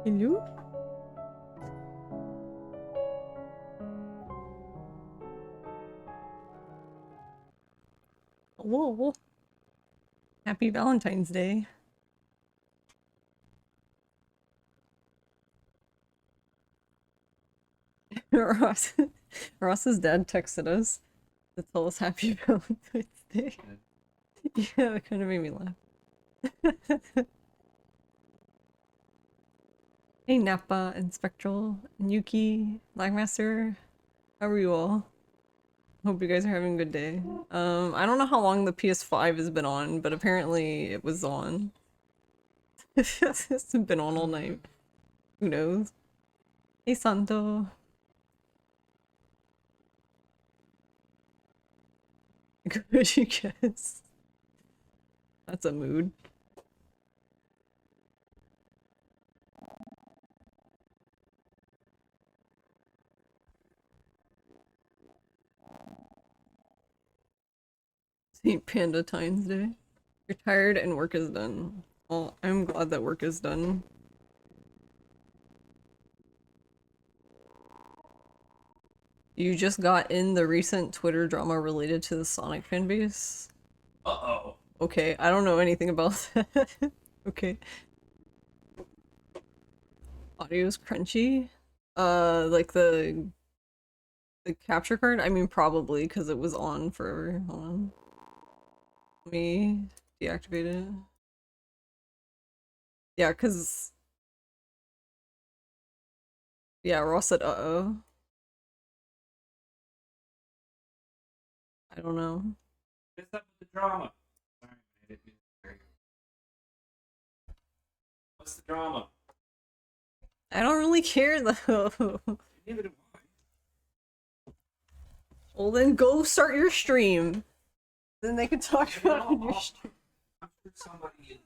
Hello? Whoa. Happy Valentine's Day. Ross's dad texted us to tell us Happy Valentine's Day. Yeah, it kind of made me laugh. Hey Nappa and Spectral and Yuki, Blackmaster, how are you all? Hope you guys are having a good day. I don't know how long the PS5 has been on, but apparently it was on. It's been on all night. Who knows? Hey Santo. Could you guess? That's a mood. St. Panda Times Day. You're tired and work is done. Well, I'm glad that work is done. You just got in the recent Twitter drama related to the Sonic fanbase? Uh-oh. Okay, I don't know anything about that. Okay. Audio's crunchy? Like the capture card? I mean, probably, because it was on forever. Hold on. Let me deactivate it. Yeah, cause yeah, Ross said uh-oh. I don't know. What's up with the drama? Sorry, I didn't mean to. What's the drama? I don't really care though. Neither do I. Well then go start your stream. Then they can talk about it in your stream. I'm sure somebody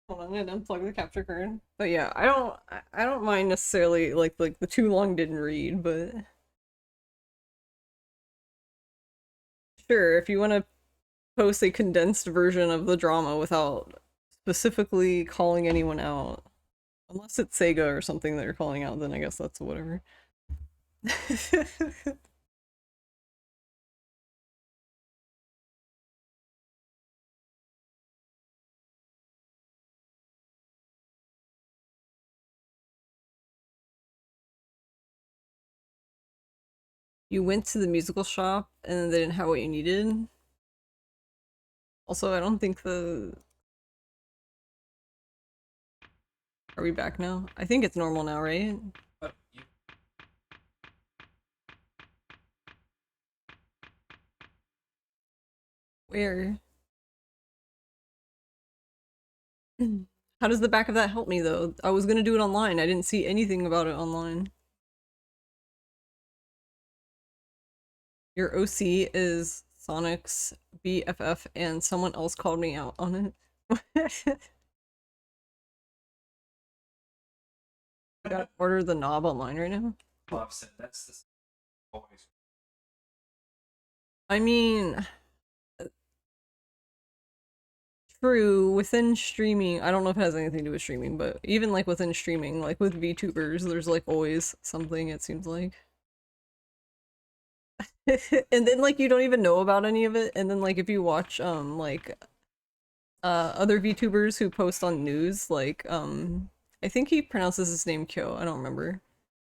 Hold on, I'm gonna unplug the capture card. But yeah, I don't mind necessarily like the too long didn't read, but sure, if you want to post a condensed version of the drama without specifically calling anyone out. Unless it's Sega or something that you're calling out, then I guess that's whatever. You went to the musical shop and they didn't have what you needed. Also, I don't think the... Are we back now? I think it's normal now, right? Where? How does the back of that help me, though? I was gonna do it online. I didn't see anything about it online. Your OC is Sonic's BFF and someone else called me out on it. I gotta order the knob online right now. Bob said that's the always. I mean, true, within streaming, I don't know if it has anything to do with streaming, but even like within streaming, like with VTubers, there's like always something, it seems like. And then like you don't even know about any of it, and then like if you watch like other VTubers who post on news, like I think he pronounces his name Kyo, I don't remember.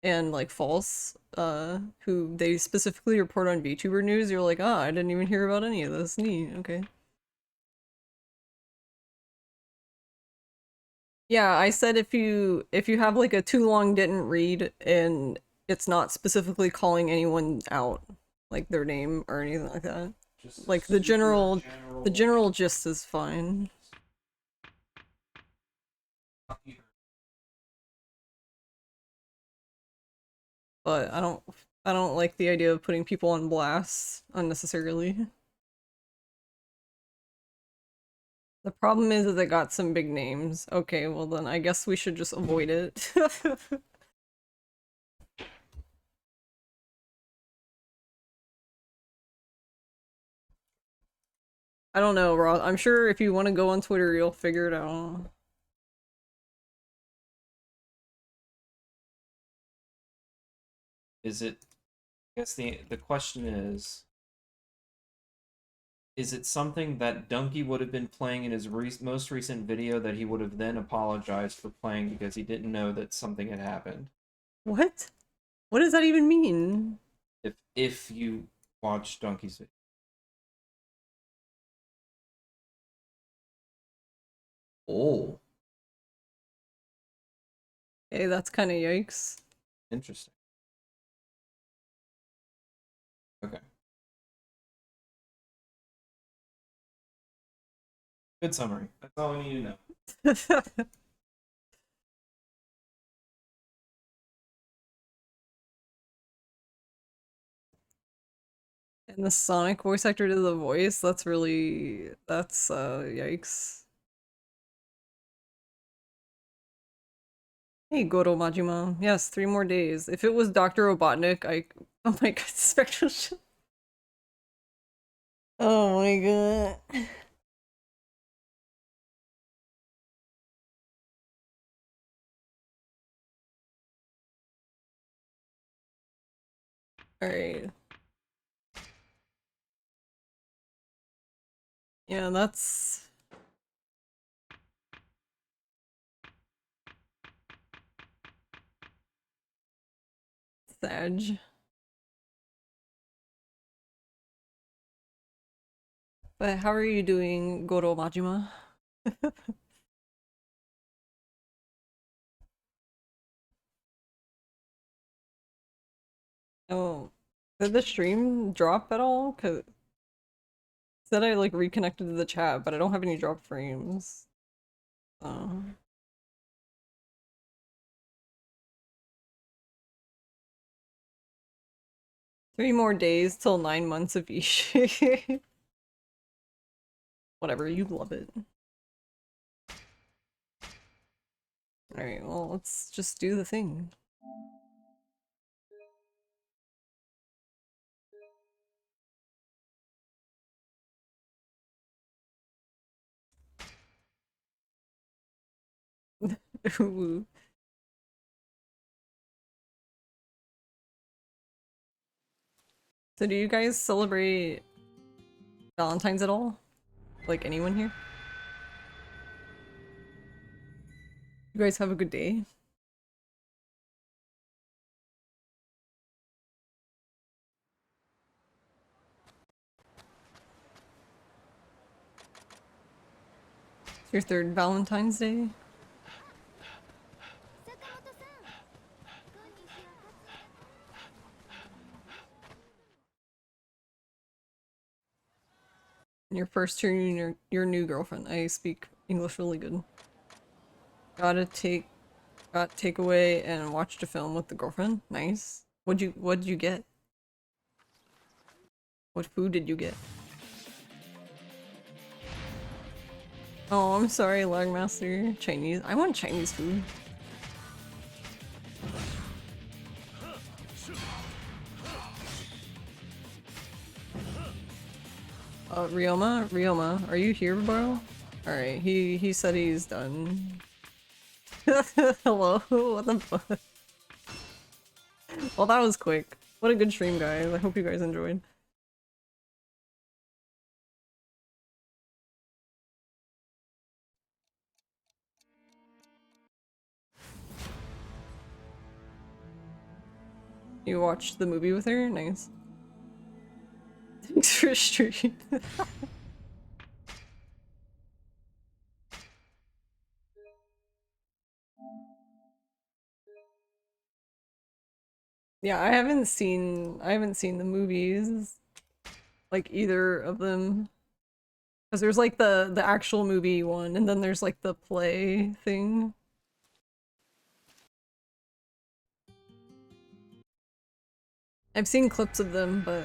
And like False, who they specifically report on VTuber news, you're like, ah, I didn't even hear about any of this. Neat, okay. Yeah, I said if you have like a too long didn't read and it's not specifically calling anyone out, like their name or anything like that. Just Like the general gist is fine. But I don't like the idea of putting people on blast unnecessarily. The problem is that they got some big names. Okay, well then I guess we should just avoid it. I don't know, Ross. I'm sure if you want to go on Twitter, you'll figure it out. Is it? I guess the question is it something that Donkey would have been playing in his most recent video that he would have then apologized for playing because he didn't know that something had happened? What? What does that even mean? If you watch Donkey's video. Oh, Hey, that's kind of yikes. interesting. Okay. Good summary. That's all we need to know. And the Sonic voice actor did the voice. That's yikes. Hey, Goro Majima. Yes, 3 more days. If it was Dr. Robotnik, oh my god, Spectral Oh my god. Alright. Yeah, that's... Sag. But how are you doing, Goro Majima? Oh, did the stream drop at all? Cause it said I like reconnected to the chat, but I don't have any drop frames. Oh. 3 more days till 9 months of Ishin. Whatever, you love it. Alright, well, let's just do the thing. Ooh. So do you guys celebrate Valentine's at all? Like anyone here? You guys have a good day? It's your third Valentine's Day? And your first to your new girlfriend. I speak English really good. Got takeaway and watched a film with the girlfriend. Nice. What'd you get? What food did you get? Oh, I'm sorry, Lagmaster. Chinese. I want Chinese food. Ryoma? Ryoma, are you here, bro? Alright, he said he's done. Hello? What the fuck? Well, that was quick. What a good stream, guys. I hope you guys enjoyed. You watched the movie with her? Nice. Thanks for stream. Yeah, I haven't seen the movies, like either of them. Because there's like the actual movie one, and then there's like the play thing. I've seen clips of them, but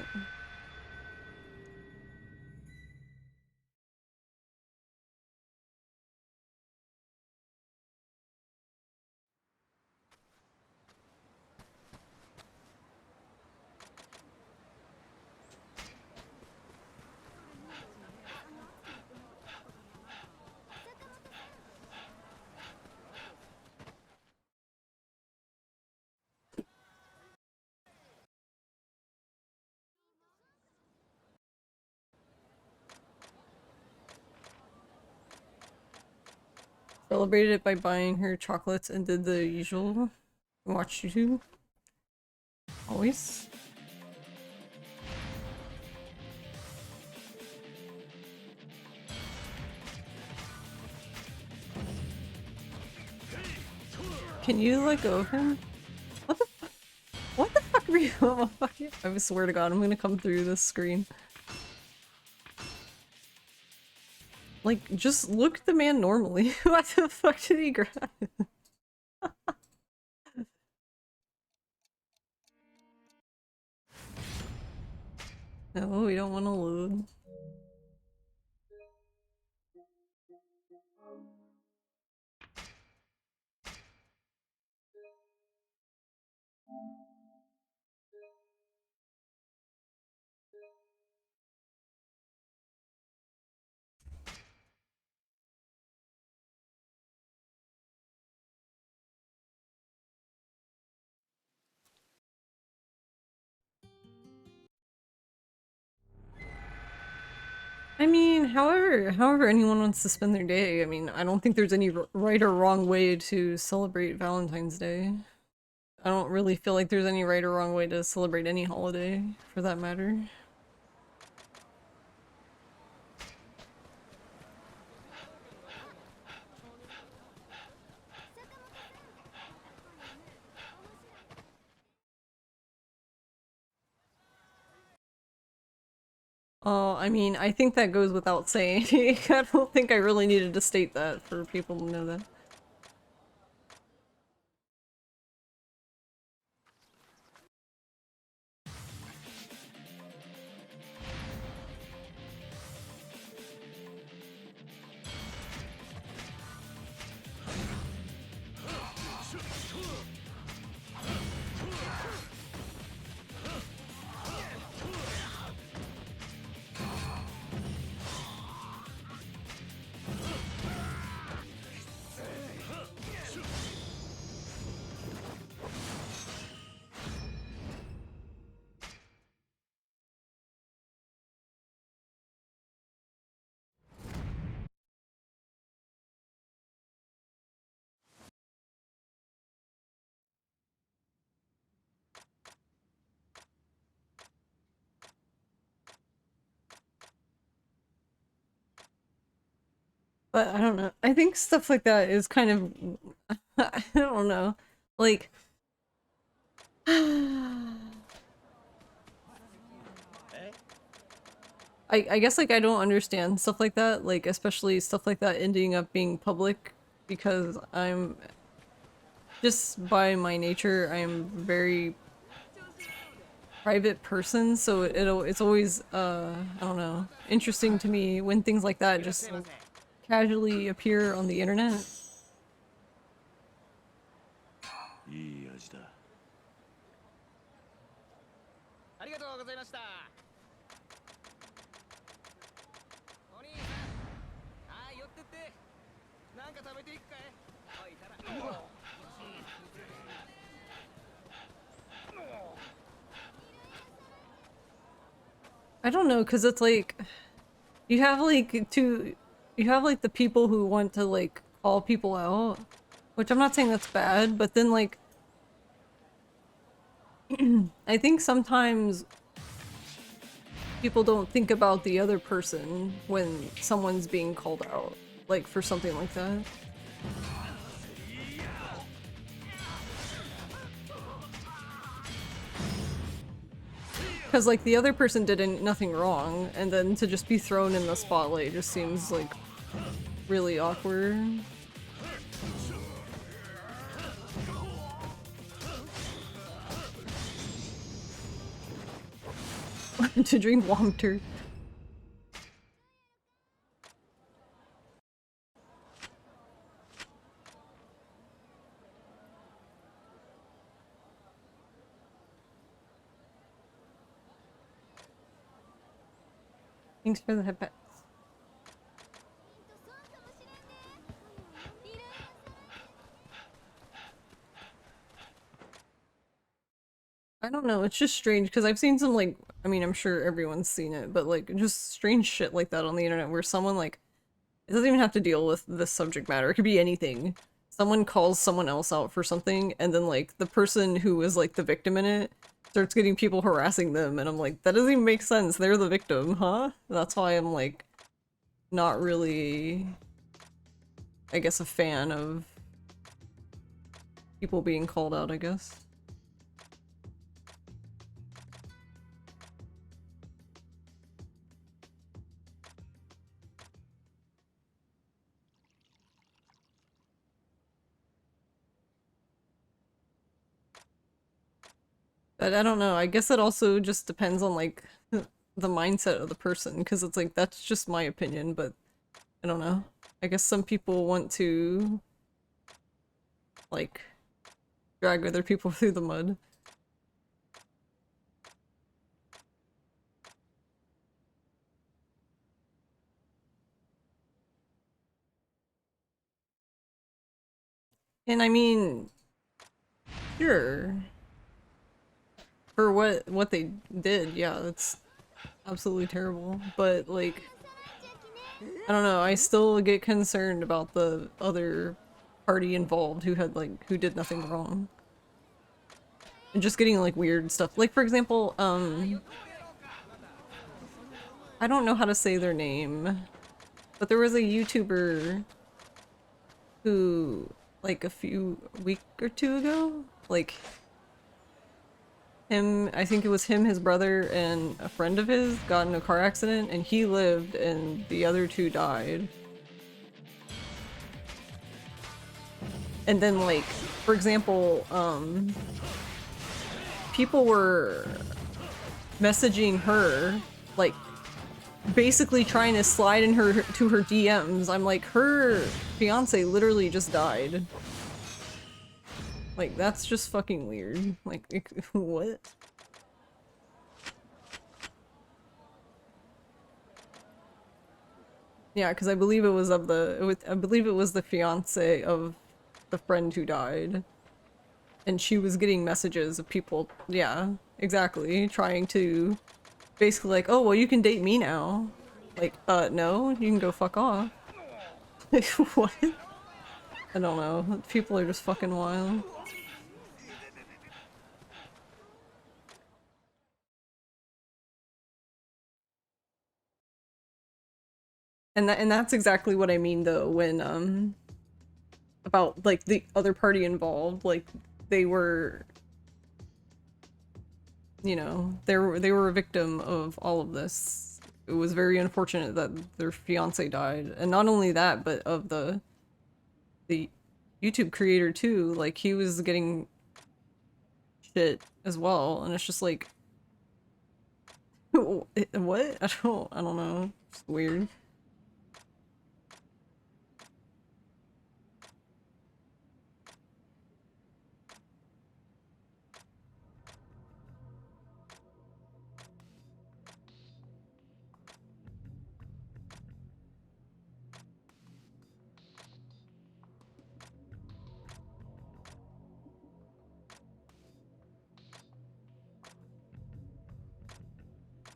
celebrated it by buying her chocolates and did the usual. Watch YouTube. Always. Can you let go of him? What the fuck? What the fuck were you? I swear to God, I'm gonna come through this screen. Like, just look at the man normally. What the fuck did he grab? No, we don't want to load. I mean, however anyone wants to spend their day. I mean, I don't think there's any right or wrong way to celebrate Valentine's Day. I don't really feel like there's any right or wrong way to celebrate any holiday, for that matter. Oh, I mean, I think that goes without saying. I don't think I really needed to state that for people to know that. But I don't know. I think stuff like that is kind of I don't know. Like I guess like I don't understand stuff like that, like especially stuff like that ending up being public because I'm just by my nature I am very private person, so it's always I don't know, interesting to me when things like that just casually appear on the internet. いい味だ。ありがとうございました。お兄さん、はい、寄ってって。なんか食べていくかい。おい、たら。I don't know, because it's like you have like you have like the people who want to like call people out, which I'm not saying that's bad, but then like I think sometimes people don't think about the other person when someone's being called out, like for something like that. Because like the other person did nothing wrong, and then to just be thrown in the spotlight just seems like really awkward. To drink water. Thanks for the headpets. I don't know, it's just strange because I've seen some like, I mean, I'm sure everyone's seen it, but like just strange shit like that on the internet where someone like, it doesn't even have to deal with this subject matter, it could be anything. Someone calls someone else out for something and then like the person who was like the victim in it starts getting people harassing them and I'm like, that doesn't even make sense, they're the victim, huh? That's why I'm like, not really, I guess, a fan of people being called out, I guess. But I don't know, I guess it also just depends on like the mindset of the person, because it's like, that's just my opinion, but I don't know. I guess some people want to like drag other people through the mud. And I mean, sure. For what they did, yeah, that's absolutely terrible. But like, I don't know, I still get concerned about the other party involved who had like who did nothing wrong. and just getting like weird stuff. Like for example, I don't know how to say their name, but there was a YouTuber who, like a week or two ago, like him, I think it was him, his brother, and a friend of his got in a car accident, and he lived and the other two died. And then like, for example, people were messaging her, like basically trying to slide in her to her DMs. I'm like, her fiance literally just died. Like, that's just fucking weird. Like, what? Yeah, because I believe it was I believe it was the fiance of the friend who died. And she was getting messages of people, yeah, exactly, trying to basically like, oh, well, you can date me now. Like, no, you can go fuck off. Like, what? I don't know. People are just fucking wild. And that's exactly what I mean though when about like the other party involved, like they were, you know, they were a victim of all of this. It was very unfortunate that their fiance died, and not only that, but of the YouTube creator too. Like he was getting shit as well, and it's just like, what? I don't know. It's weird.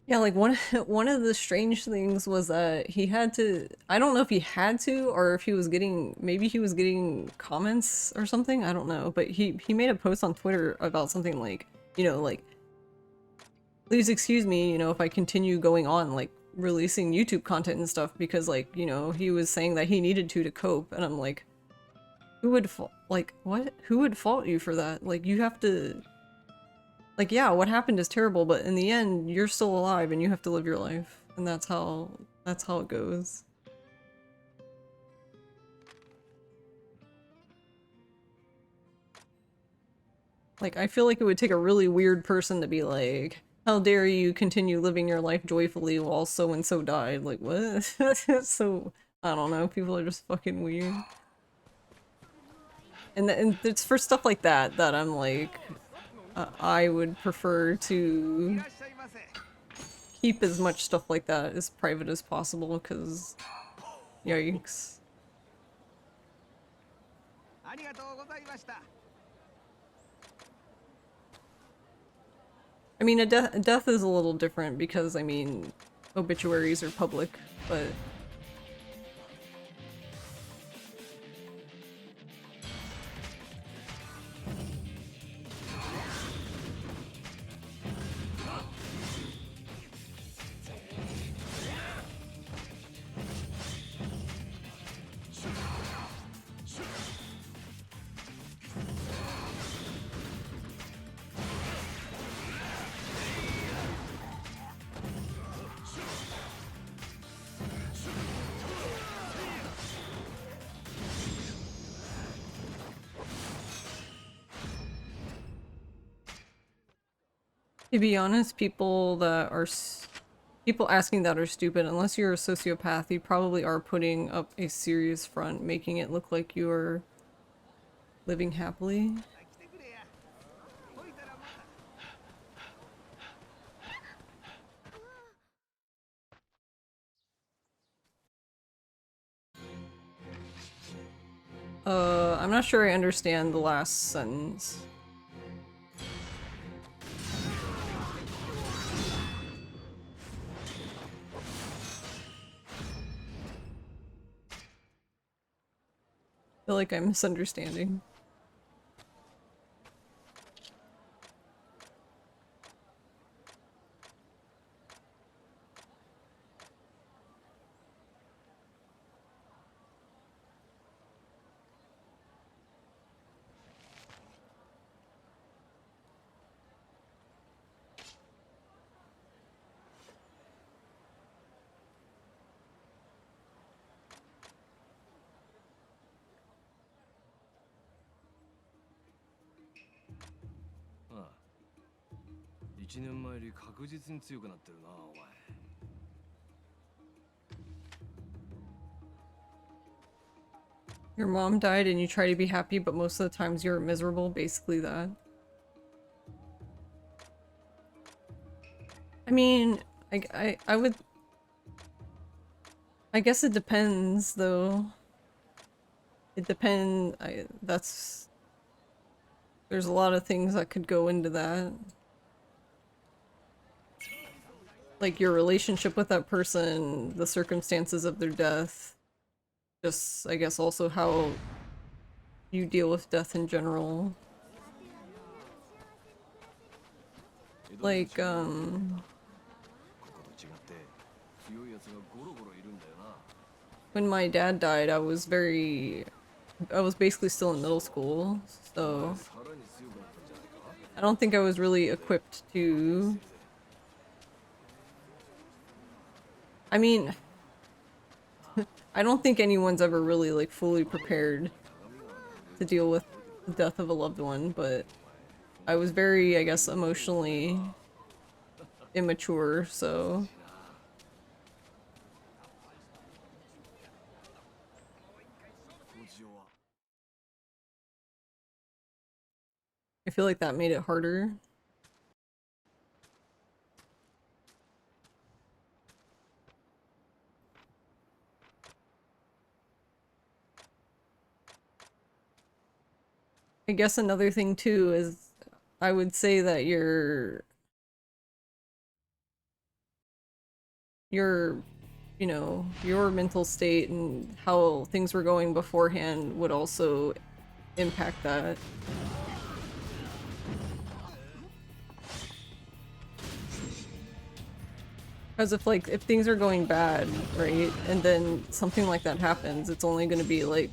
Yeah, like one of the strange things was that he had to, I don't know if he had to or if he was getting, maybe he was getting comments or something, I don't know, but he made a post on Twitter about something like, you know, like, please excuse me, you know, if I continue going on like releasing YouTube content and stuff, because like, you know, he was saying that he needed to cope, and I'm like, who would like, what? Who would fault you for that? Like, you have to, like, yeah, what happened is terrible, but in the end, you're still alive and you have to live your life. And that's how it goes. Like, I feel like it would take a really weird person to be like, how dare you continue living your life joyfully while so-and-so died? Like, what? So, I don't know, people are just fucking weird. And it's for stuff like that that I'm like, I would prefer to keep as much stuff like that as private as possible, because yikes. ありがとうございました。 I mean, a death is a little different because, I mean, obituaries are public, but... To be honest, people that are people asking that are stupid. Unless you're a sociopath, you probably are putting up a serious front, making it look like you're living happily. I'm not sure I understand the last sentence. I feel like I'm misunderstanding. 年前より確実に強くなってるな、お前。Your mom died and you try to be happy, but most of the times you're miserable. Basically that. I mean, I would... I guess it depends, though. It depends. That's... There's a lot of things that could go into that. Like your relationship with that person, the circumstances of their death. Just, I guess, also how you deal with death in general. Like, when my dad died, I was basically still in middle school, so I don't think I was really equipped to... I mean, I don't think anyone's ever really, like, fully prepared to deal with the death of a loved one, but I was very, I guess, emotionally immature, so... I feel like that made it harder. I guess another thing too is I would say that your you know, your mental state and how things were going beforehand would also impact that. Because if things are going bad, right, and then something like that happens, it's only going to be like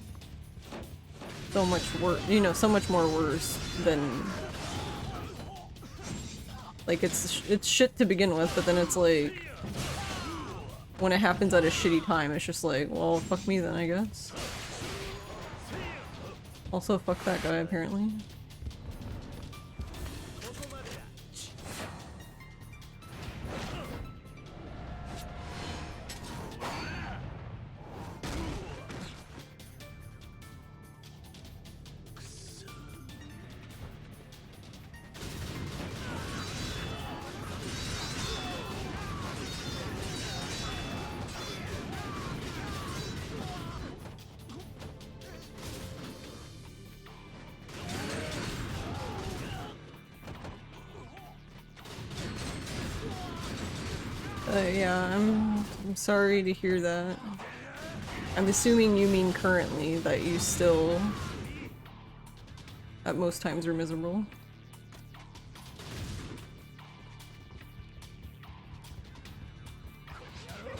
so much worse, you know, so much more worse than like it's shit to begin with, but then it's like when it happens at a shitty time, it's just like, well, fuck me then, I guess. Also, fuck that guy, apparently. Yeah, I'm sorry to hear that. I'm assuming you mean currently, that you still, at most times, are miserable.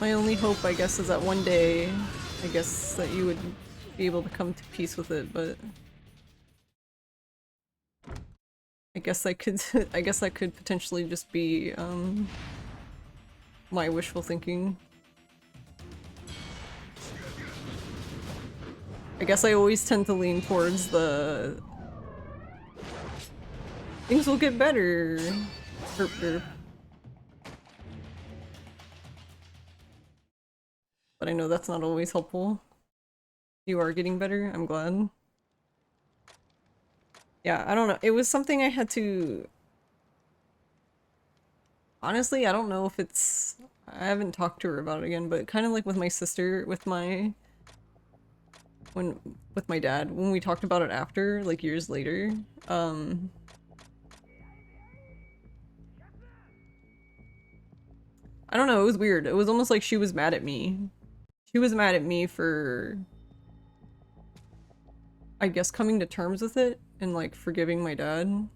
My only hope, I guess, is that one day, I guess, that you would be able to come to peace with it, but... I guess I could, I guess that could potentially just be, my wishful thinking. I guess I always tend to lean towards the... things will get better. Herp derp. But I know that's not always helpful. You are getting better, I'm glad. Yeah, I don't know. It was something I had to... Honestly, I don't know if it's... I haven't talked to her about it again, but kind of like with my sister, with my... with my dad, when we talked about it after, like years later, I don't know, it was weird. It was almost like she was mad at me. She was mad at me for, I guess, coming to terms with it and like forgiving my dad.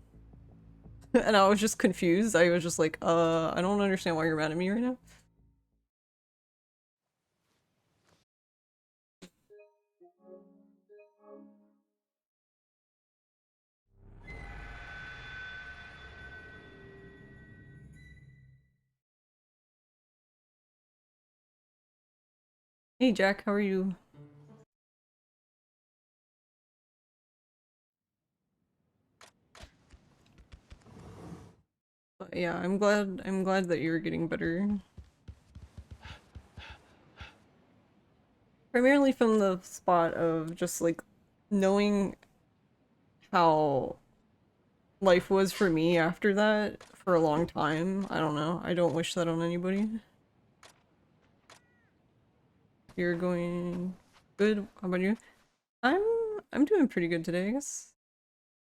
And I was just confused. I was just like, I don't understand why you're mad at me right now. Hey Jack, how are you? But yeah, I'm glad that you're getting better. Primarily from the spot of just like knowing how life was for me after that for a long time. I don't know. I don't wish that on anybody. You're going good. How about you? I'm I'm doing pretty good today, I guess.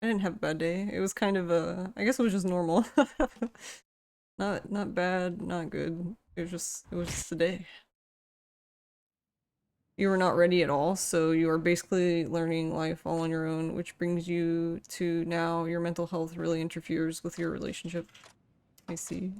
I didn't have a bad day. It was kind of I guess it was just normal. Not bad, not good. It was just a day. You were not ready at all, so you are basically learning life all on your own, which brings you to now your mental health really interferes with your relationship. I see.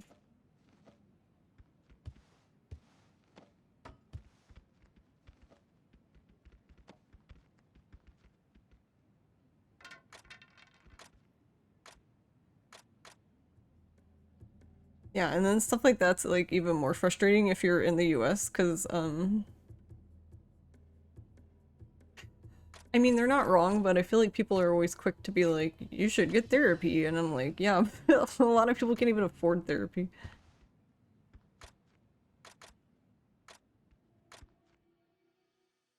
Yeah, and then stuff like that's like even more frustrating if you're in the US, because I mean, they're not wrong, but I feel like people are always quick to be like, you should get therapy, and I'm like, yeah, a lot of people can't even afford therapy.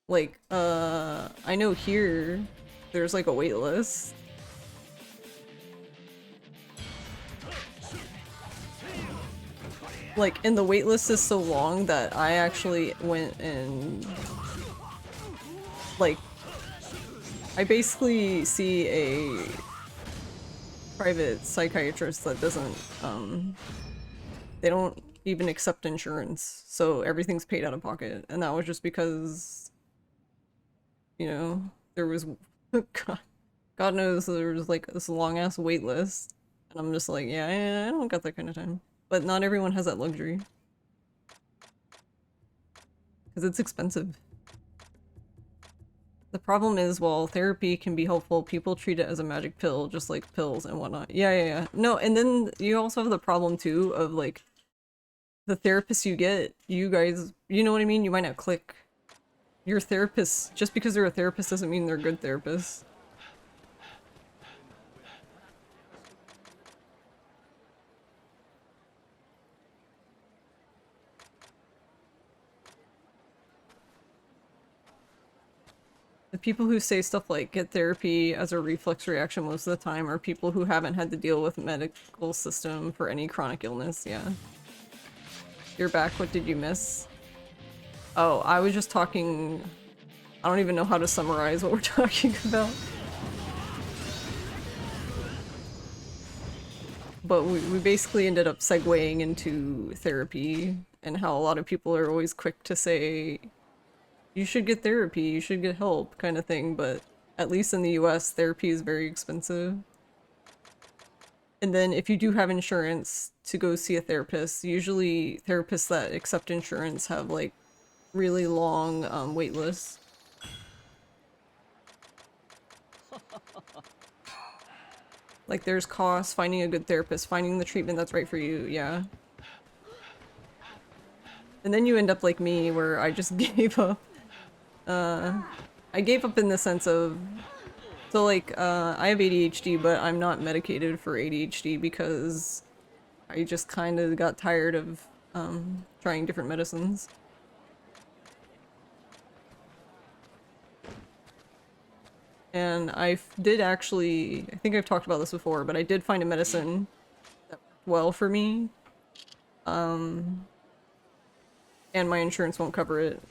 Like, I know here there's like a wait list. Like, and the wait list is so long that I actually went and like I basically see a private psychiatrist that doesn't they don't even accept insurance, so everything's paid out of pocket, and that was just because, you know, there was God knows there was like this long ass wait list, and I'm just like, yeah, I don't got that kind of time. But not everyone has that luxury because it's expensive. The problem is, while therapy can be helpful, people treat it as a magic pill, just like pills and whatnot. Yeah. No, and then you also have the problem too of like the therapists you get, you guys, you know what I mean? You might not click. Your therapist, just because they're a therapist doesn't mean they're good therapists. The people who say stuff like get therapy as a reflex reaction most of the time are people who haven't had to deal with medical system for any chronic illness, yeah. You're back, what did you miss? Oh, I was just talking... I don't even know how to summarize what we're talking about. But we basically ended up segueing into therapy and how a lot of people are always quick to say, you should get therapy, you should get help, kind of thing, but at least in the US, therapy is very expensive. And then if you do have insurance to go see a therapist, usually therapists that accept insurance have like really long wait lists. Like there's costs, finding a good therapist, finding the treatment that's right for you, yeah. And then you end up like me where I just gave up. I gave up in the sense of, so like, I have ADHD, but I'm not medicated for ADHD because I just kind of got tired of trying different medicines. And did actually, I think I've talked about this before, but I did find a medicine that worked well for me. And my insurance won't cover it.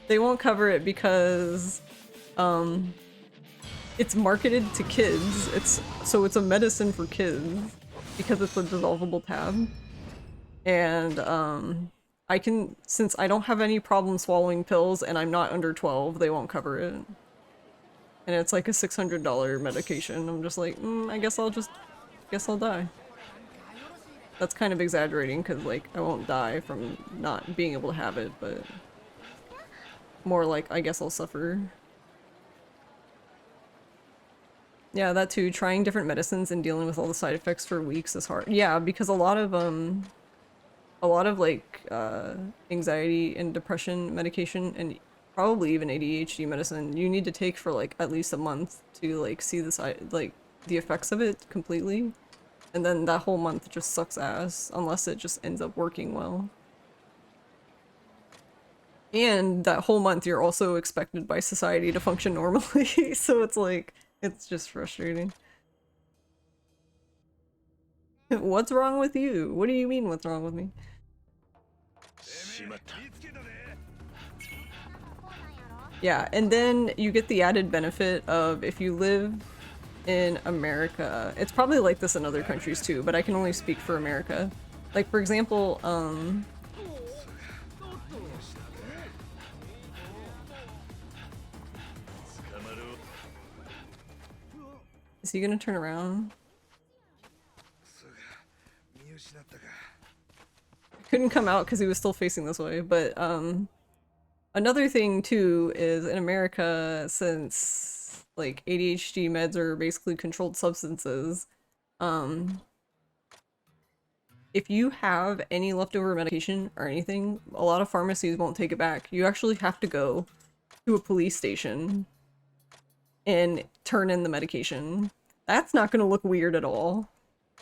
They won't cover it because it's marketed to kids. So it's a medicine for kids because it's a dissolvable tab. And I can, since I don't have any problem swallowing pills and I'm not under 12, they won't cover it. And it's like a $600 medication. I'm just like, I guess I'll die. That's kind of exaggerating because like I won't die from not being able to have it, but more like I guess I'll suffer. Yeah, that too. Trying different medicines and dealing with all the side effects for weeks is hard. Yeah, because a lot of like anxiety and depression medication and probably even ADHD medicine you need to take for like at least a month to like see the side, like the effects of it completely. And then that whole month just sucks ass unless it just ends up working well. And that whole month you're also expected by society to function normally, so it's like, it's just frustrating. What's wrong with you? What do you mean what's wrong with me? しまった Yeah, and then you get the added benefit of if you live in America, it's probably like this in other countries too, but I can only speak for America. Like for example, is he gonna turn around? Couldn't come out because he was still facing this way, but another thing too is in America, since like ADHD meds are basically controlled substances, if you have any leftover medication or anything, a lot of pharmacies won't take it back. You actually have to go to a police station and turn in the medication. That's not gonna look weird at all.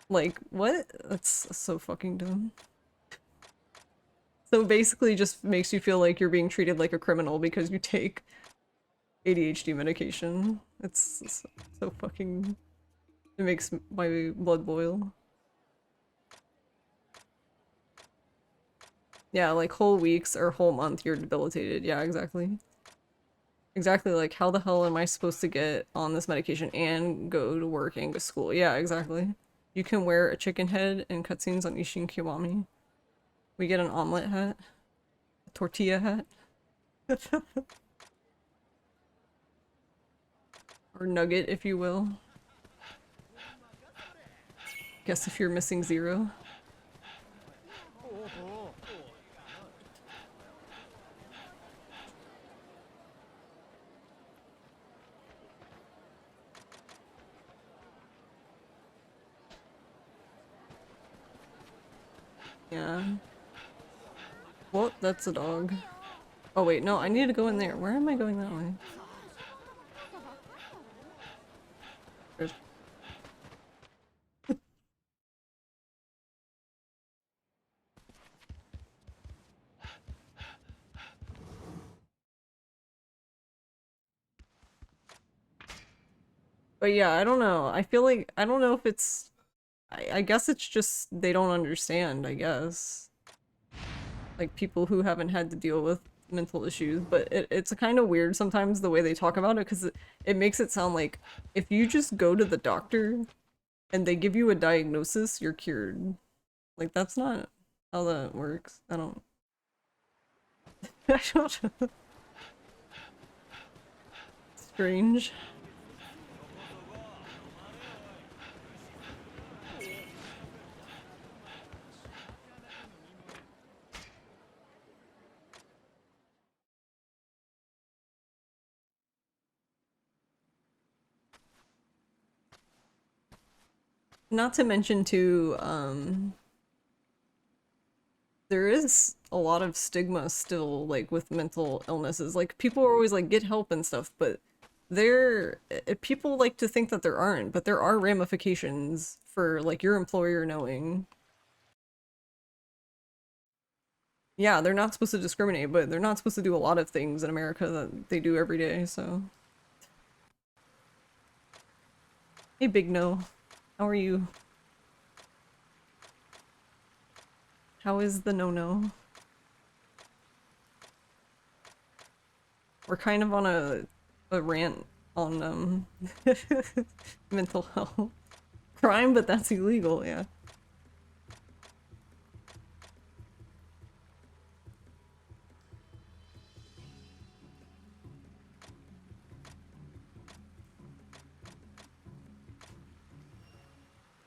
Like, what? That's so fucking dumb. So basically just makes you feel like you're being treated like a criminal because you take ADHD medication. It's so fucking... It makes my blood boil. Yeah, like whole weeks or whole month you're debilitated. Yeah, exactly. Exactly, like how the hell am I supposed to get on this medication and go to work and go to school? Yeah, exactly. You can wear a chicken head in cutscenes on Ishin Kiwami. We get an omelet hat. A tortilla hat. Or nugget, if you will. Guess if you're missing 0. Yeah. Well, that's a dog. Oh wait, no, I need to go in there. Where am I going that way? There's... But yeah, I don't know. I feel like, I don't know if it's... I guess it's just they don't understand, I guess. Like people who haven't had to deal with mental issues, but it's kind of weird sometimes the way they talk about it because it makes it sound like if you just go to the doctor and they give you a diagnosis, you're cured. Like that's not how that works. I don't I don't know. Strange. Not to mention too, there is a lot of stigma still, like, with mental illnesses. Like, people are always like, get help and stuff, but people like to think that there aren't, but there are ramifications for, like, your employer knowing. Yeah, they're not supposed to discriminate, but they're not supposed to do a lot of things in America that they do every day, so. Hey, Big No. How are you? How is the no-no? We're kind of on a rant on mental health. Crime, but that's illegal, yeah.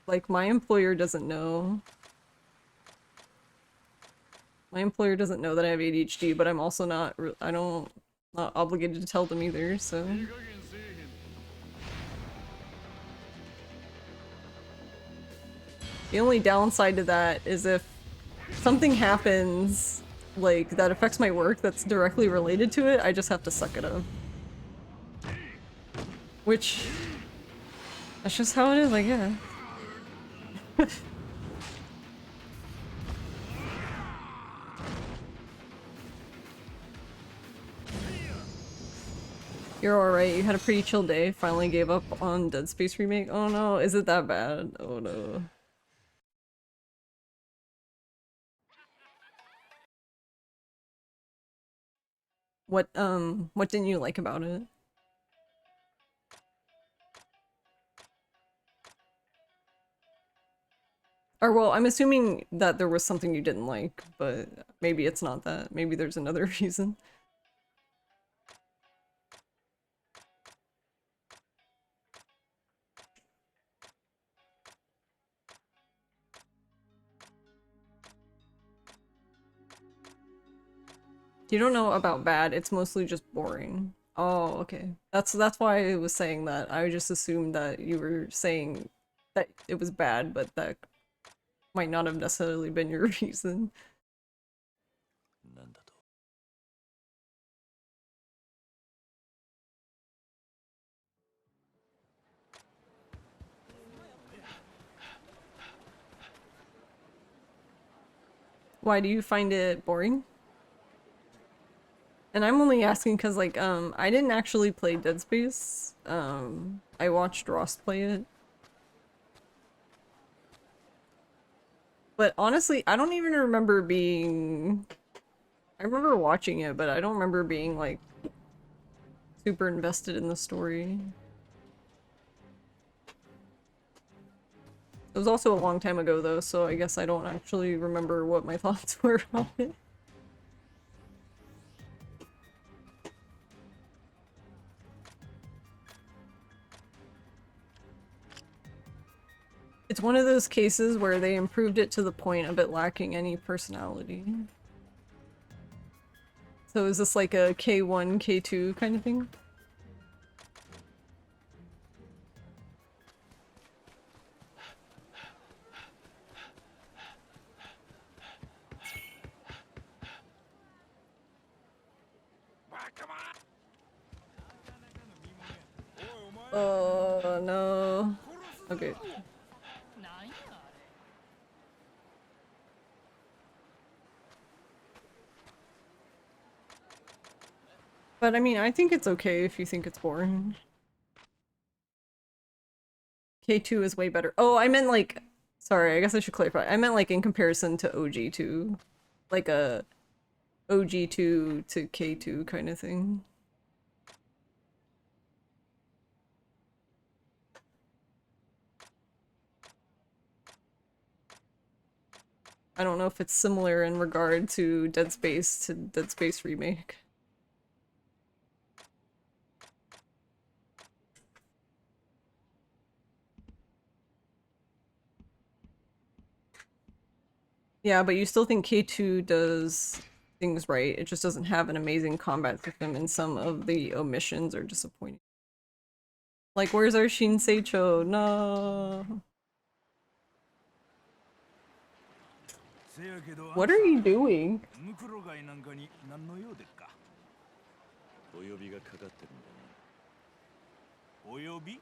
Like, my employer doesn't know. My employer doesn't know that I have ADHD, but I'm also not obligated to tell them either, so. The only downside to that is if something happens, like, that affects my work that's directly related to it, I just have to suck it up. Which That's just how it is, I guess. You're alright, you had a pretty chill day, finally gave up on Dead Space Remake. Oh no, is it that bad? Oh no. What didn't you like about it? Or well, I'm assuming that there was something you didn't like, but maybe it's not that. Maybe there's another reason. You don't know about bad, it's mostly just boring. Oh, okay. That's why I was saying that. I just assumed that you were saying that it was bad, but that might not have necessarily been your reason. なんだと Why do you find it boring? And I'm only asking because, like, I didn't actually play Dead Space. I watched Ross play it. But honestly, I don't even remember being... I remember watching it, but I don't remember being, like, super invested in the story. It was also a long time ago, though, so I guess I don't actually remember what my thoughts were on it. It's one of those cases where they improved it to the point of it lacking any personality. So is this like a K1, K2 kind of thing? Oh no. Okay. But I mean, I think it's okay if you think it's boring. K2 is way better. Oh, I meant like... Sorry, I guess I should clarify. I meant like in comparison to OG2. Like a OG2 to K2 kind of thing. I don't know if it's similar in regard to Dead Space Remake. Yeah, but you still think K2 does things right. It just doesn't have an amazing combat system, and some of the omissions are disappointing. Like, where's our Shin Seicho? No. What are you doing? お呼びがかかってるんだなお呼び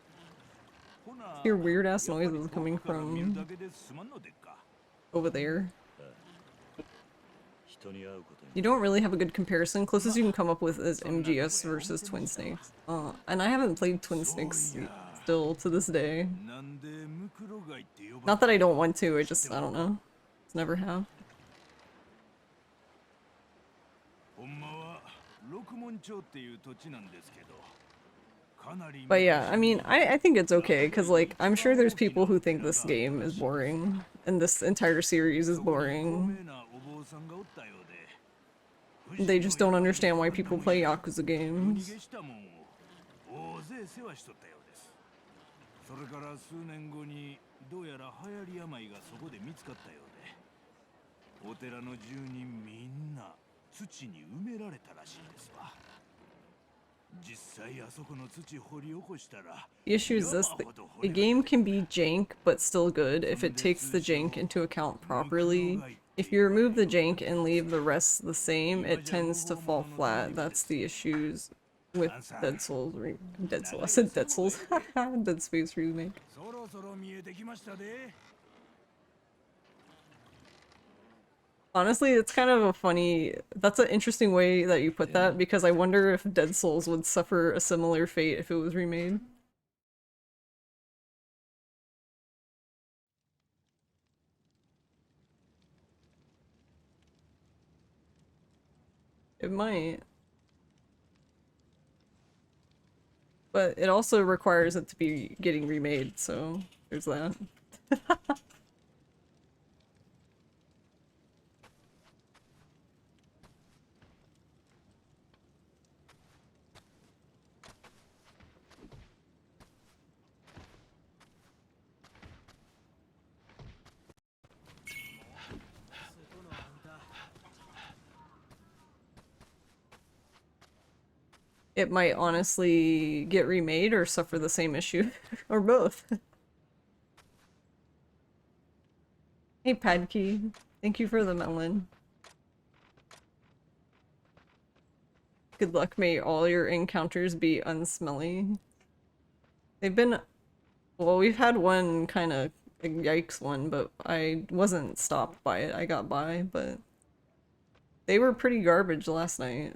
Your weird ass noises coming from over there. You don't really have a good comparison. Closest you can come up with is MGS versus Twin Snakes. And I haven't played Twin Snakes still to this day. Not that I don't want to, I don't know. Just never have. But yeah, I mean, I think it's okay, because, like, I'm sure there's people who think this game is boring, and this entire series is boring. They just don't understand why people play Yakuza games. それから数年後にどうやら流行り病がそこで見つかったようで、お寺の住人みんな土に埋められたらしいですわ。実際あそこの土掘り起こしたら The issue is this, the game can be jank, but still good if it takes the jank into account properly. If you remove the jank and leave the rest the same, it tends to fall flat. That's the issues with Dead Souls Dead Souls. I said Dead Souls. Dead Space remake. そろそろ見えてきましたで。 Honestly, it's kind of a funny. That's an interesting way that you put that because I wonder if Dead Souls would suffer a similar fate if it was remade. It might. But it also requires it to be getting remade, so there's that. It might honestly get remade or suffer the same issue, or both. Hey Padkey, thank you for the melon. Good luck, may all your encounters be unsmelly. They've been, well, we've had one kind of yikes one, but I wasn't stopped by it. I got by, but they were pretty garbage last night.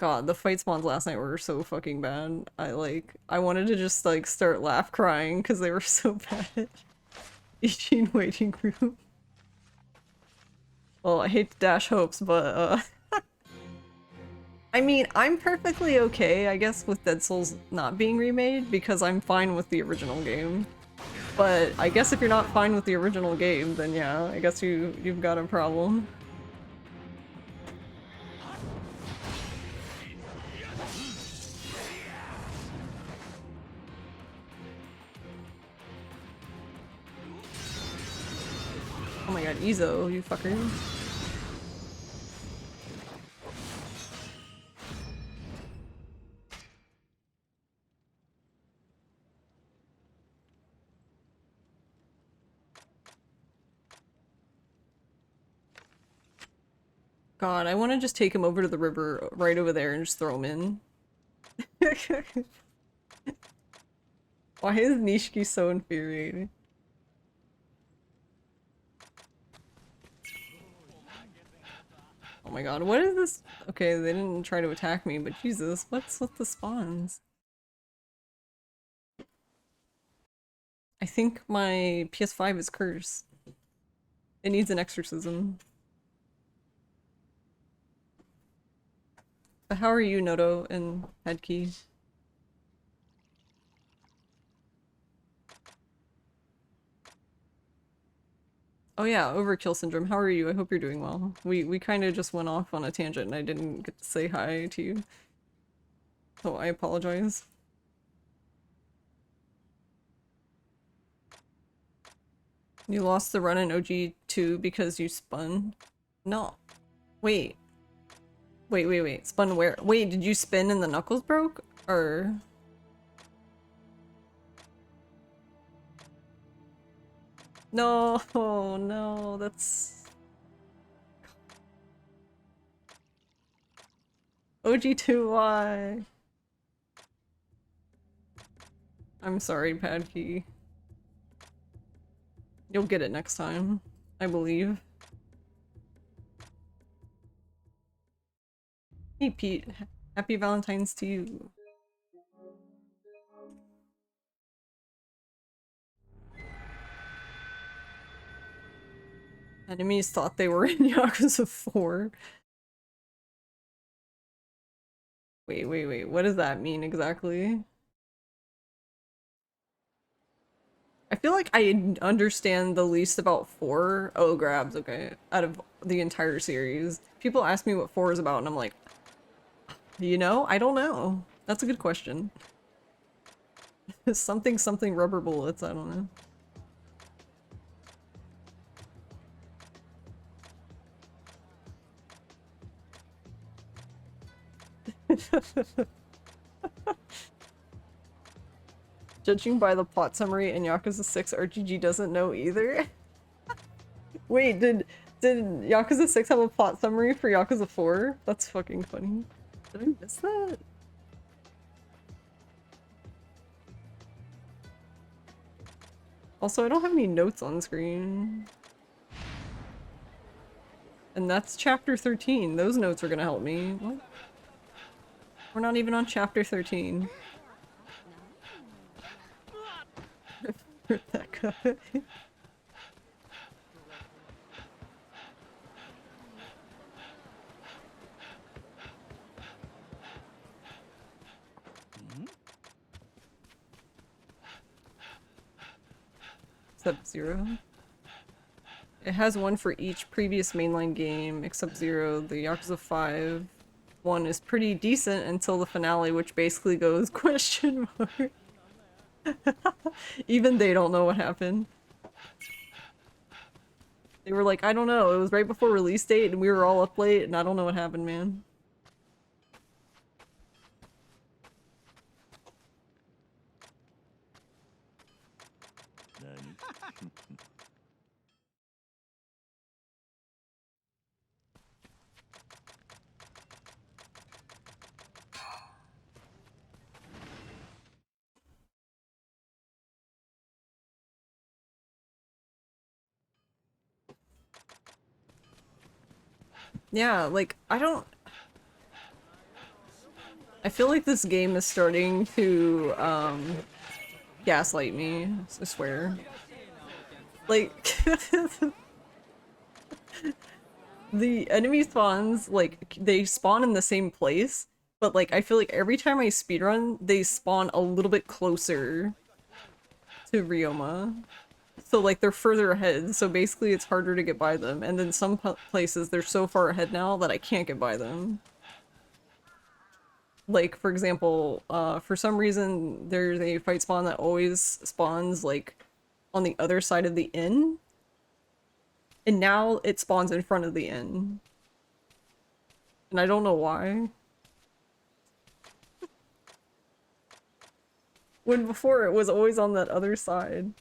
God, the fight spawns last night were so fucking bad. I wanted to just like start laugh crying because they were so bad. Ishin waiting room. Well, I hate to dash hopes, but I mean, I'm perfectly okay, I guess, with Dead Souls not being remade because I'm fine with the original game. But I guess if you're not fine with the original game, then yeah, I guess you've got a problem. Oh my god, Izo, you fucker. God, I want to just take him over to the river right over there and just throw him in. Why is Nishiki so infuriating? Oh my god, what is this? Okay, they didn't try to attack me, but Jesus, what's with the spawns? I think my PS5 is cursed. It needs an exorcism. But how are you, Noto and Headkey? Oh yeah, Overkill Syndrome, how are you? I hope you're doing well. We kind of just went off on a tangent and I didn't get to say hi to you. So I apologize. You lost the run in OG2 because you spun? No. Wait. Wait. Spun where? Wait, did you spin and the knuckles broke? Or... No, no, that's... OG2, why? I'm sorry, Padkey. You'll get it next time, I believe. Hey Pete, happy Valentine's to you. Enemies thought they were in Yakuza 4. Wait, what does that mean exactly? I feel like I understand the least about 4. Oh, grabs, okay. Out of the entire series. People ask me what 4 is about and I'm like, you know? I don't know. That's a good question. something rubber bullets, I don't know. Judging by the plot summary in Yakuza 6, RGG doesn't know either. Wait, did Yakuza 6 have a plot summary for Yakuza 4? That's fucking funny. Did I miss that? Also, I don't have any notes on screen. And that's chapter 13. Those notes are gonna help me. What? We're not even on chapter 13. Rebecca. Sub-Zero. It has one for each previous mainline game, except Zero. The Yakuza 5 one is pretty decent until the finale, which basically goes question mark. Even they don't know what happened. They were like, I don't know, it was right before release date and we were all up late and I don't know what happened, man. Yeah, like, I feel like this game is starting to, gaslight me, I swear. Like, the enemy spawns, like, they spawn in the same place, but, like, I feel like every time I speedrun, they spawn a little bit closer to Ryoma. So, like, they're further ahead, so basically it's harder to get by them, and then some places they're so far ahead now that I can't get by them. Like, for example, for some reason, there's a fight spawn that always spawns, like, on the other side of the inn, and now it spawns in front of the inn. And I don't know why. When before it was always on that other side.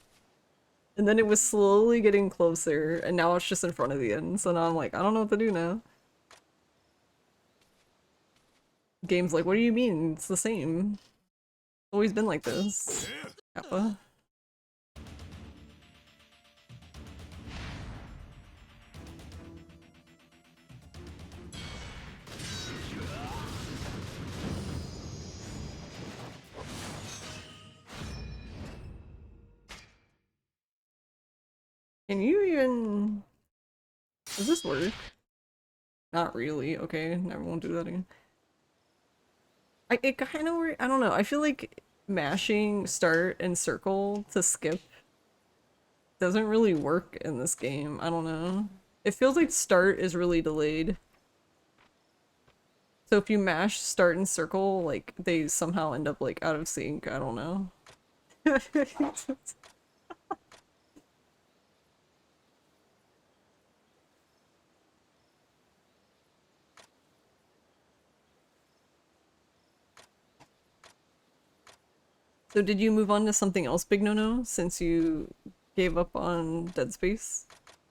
And then it was slowly getting closer, and now it's just in front of the inn, so now I'm like, I don't know what to do now. Game's like, what do you mean? It's the same. It's always been like this. Kappa. Can you even... Does this work? Not really. Okay, never won't do that again. It kind of work. I don't know. I feel like mashing start and circle to skip doesn't really work in this game. I don't know. It feels like start is really delayed. So if you mash start and circle, like, they somehow end up, like, out of sync. I don't know. So did you move on to something else, Big No-No, since you gave up on Dead Space?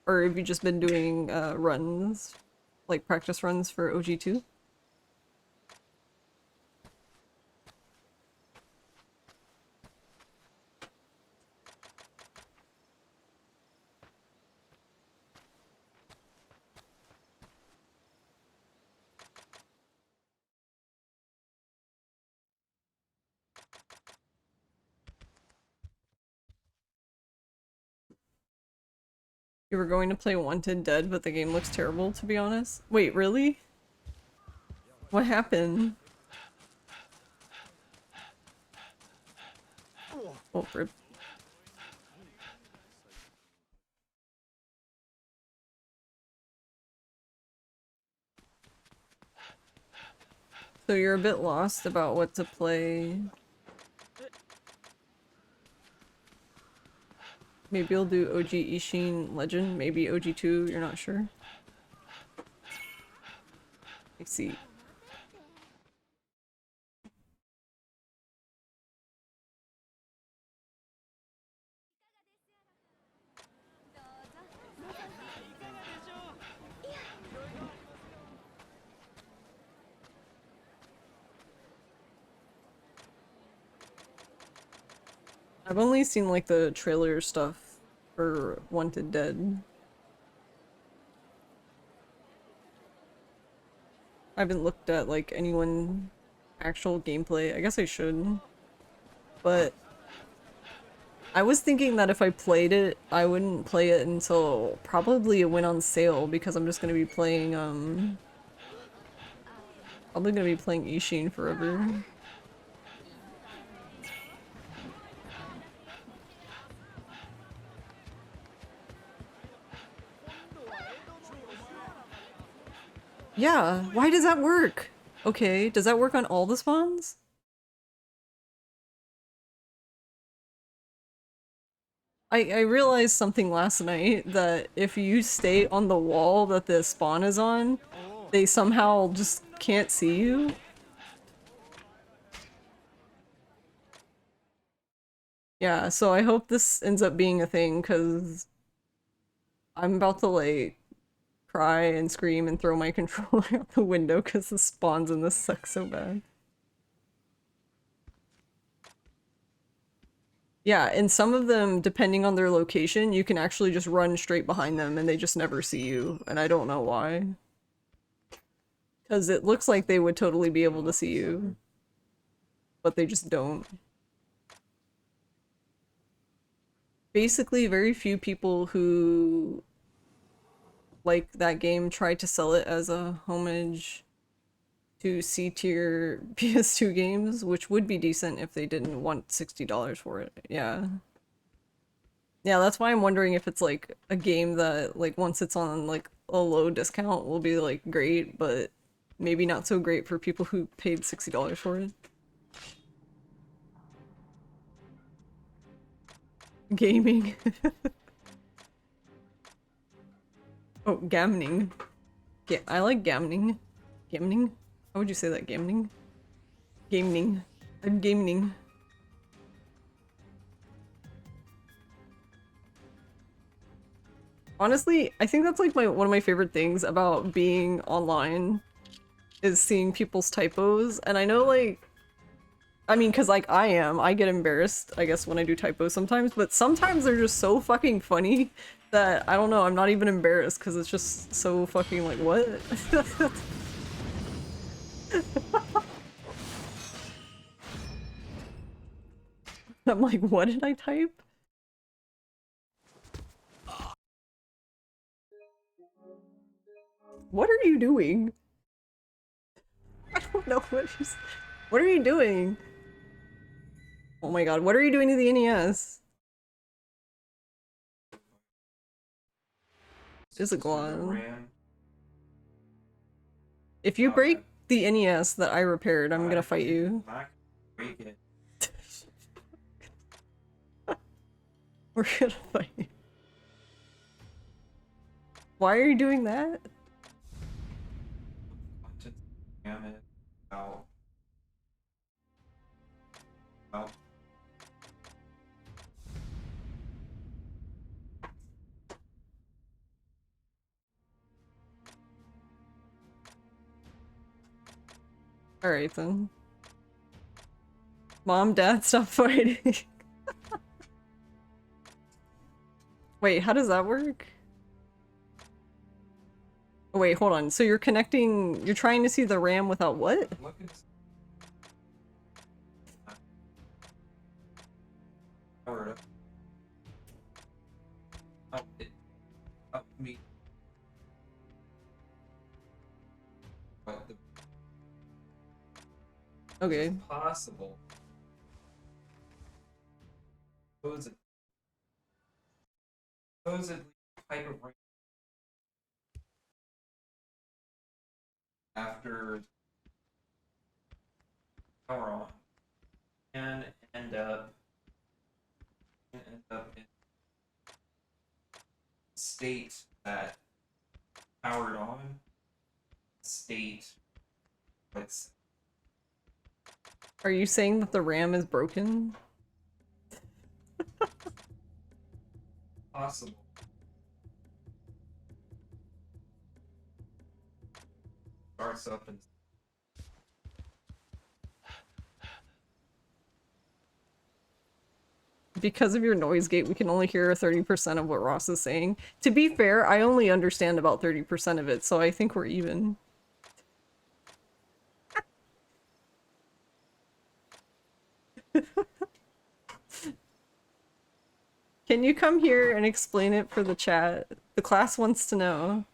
Or have you just been doing runs, like practice runs for OG2? You were going to play Wanted Dead, but the game looks terrible, to be honest. Wait, really? What happened? Oh, rip. So you're a bit lost about what to play. Maybe you'll do OG Ishin Legend, maybe OG2, you're not sure. I see. I've only seen like the trailer stuff for Wanted Dead. I haven't looked at like anyone actual gameplay. I guess I should. But I was thinking that if I played it, I wouldn't play it until probably it went on sale because I'm just gonna be playing probably gonna be playing Ishin forever. Yeah, why does that work? Okay, does that work on all the spawns? I realized something last night that if you stay on the wall that the spawn is on, they somehow just can't see you. Yeah, so I hope this ends up being a thing because I'm about to like cry and scream and throw my controller out the window because the spawns in this suck so bad. Yeah, and some of them, depending on their location, you can actually just run straight behind them and they just never see you, and I don't know why. Because it looks like they would totally be able to see you, but they just don't. Basically, very few people who like that game try to sell it as a homage to C-tier PS2 games, which would be decent if they didn't want $60 for it. Yeah. Yeah, that's why I'm wondering if it's like a game that like once it's on like a low discount will be like great, but maybe not so great for people who paid $60 for it. Gaming. Oh, gamning. Yeah, I like gamning. Gamning? How would you say that? Gamning? Gaming. I'm gaming. Honestly, I think that's like one of my favorite things about being online is seeing people's typos. And I know like I mean, cause like I get embarrassed, I guess, when I do typos sometimes, but sometimes they're just so fucking funny that I don't know, I'm not even embarrassed because it's just so fucking like, what? I'm like, what did I type? What are you doing? I don't know what are you doing? Oh my god, what are you doing to the NES? Is it gone? If you break the NES that I repaired, I'm gonna fight you. Break it. We're gonna fight you. Why are you doing that? Damn it. Ow. Ow. Alright then. Mom, Dad, stop fighting. Wait, how does that work? Oh, wait, hold on. So you're trying to see the RAM without what? Look at power up. Up it. Up me. What the Okay. is possible? Supposedly type of range after power on can end up in state that powered on state that's Are you saying that the RAM is broken? possible. Starts up and because of your noise gate, we can only hear 30% of what Ross is saying. To be fair, I only understand about 30% of it, so I think we're even. Can you come here and explain it for the chat? The class wants to know.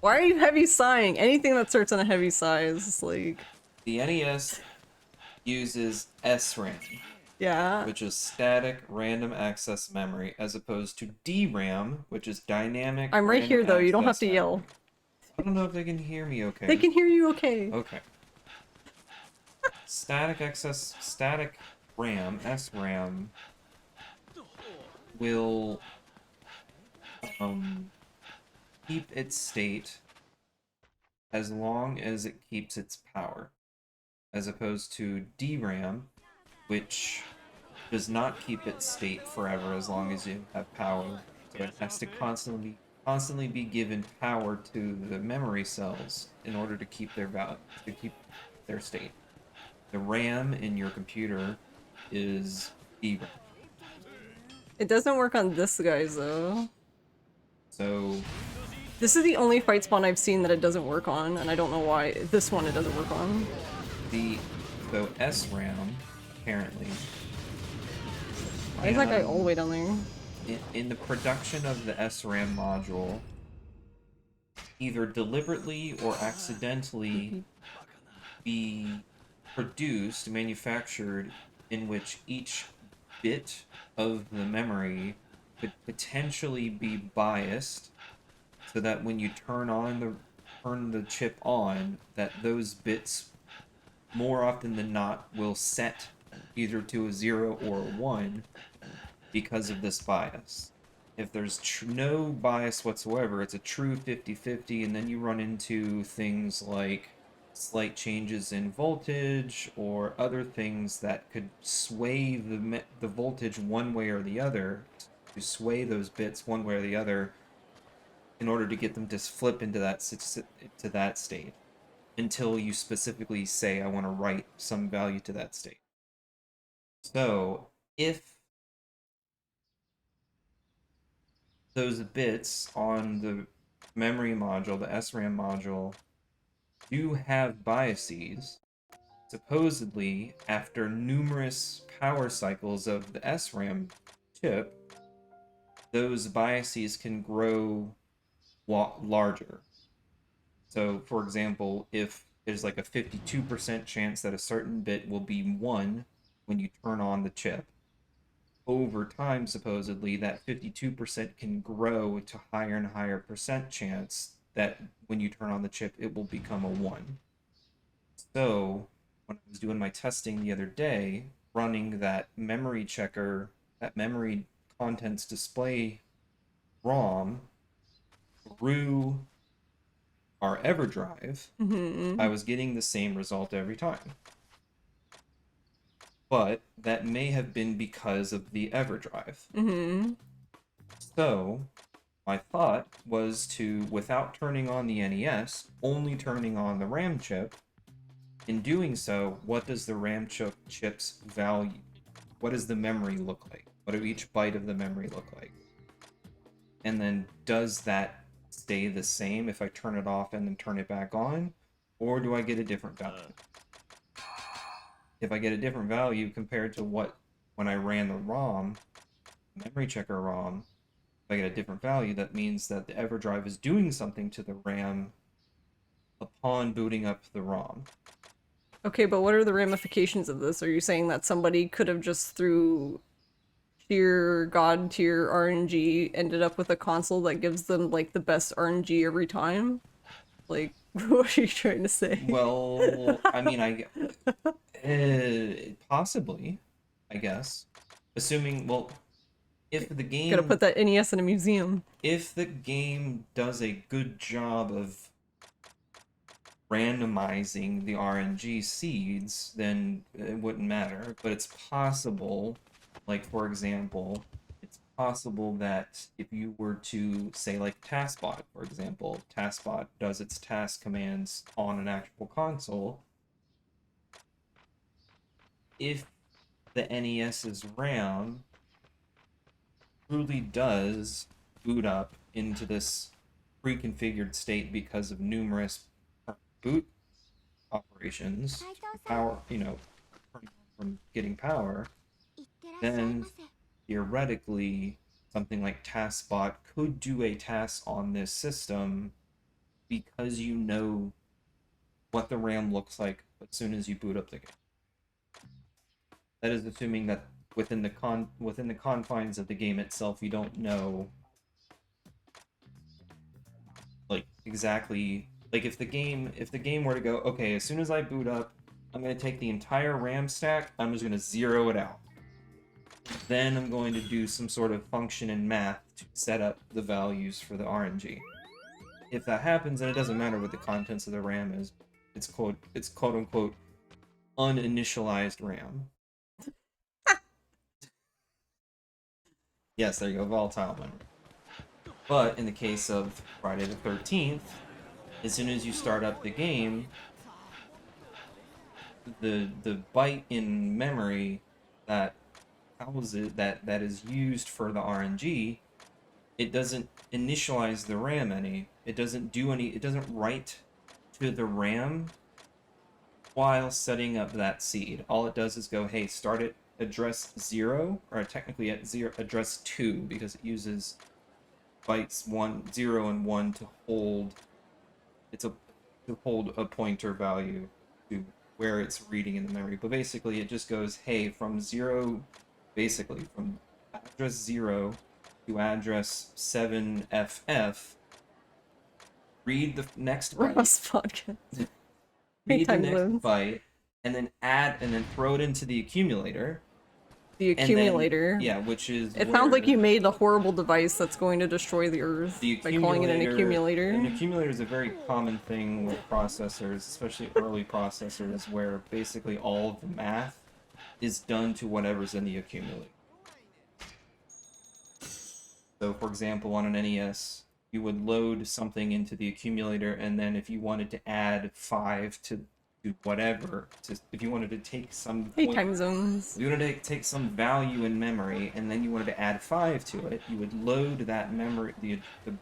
Why are you heavy sighing? Anything that starts on a heavy sigh is like... The NES uses SRAM, Yeah. which is static random access memory, as opposed to DRAM, which is dynamic I'm right random here though, you don't have access to yell. memory. I don't know if they can hear me okay. They can hear you okay. Okay. Static RAM, SRAM, will keep its state as long as it keeps its power, as opposed to DRAM, which does not keep its state forever as long as you have power. So it has to constantly be given power to the memory cells in order to keep their state. The RAM in your computer is DRAM. It doesn't work on this guy's though. So This is the only fight spawn I've seen that it doesn't work on, and I don't know why. This one it doesn't work on. so SRAM apparently. Why is that guy all the way down there? In the production of the SRAM module, either deliberately or accidentally be manufactured, in which each bit of the memory could potentially be biased, so that when you turn the chip on, that those bits more often than not will set either to a 0 or a 1 because of this bias. If there's no bias whatsoever, it's a true 50-50, and then you run into things like slight changes in voltage or other things that could sway the voltage one way or the other, to sway those bits one way or the other in order to get them to flip into that state, until you specifically say, I want to write some value to that state. So if those bits on the memory module, the SRAM module, do have biases, supposedly after numerous power cycles of the SRAM chip, those biases can grow larger. So, for example, if there's like a 52% chance that a certain bit will be 1 when you turn on the chip, over time, supposedly, that 52% can grow to higher and higher percent chance that when you turn on the chip, it will become a 1. So, when I was doing my testing the other day, running that memory checker, that memory contents display ROM through our EverDrive, I was getting the same result every time. But that may have been because of the EverDrive. So, my thought was to, without turning on the NES, only turning on the RAM chip. In doing so, what does the RAM chip's value? What does the memory look like? What do each byte of the memory look like? And then does that stay the same if I turn it off and then turn it back on? Or do I get a different value? If I get a different value compared to when I ran the ROM, memory checker ROM, if I get a different value, that means that the EverDrive is doing something to the RAM upon booting up the ROM. Okay, but what are the ramifications of this? Are you saying that somebody could have just through sheer god tier RNG ended up with a console that gives them like the best RNG every time? Like, what are you trying to say? Well, I mean, possibly, I guess. Assuming, well, if the game... Gotta put that NES in a museum. If the game does a good job of randomizing the RNG seeds, then it wouldn't matter. But it's possible, like, for example, it's possible that if you were to say like taskbot, for example, taskbot does its task commands on an actual console. If the NES's RAM truly does boot up into this pre-configured state because of numerous boot operations to power, from getting power, then theoretically something like TaskBot could do a task on this system because you know what the RAM looks like as soon as you boot up the game. That is assuming that within the confines of the game itself, you don't know like exactly like if the game were to go, okay, as soon as I boot up, I'm going to take the entire RAM stack, I'm just going to zero it out. Then I'm going to do some sort of function in math to set up the values for the RNG. If that happens, then it doesn't matter what the contents of the RAM is. It's quote unquote uninitialized RAM. Yes, there you go, volatile memory. But in the case of Friday the 13th, as soon as you start up the game, the byte in memory that houses that is used for the RNG, it doesn't initialize the RAM any. It doesn't do any. It doesn't write to the RAM while setting up that seed. All it does is go, hey, start at address 0, or technically at 0 address 2, because it uses bytes 0 and 1 to hold. To hold a pointer value to where it's reading in the memory. But basically, it just goes, hey, from 0, basically from address 0 to address 7FF, read the next byte. Ross podcast. Read the Time next zones. byte, and then throw it into the accumulator. The accumulator. Then, yeah, which is It sounds like you made a horrible device that's going to destroy the Earth by calling it an accumulator. An accumulator is a very common thing with processors, especially early processors, where basically all of the math is done to whatever's in the accumulator. So, for example, on an NES, you would load something into the accumulator, and then if you wanted to add 5 to whatever, if you wanted to take some time zones. you wanted to take some value in memory, and then you wanted to add 5 to it, you would load that memory, the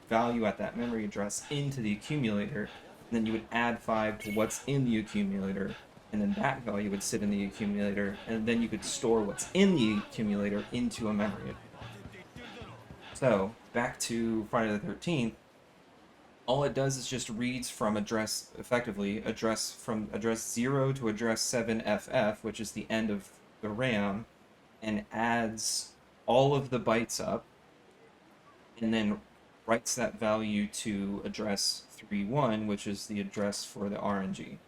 value at that memory address into the accumulator, and then you would add 5 to what's in the accumulator, and then that value would sit in the accumulator, and then you could store what's in the accumulator into a memory. So, back to Friday the 13th, all it does is just reads from address 0 to address 7FF, which is the end of the RAM, and adds all of the bytes up, and then writes that value to address 31, which is the address for the RNG.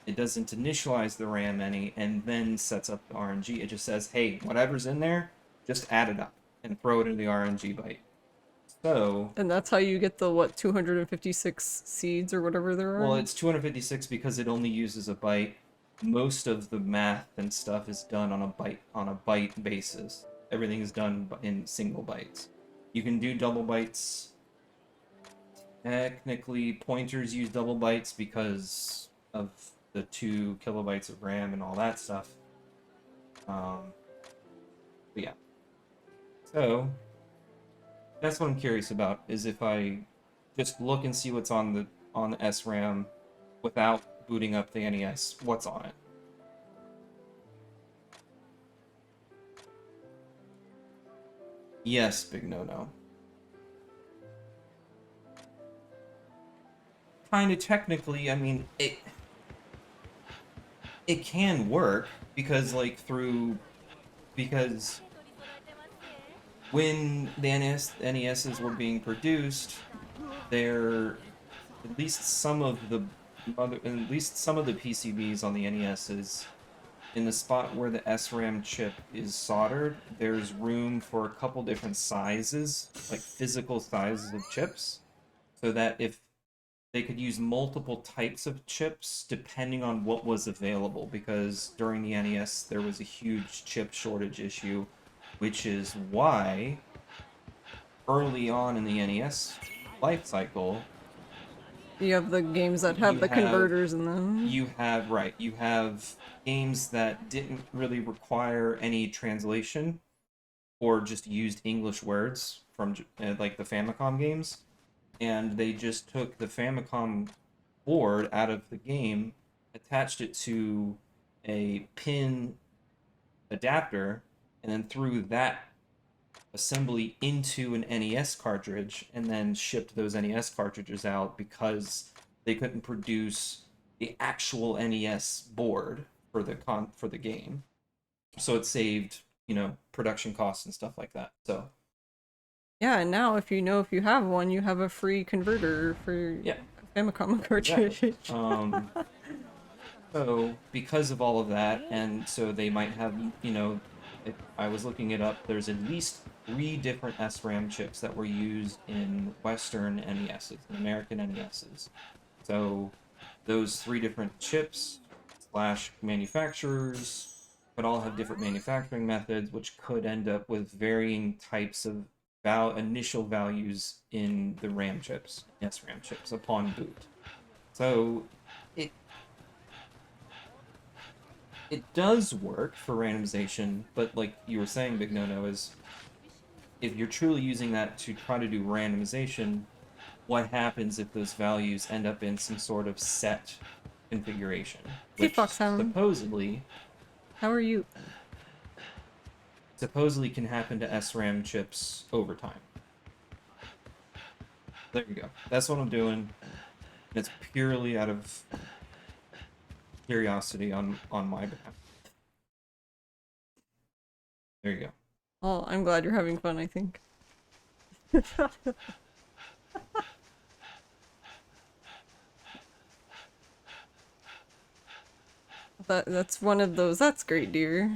It doesn't initialize the RAM any, and then sets up the RNG. It just says, hey, whatever's in there, just add it up and throw it into the RNG byte. So, and that's how you get the 256 seeds or whatever there are. Well, it's 256 because it only uses a byte. Most of the math and stuff is done on a byte basis. Everything is done in single bytes. You can do double bytes. Technically, pointers use double bytes because of the 2 kilobytes of RAM and all that stuff. But yeah. So, that's what I'm curious about, is if I just look and see what's on the SRAM without booting up the NES, what's on it. Yes, big no-no. Kinda technically, I mean, it can work, because when the NESs were being produced, at least some of the PCBs on the NESs, in the spot where the SRAM chip is soldered, there's room for a couple different sizes, like physical sizes of chips, so that if they could use multiple types of chips depending on what was available, because during the NES there was a huge chip shortage issue, which is why early on in the NES life cycle, You have the games that have you the have converters in them. you have games that didn't really require any translation or just used English words from like the Famicom games, and they just took the Famicom board out of the game, attached it to a pin adapter, and then threw that assembly into an NES cartridge, and then shipped those NES cartridges out because they couldn't produce the actual NES board for the game. So it saved, production costs and stuff like that. So Yeah, and now if you have one, you have a free converter for yeah, Famicom cartridge. exactly. So because of all of that, and so they might have, I was looking it up. There's at least 3 different SRAM chips that were used in Western NESs, in American NESs. So those 3 different chips slash manufacturers could all have different manufacturing methods, which could end up with varying types of initial values in the RAM chips, SRAM chips, upon boot. So it it does work for randomization, but like you were saying, Big No-No, is if you're truly using that to try to do randomization, what happens if those values end up in some sort of set configuration? Hey Which Foxhound, how are you? supposedly can happen to SRAM chips over time. There you go. That's what I'm doing. And it's purely out of curiosity on my behalf. There you go. Oh, I'm glad you're having fun, I think. That's one of those. That's great, dear.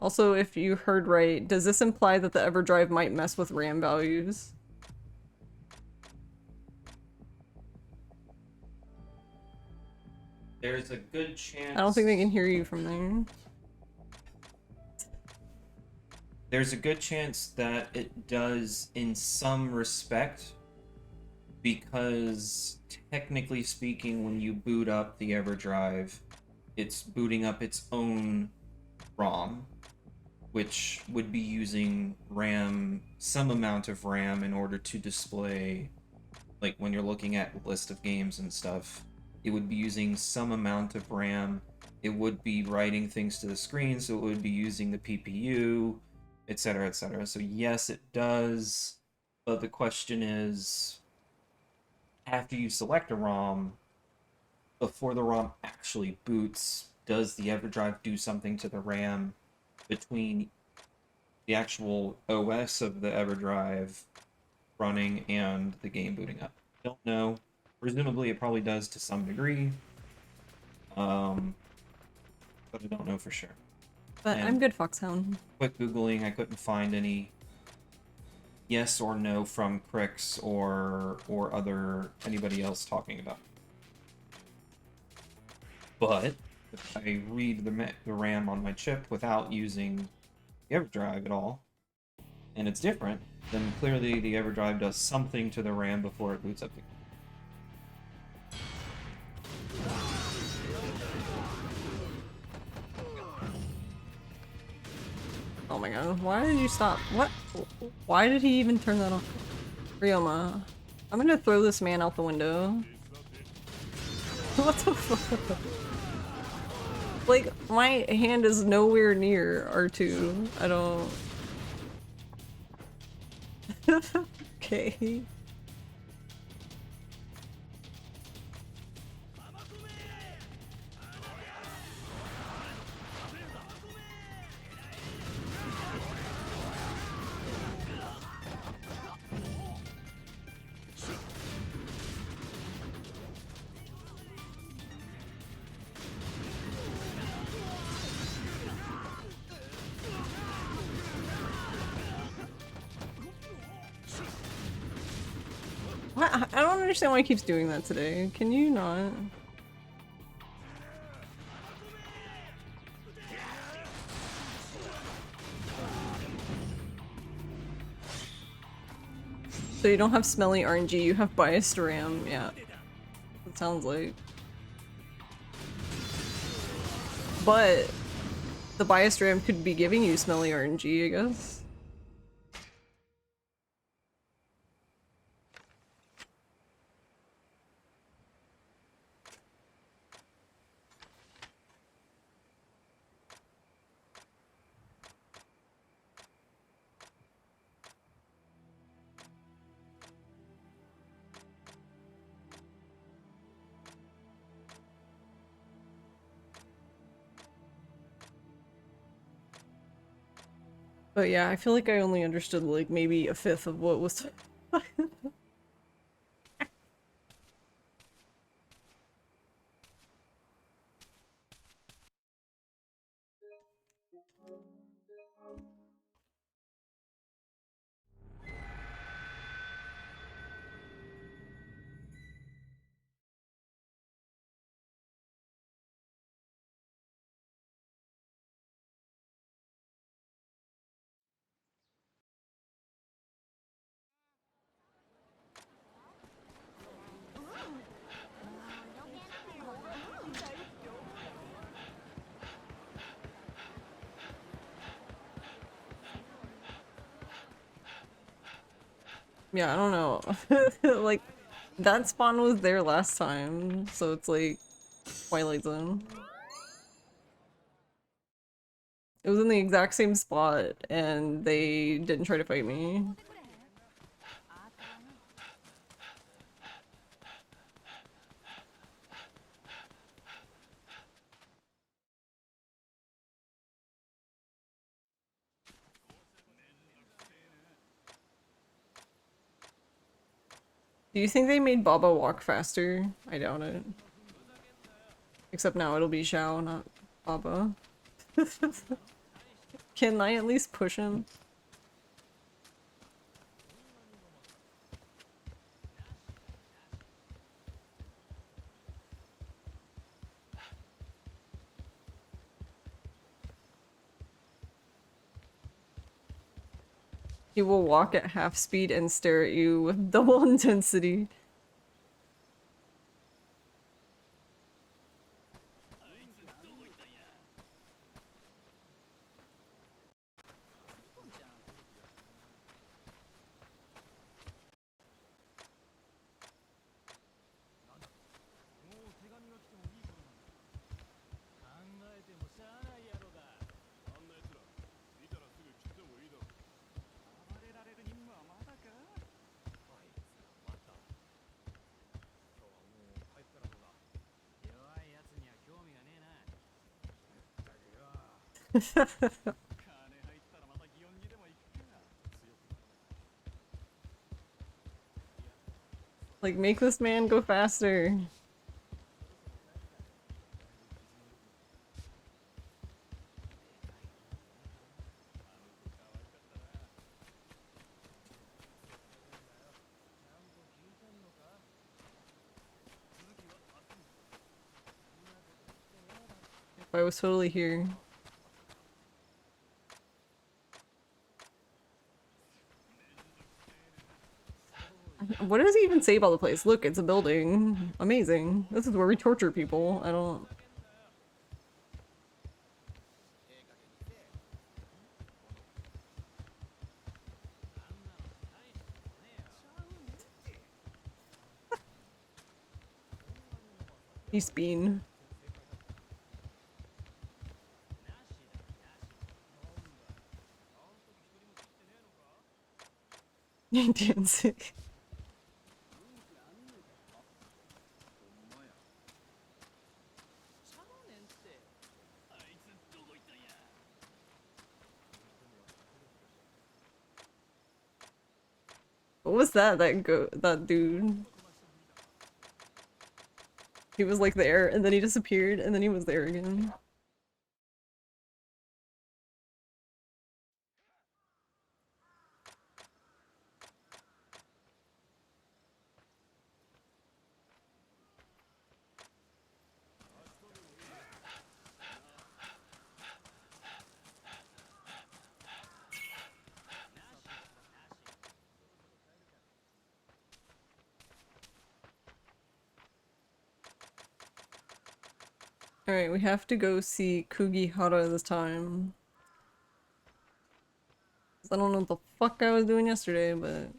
Also, if you heard right, does this imply that the EverDrive might mess with RAM values? There's a good chance. I don't think they can hear you from there. There's a good chance that it does in some respect, because technically speaking, when you boot up the EverDrive, it's booting up its own ROM, which would be using RAM, some amount of RAM, in order to display, like when you're looking at a list of games and stuff, it would be using some amount of RAM. It would be writing things to the screen, so it would be using the PPU, etc., etc. So yes, it does, but the question is, after you select a ROM, before the ROM actually boots, does the EverDrive do something to the RAM between the actual OS of the EverDrive running and the game booting up? Don't know. Presumably it probably does to some degree, but I don't know for sure. But I'm good, Foxhound. Quick Googling, I couldn't find any yes or no from Crix or anybody else talking about it. But if I read the RAM on my chip without using the EverDrive at all, and it's different, then clearly the EverDrive does something to the RAM before it boots up the game. Oh my god, why did you stop? What? Why did he even turn that off? Ryoma, I'm gonna throw this man out the window. What the fuck? Like, my hand is nowhere near R2. I don't... Okay. What? I don't understand why he keeps doing that today. Can you not? So you don't have smelly RNG, you have biased RAM, yeah. It sounds like. But the biased RAM could be giving you smelly RNG, I guess. But yeah, I feel like I only understood like maybe a fifth of what was. Yeah, I don't know. Like, that spawn was there last time, so it's like Twilight Zone. It was in the exact same spot, and they didn't try to fight me. Do you think they made Baba walk faster? I doubt it. Except now it'll be Xiao, not Baba. Can I at least push him? He will walk at half speed and stare at you with double intensity. Like, make this man go faster. If I was totally here. What does he even say about the place? Look, it's a building. Amazing. This is where we torture people. I don't... He's been. Dancing. What was that? That dude. He was like there, and then he disappeared, and then he was there again. Alright, we have to go see Kugihara this time. I don't know what the fuck I was doing yesterday, but...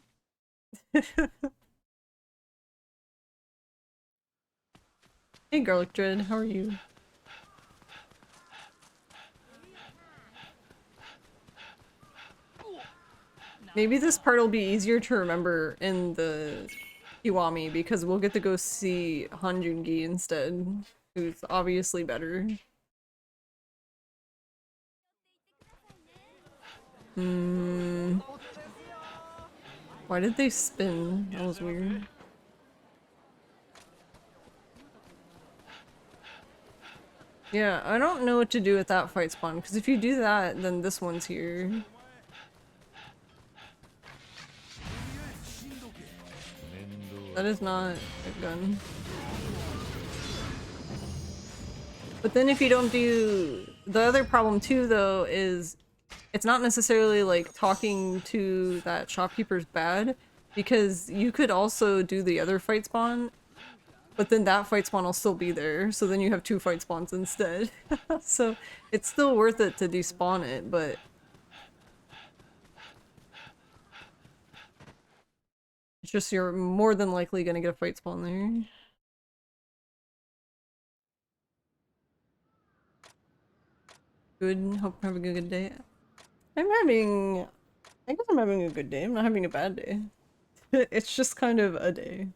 Hey Garlic Dread, how are you? Maybe this part will be easier to remember in the Kiwami because we'll get to go see Hanjungi instead, who's obviously better. Why did they spin? That was weird. Yeah, I don't know what to do with that fight spawn, because if you do that, then this one's here. That is not a gun. But then if you don't do... The other problem too, though, is it's not necessarily like talking to that shopkeeper's bad, because you could also do the other fight spawn, but then that fight spawn will still be there, so then you have 2 fight spawns instead. So it's still worth it to despawn it, but... It's just you're more than likely gonna get a fight spawn there. Good, hope you're having a good day. I guess I'm having a good day. I'm not having a bad day. It's just kind of a day.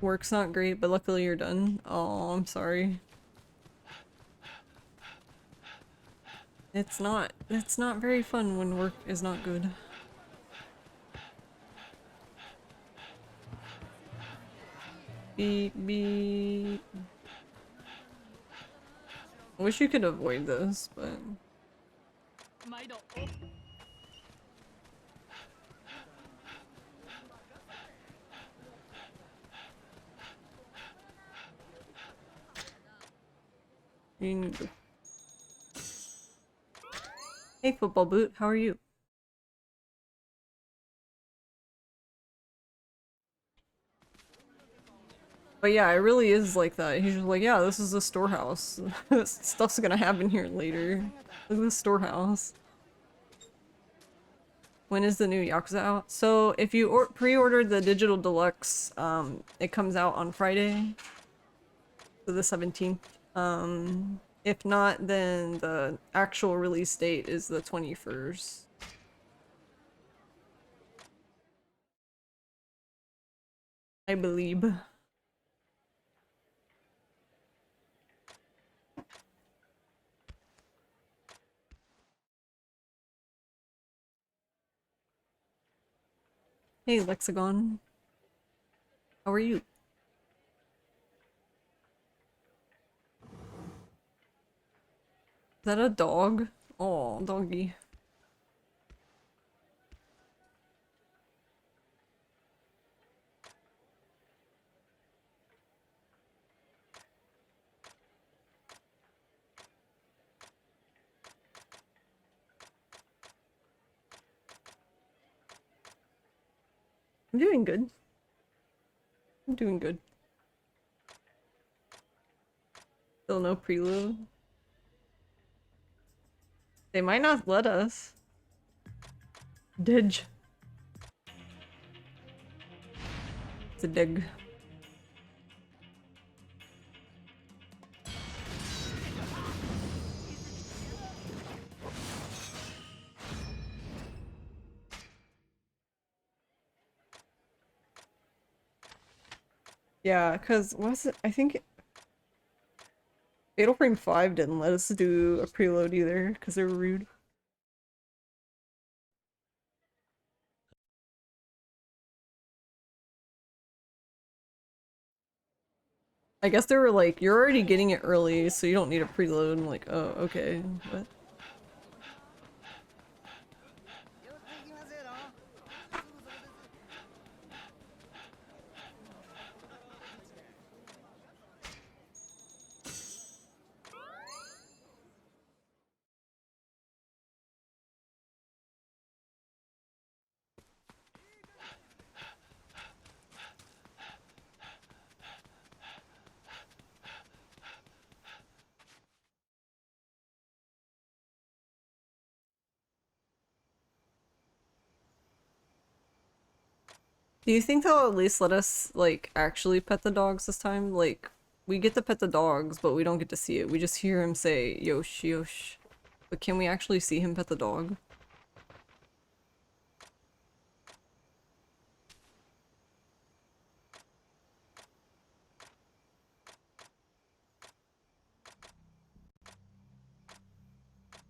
Work's not great, but luckily you're done. Oh, I'm sorry. It's not very fun when work is not good. Beep beep. I wish you could avoid this, but... Hey football boot, how are you? But yeah, it really is like that. He's just like, yeah, this is a storehouse. Stuff's gonna happen here later. Look at this storehouse. When is the new Yakuza out? So if you pre-ordered the digital deluxe, it comes out on Friday, so the 17th. If not, then the actual release date is the 21st. I believe. Hey Lexagon. How are you? Is that a dog? Oh, doggy. I'm doing good. I'm doing good. Still no preload. They might not let us. Didge. It's a dig. Yeah, cause what's it? I think Fatal Frame 5 didn't let us do a preload either, because they were rude. I guess they were like, you're already getting it early, so you don't need a preload. I'm like, oh, okay. What? Do you think they'll at least let us, like, actually pet the dogs this time? Like, we get to pet the dogs, but we don't get to see it. We just hear him say, Yosh, Yosh. But can we actually see him pet the dog?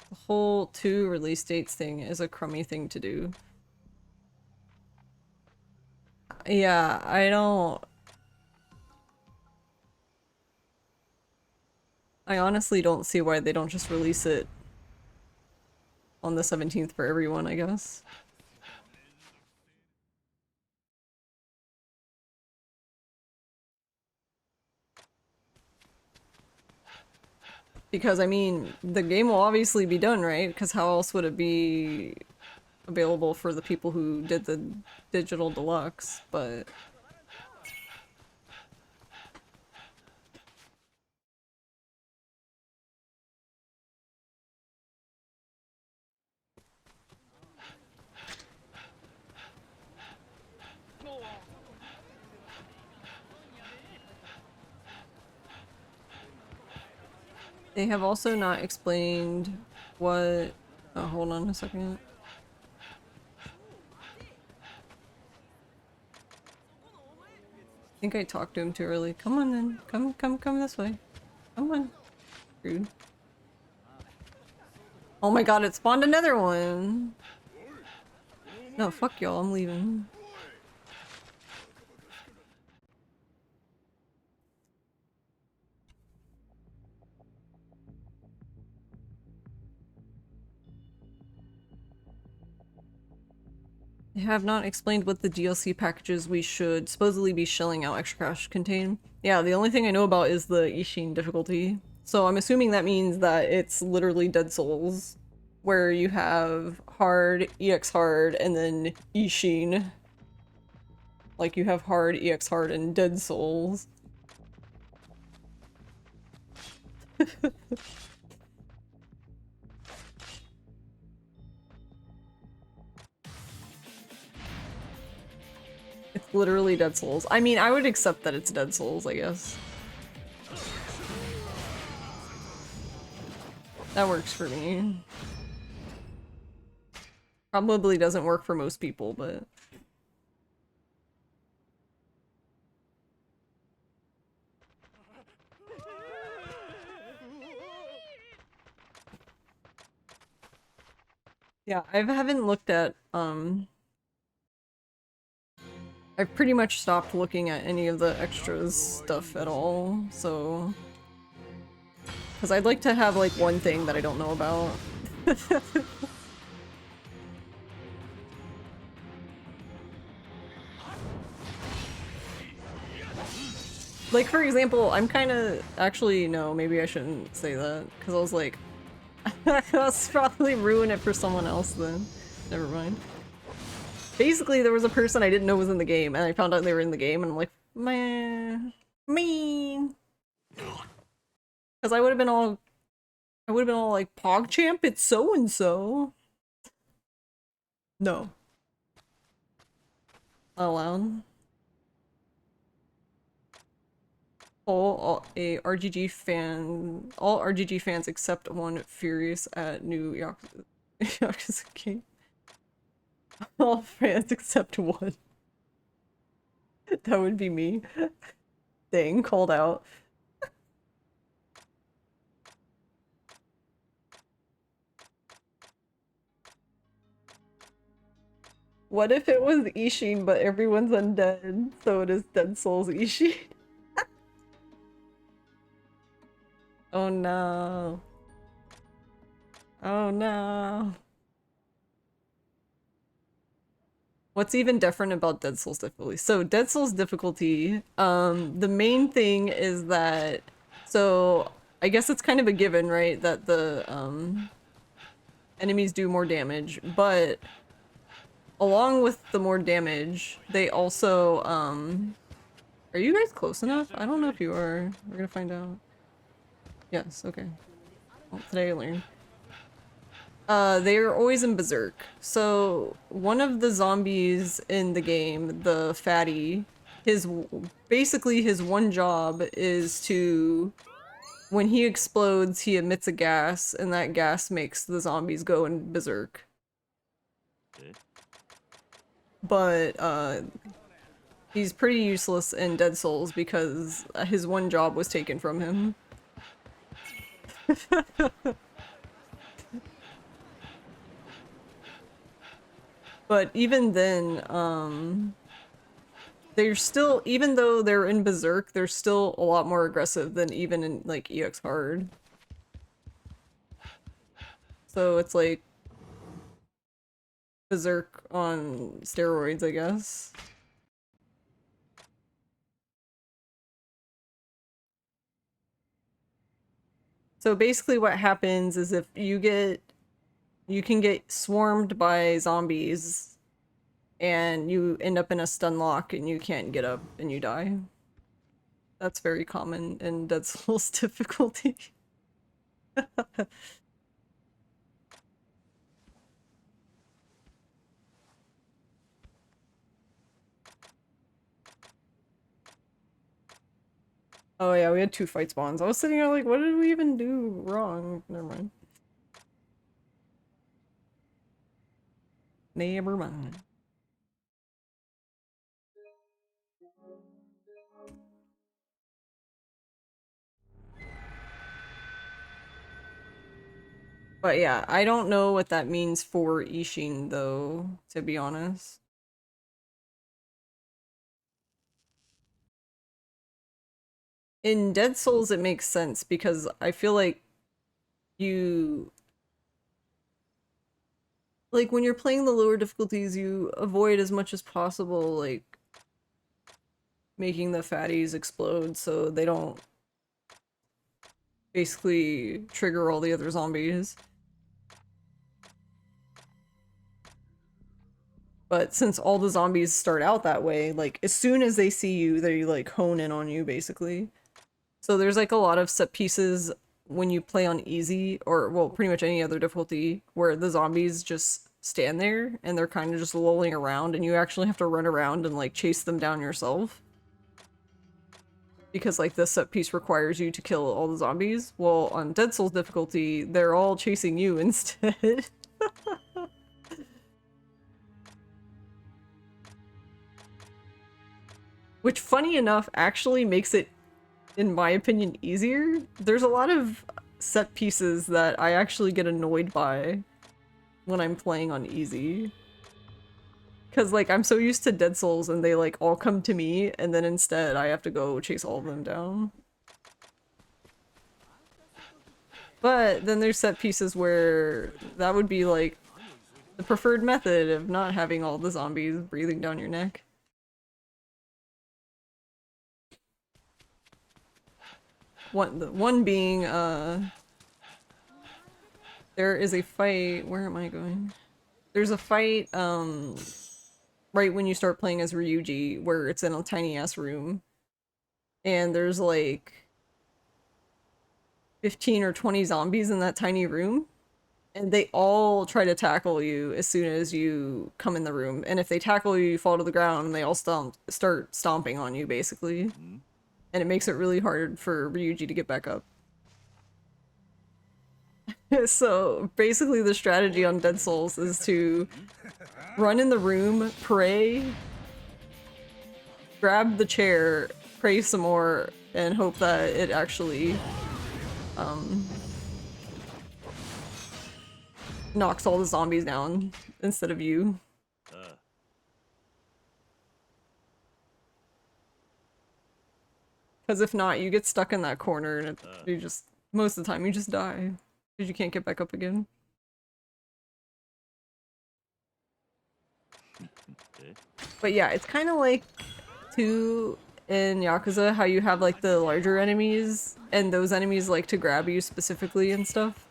The whole 2 release dates thing is a crummy thing to do. Yeah, I honestly don't see why they don't just release it on the 17th for everyone, I guess. Because, I mean, the game will obviously be done, right? Because how else would it be available for the people who did the digital deluxe, but... They have also not explained what... Oh, hold on a second. I think I talked to him too early. Come on then. Come this way. Come on. Rude. Oh my god, it spawned another one! No, fuck y'all, I'm leaving. They have not explained what the DLC packages we should supposedly be shelling out extra cash contain. Yeah, the only thing I know about is the Ishin difficulty. So I'm assuming that means that it's literally Dead Souls, where you have hard, EX hard, and then Ishin. Like you have hard, EX hard, and Dead Souls. It's literally Dead Souls. I mean, I would accept that it's Dead Souls, I guess. That works for me. Probably doesn't work for most people, but... Yeah, I haven't looked at, I've pretty much stopped looking at any of the extras stuff at all, so... Because I'd like to have, like, one thing that I don't know about. Like, for example, I'm kinda... Actually, no, maybe I shouldn't say that, because I was like... I'll probably ruin it for someone else then. Never mind. Basically, there was a person I didn't know was in the game, and I found out they were in the game, and I'm like, man, mean. Because I would have been all like, PogChamp, it's so-and-so. No. Not allowed. All RGG fans except one furious at new Yakuza game. All fans except one. That would be me. Dang, called out. What if it was Ishin, but everyone's undead, so it is Dead Souls Ishin? Oh no. Oh no. What's even different about Dead Souls difficulty? So Dead Souls difficulty, the main thing is that, so I guess it's kind of a given, right? That the enemies do more damage, but along with the more damage, they also, are you guys close enough? I don't know if you are. We're gonna find out. Yes, okay. Well, today I learned. They are always in Berserk. So one of the zombies in the game, the fatty, basically his one job is to, when he explodes, he emits a gas, and that gas makes the zombies go in Berserk. But he's pretty useless in Dead Souls because his one job was taken from him. But even then, they're still, even though they're in Berserk, they're still a lot more aggressive than even in, like, EX Hard. So it's like Berserk on steroids, I guess. So basically what happens is if you can get swarmed by zombies and you end up in a stun lock and you can't get up and you die. That's very common in Dead Souls difficulty. Oh yeah, we had 2 fight spawns. I was sitting there like, what did we even do wrong? Never mind. Never mind. But yeah, I don't know what that means for Ishin though, to be honest. In Dead Souls it makes sense because I feel like you, like when you're playing the lower difficulties, you avoid as much as possible like making the fatties explode so they don't basically trigger all the other zombies. But since all the zombies start out that way, like as soon as they see you, they like hone in on you basically. So there's like a lot of set pieces when you play on easy or well, pretty much any other difficulty where the zombies just stand there and they're kind of just lolling around and you actually have to run around and like chase them down yourself. Because like this set piece requires you to kill all the zombies. Well, on Dead Souls difficulty, they're all chasing you instead. Which, funny enough, actually makes it, in my opinion, easier. There's a lot of set pieces that I actually get annoyed by when I'm playing on easy. Because, like, I'm so used to Dead Souls and they, like, all come to me, and then instead I have to go chase all of them down. But then there's set pieces where that would be, like, the preferred method of not having all the zombies breathing down your neck. One being, there is a fight, where am I going? There's a fight, right when you start playing as Ryuji, where it's in a tiny-ass room. And there's, like, 15 or 20 zombies in that tiny room. And they all try to tackle you as soon as you come in the room. And if they tackle you, you fall to the ground, and they all start stomping on you, basically. And it makes it really hard for Ryuji to get back up. So, basically the strategy on Dead Souls is to run in the room, pray, grab the chair, pray some more, and hope that it actually, knocks all the zombies down instead of you. Because if not, you get stuck in that corner and you just, most of the time, you just die. Because you can't get back up again. But yeah, it's kind of like, too, in Yakuza, how you have like the larger enemies, and those enemies like to grab you specifically and stuff.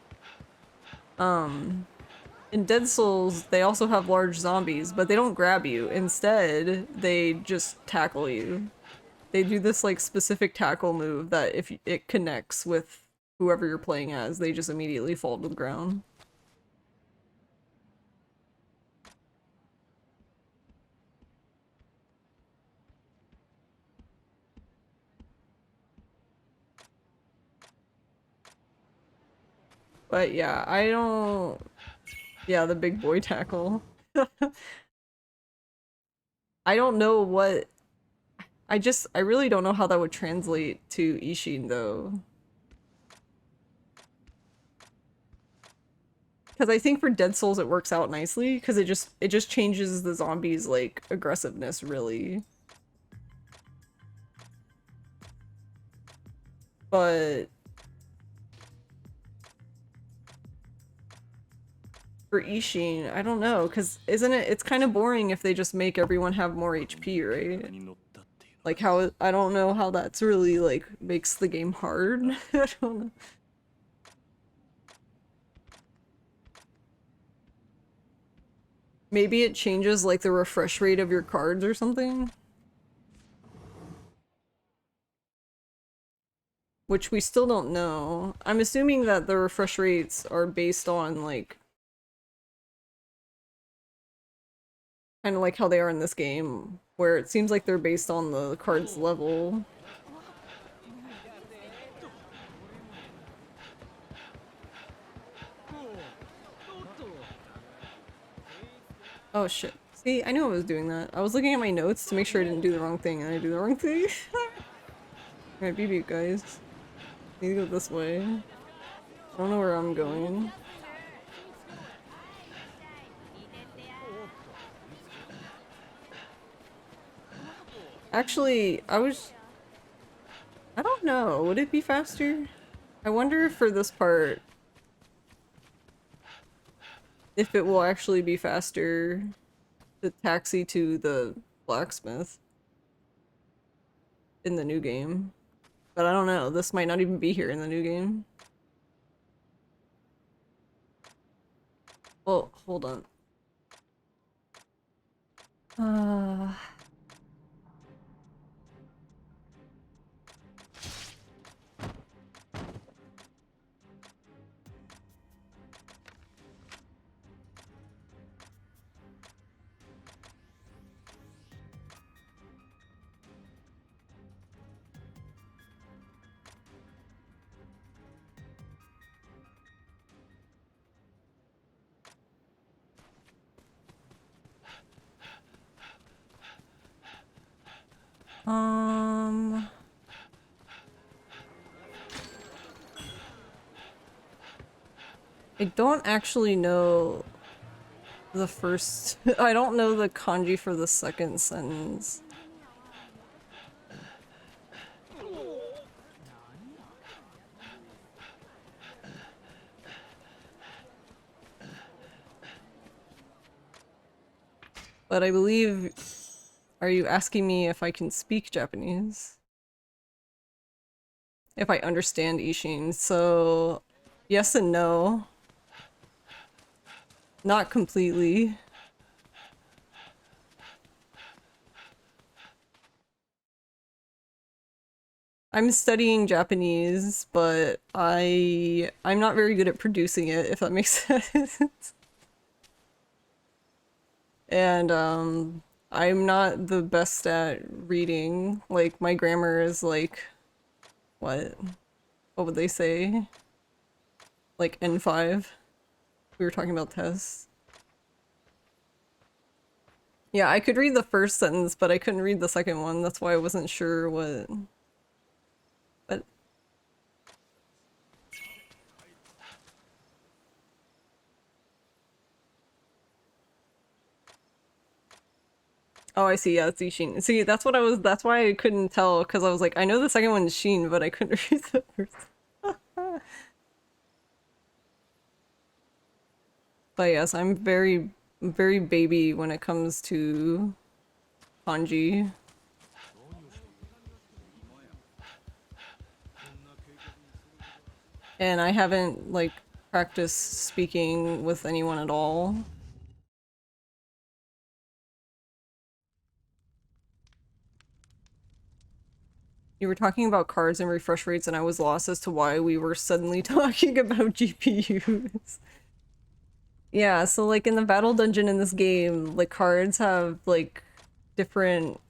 In Dead Souls, they also have large zombies, but they don't grab you. Instead, they just tackle you. They do this like specific tackle move that if it connects with whoever you're playing as, they just immediately fall to the ground. But yeah, I don't... Yeah, the big boy tackle. I don't know what... I really don't know how that would translate to Ishin, though. Because I think for Dead Souls it works out nicely, because it just changes the zombies' like aggressiveness really. But for Ishin, I don't know, because isn't it? It's kind of boring if they just make everyone have more HP, right? Like how I don't know how that's really like makes the game hard. I don't know. Maybe it changes like the refresh rate of your cards or something. Which we still don't know. I'm assuming that the refresh rates are based on like kind of like how they are in this game, where it seems like they're based on the card's level. Oh shit. See, I knew I was doing that. I was looking at my notes to make sure I didn't do the wrong thing, and I do the wrong thing. Alright, BB guys. Need to go this way. I don't know where I'm going. Actually, I don't know. Would it be faster? I wonder if for this part, if it will actually be faster to taxi to the blacksmith in the new game. But I don't know. This might not even be here in the new game. Well, hold on. Um... I don't actually know the first... I don't know the kanji for the second sentence. But I believe... Are you asking me if I can speak Japanese? If I understand Ishin, so... Yes and no. Not completely. I'm studying Japanese, but I'm not very good at producing it, if that makes sense. And I'm not the best at reading. Like my grammar is like what would they say? Like N5. We were talking about tests. Yeah, I could read the first sentence, but I couldn't read the second one. That's why I wasn't sure what. But oh, I see. Yeah, it's Ishin. See, that's why I couldn't tell, because I was like, I know the second one is Sheen, but I couldn't read the first. But yes, I'm very, very baby when it comes to kanji. And I haven't, like, practiced speaking with anyone at all. You were talking about cards and refresh rates, and I was lost as to why we were suddenly talking about GPUs. Yeah, so like in the battle dungeon in this game, like cards have like different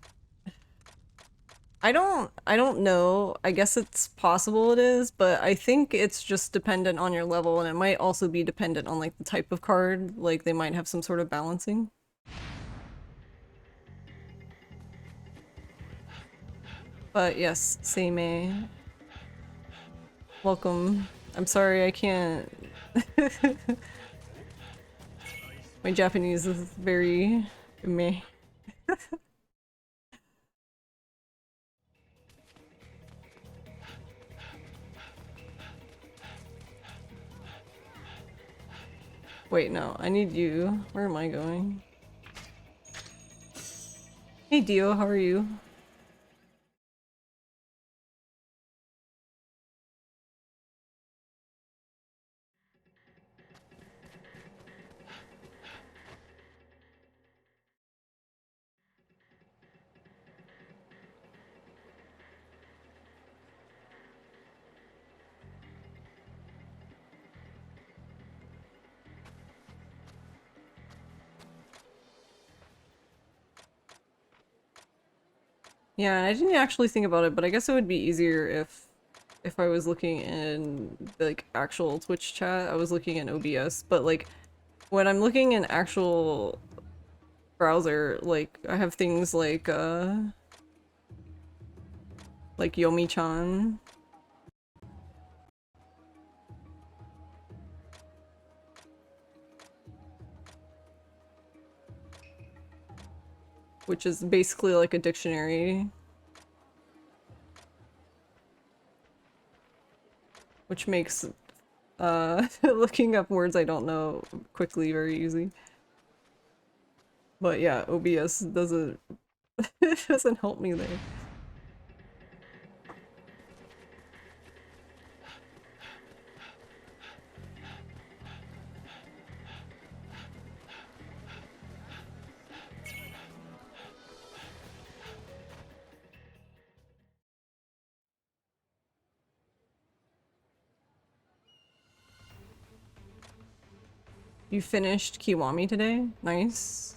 I don't know. I guess it's possible it is, but I think it's just dependent on your level, and it might also be dependent on like the type of card. Like they might have some sort of balancing. But yes, Seimei. Welcome. I'm sorry I can't. My Japanese is very meh. Wait, no, I need you. Where am I going? Hey Dio, how are you? Yeah, I didn't actually think about it, but I guess it would be easier if I was looking in like actual Twitch chat. I was looking in OBS, but like when I'm looking in actual browser, like I have things like Yomi-chan, which is basically like a dictionary, which makes looking up words I don't know quickly very easy. But yeah, OBS doesn't doesn't help me there. You finished Kiwami today? Nice.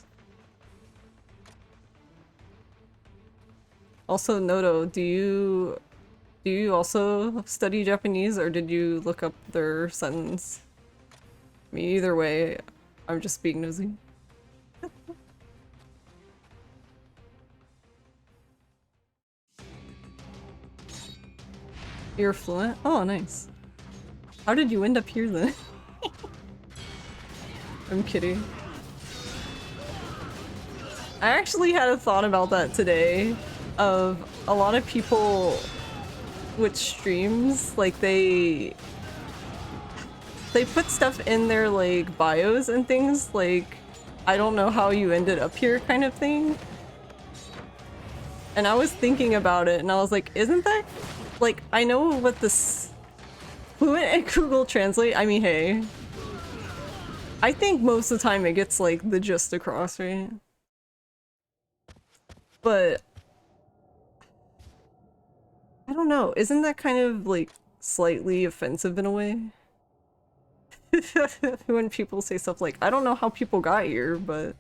Also, Noto, do you also study Japanese or did you look up their sentence? Me either way, I'm just being nosy. You're fluent? Oh, nice. How did you end up here then? I'm kidding. I actually had a thought about that today of a lot of people with streams, like they put stuff in their like bios and things like I don't know how you ended up here kind of thing. And I was thinking about it and I was like, isn't that like I know what this fluent and Google Translate, I mean hey. I think most of the time it gets like the gist across, right? But I don't know, isn't that kind of like slightly offensive in a way? When people say stuff like, I don't know how people got here, but...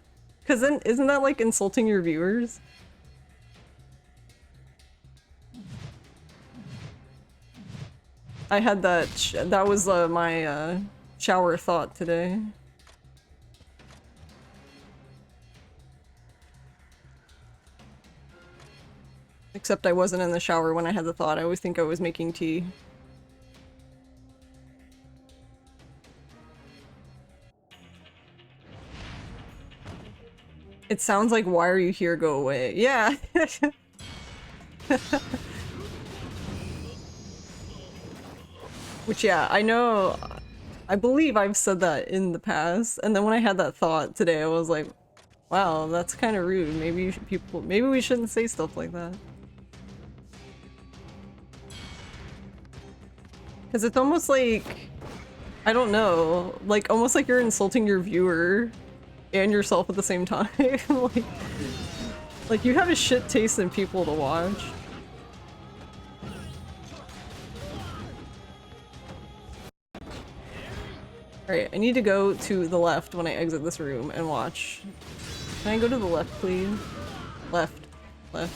Cause then, isn't that like insulting your viewers? I had that was my shower thought today. Except I wasn't in the shower when I had the thought. I always think I was making tea. It sounds like, why are you here? Go away. Yeah. Which, yeah, I know, I believe I've said that in the past. And then when I had that thought today, I was like, wow, that's kind of rude. Maybe maybe we shouldn't say stuff like that. Because it's almost like, I don't know, like almost like you're insulting your viewer and yourself at the same time. like you have a shit taste in people to watch. Alright, I need to go to the left when I exit this room and watch. Can I go to the left, please? Left. Left.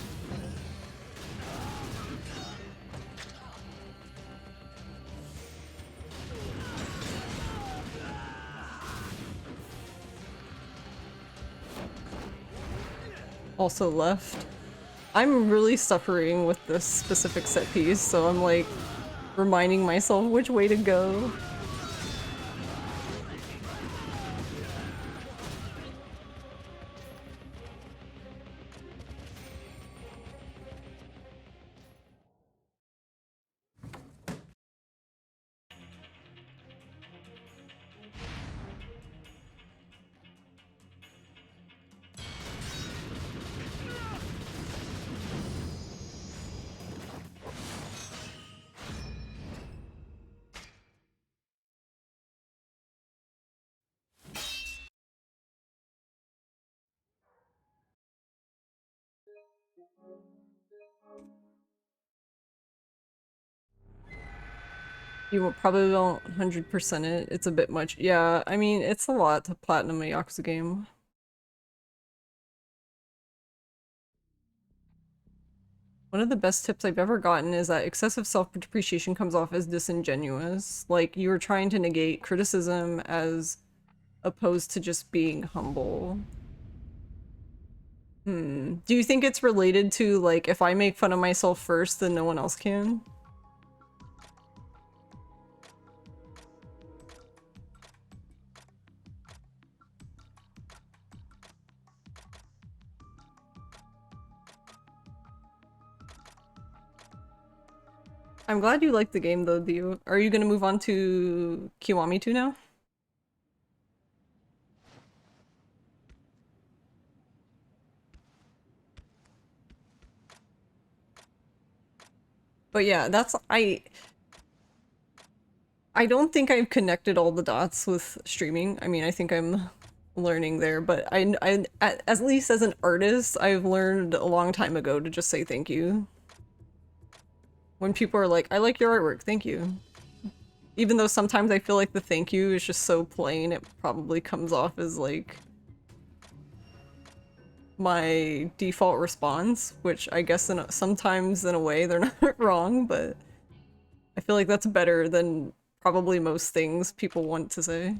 also left. I'm really suffering with this specific set piece, so I'm like reminding myself which way to go. You probably won't 100% it. It's a bit much. Yeah, I mean, it's a lot to platinum a Yakuza game. One of the best tips I've ever gotten is that excessive self-depreciation comes off as disingenuous. Like, you were trying to negate criticism as opposed to just being humble. Do you think it's related to, like, if I make fun of myself first, then no one else can? I'm glad you like the game though, Dio. Are you gonna move on to Kiwami 2 now? But yeah, that's I don't think I've connected all the dots with streaming. I mean, I think I'm learning there, but at least as an artist, I've learned a long time ago to just say thank you. When people are like, I like your artwork, thank you. Even though sometimes I feel like the thank you is just so plain, it probably comes off as like my default response, which I guess sometimes in a way they're not wrong, but I feel like that's better than probably most things people want to say.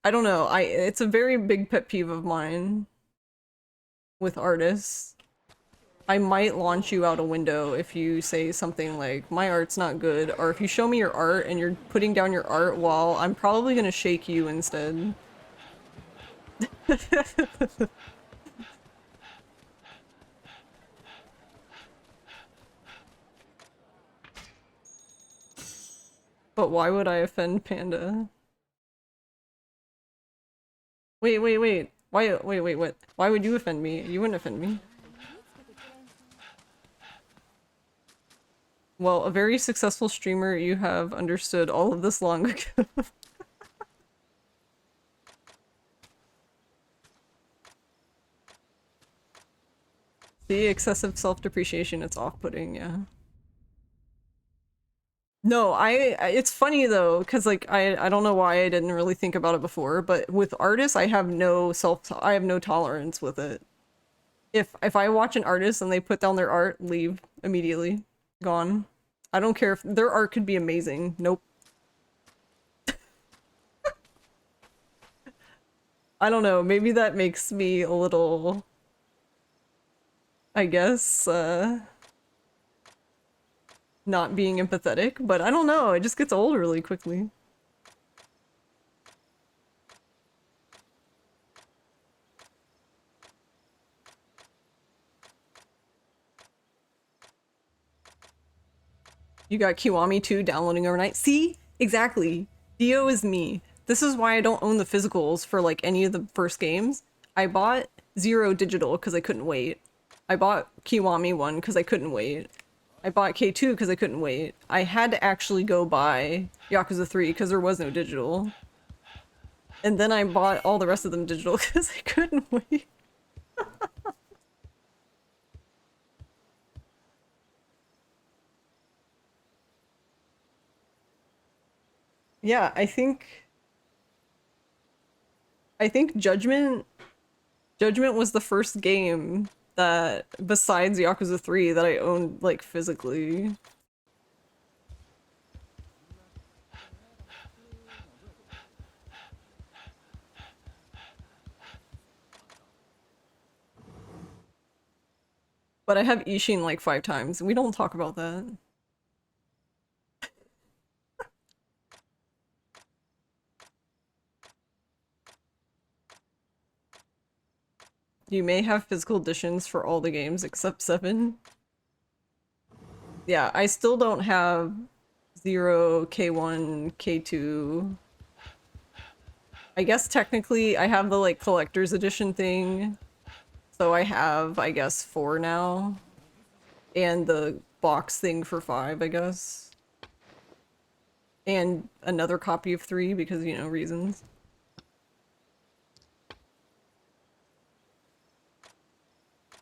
I don't know, it's a very big pet peeve of mine with artists. I might launch you out a window if you say something like, my art's not good, or if you show me your art and you're putting down your art while I'm probably gonna shake you instead. But why would I offend Panda? Wait, wait, wait. Wait, what? Why would you offend me? You wouldn't offend me. Well, a very successful streamer, you have understood all of this long ago. The excessive self-depreciation, it's off-putting, yeah. No, it's funny though, because like I don't know why I didn't really think about it before, but with artists I have no tolerance with it. If I watch an artist and they put down their art, leave immediately. Gone. I don't care if their art could be amazing. Nope. I don't know, maybe that makes me a little, I guess, not being empathetic, but I don't know, it just gets old really quickly. You got Kiwami 2 downloading overnight. See? Exactly. Dio is me. This is why I don't own the physicals for like any of the first games. I bought Zero digital because I couldn't wait. I bought Kiwami 1 because I couldn't wait. I bought K2 because I couldn't wait. I had to actually go buy Yakuza 3 because there was no digital. And then I bought all the rest of them digital because I couldn't wait. Yeah, I think Judgment was the first game that, besides Yakuza 3, that I owned, like, physically. But I have Ishin like 5 times. We don't talk about that. You may have physical editions for all the games except 7. Yeah, I still don't have 0, K1, K2. I guess technically I have the like collector's edition thing. So I have, I guess, 4 now. And the box thing for 5, I guess. And another copy of 3 because, you know, reasons.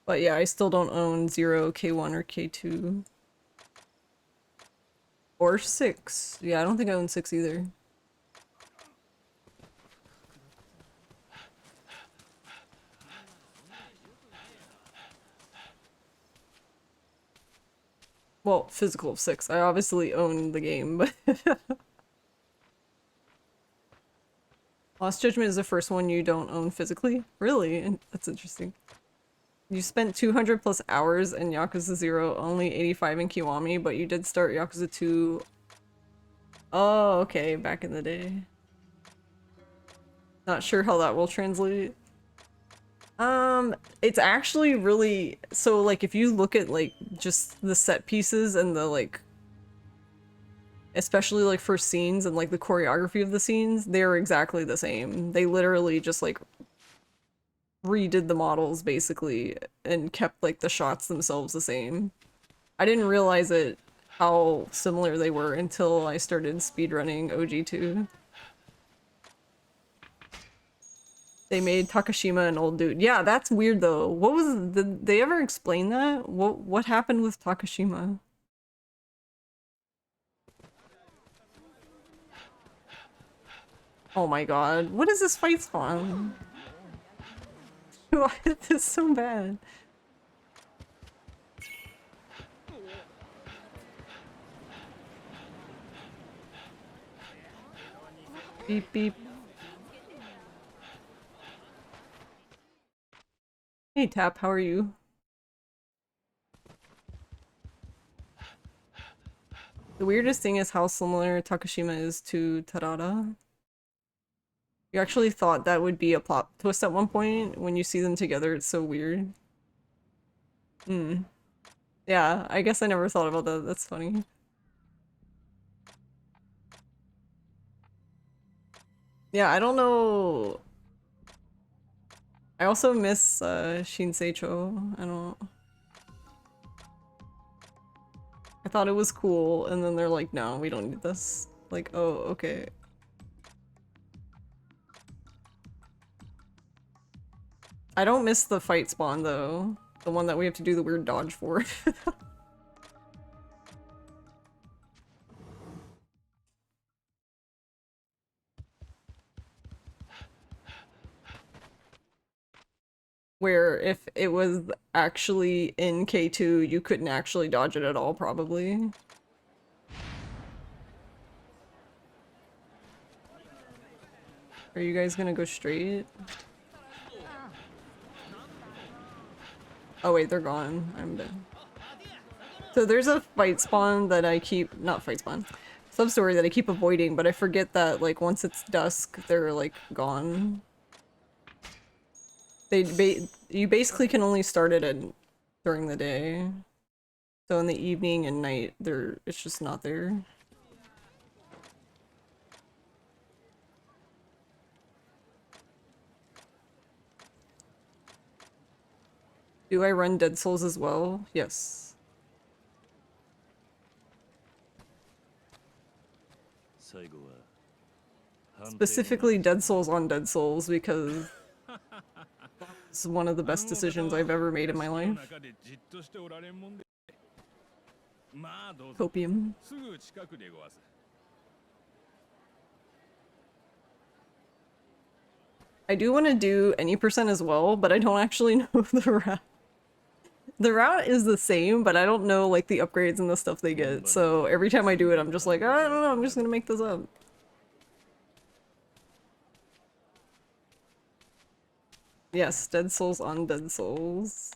But yeah, I still don't own 0, K1, or K2. Or 6. Yeah, I don't think I own 6 either. Well, physical of 6. I obviously own the game, but... Lost Judgment is the first one you don't own physically? Really? That's interesting. You spent 200 plus hours in Yakuza 0, only 85 in Kiwami, but you did start Yakuza 2... Oh, okay, back in the day. Not sure how that will translate. It's actually really... So, like, if you look at, like, just the set pieces and the, like... Especially, like, for scenes and, like, the choreography of the scenes, they're exactly the same. They literally just, like, redid the models, basically, and kept, like, the shots themselves the same. I didn't realize it, how similar they were until I started speedrunning OG2. They made Takashima an old dude. Yeah, that's weird though. What was... Did they ever explain that? What happened with Takashima? Oh my god. What is this fight spawn? Why is this so bad? Beep beep. Hey Tap, how are you? The weirdest thing is how similar Takashima is to Tarada. You actually thought that would be a plot twist at one point. When you see them together, it's so weird. Hmm. Yeah, I guess I never thought about that. That's funny. Yeah, I don't know. I also miss Shinseicho. I don't... I thought it was cool, and then they're like, no, we don't need this. Like, oh, okay. I don't miss the fight spawn, though. The one that we have to do the weird dodge for. Where if it was actually in K2, you couldn't actually dodge it at all, probably. Are you guys gonna go straight? Oh wait, they're gone. I'm dead. So there's a fight spawn that I keep- not fight spawn. Sub-story that I keep avoiding, but I forget that, like, once it's dusk, they're, like, gone. You basically can only start it during the day. So in the evening and night, it's just not there. Do I run Dead Souls as well? Yes. Specifically Dead Souls on Dead Souls because it's one of the best decisions I've ever made in my life. Copium. I do want to do any percent as well, but I don't actually know the route. The route is the same, but I don't know like the upgrades and the stuff they get. So every time I do it, I'm just like, I don't know, I'm just gonna make this up. Yes, Dead Souls on Dead Souls.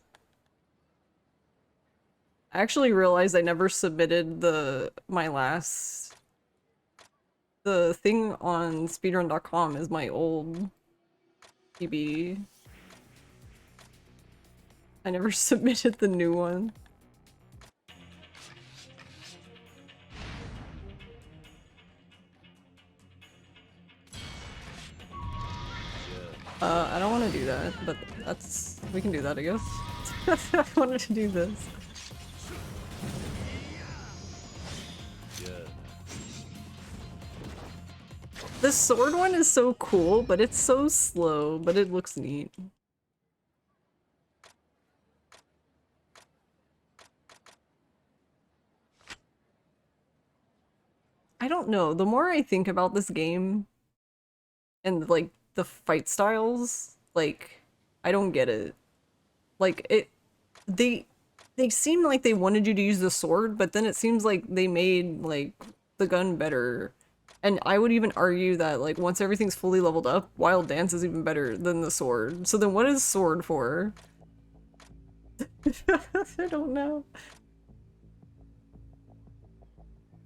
I actually realized I never submitted my last... The thing on speedrun.com is my old PB. I never submitted the new one. I don't want to do that, but we can do that, I guess. I wanted to do this. The sword one is so cool, but it's so slow, but it looks neat. I don't know, the more I think about this game and like the fight styles, like I don't get it. Like they they seem like they wanted you to use the sword, but then it seems like they made like the gun better. And I would even argue that like once everything's fully leveled up, Wild Dance is even better than the sword. So then what is sword for? I don't know.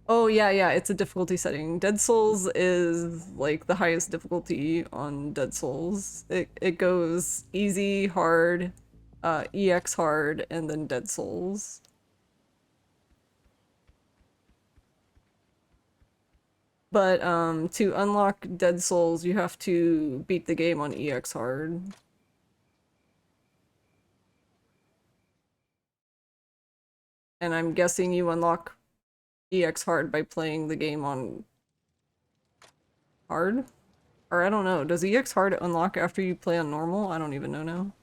Oh yeah, it's a difficulty setting. Dead Souls is like the highest difficulty on Dead Souls. It goes easy, hard, EX hard, and then Dead Souls. But to unlock Dead Souls, you have to beat the game on EX hard. And I'm guessing you unlock EX hard by playing the game on hard? Or I don't know, does EX hard unlock after you play on normal? I don't even know now.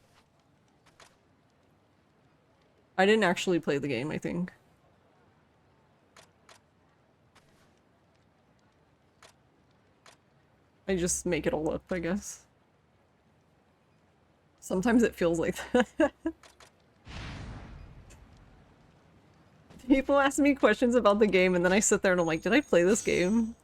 I didn't actually play the game, I think. I just make it all up, I guess. Sometimes it feels like that. People ask me questions about the game and then I sit there and I'm like, did I play this game?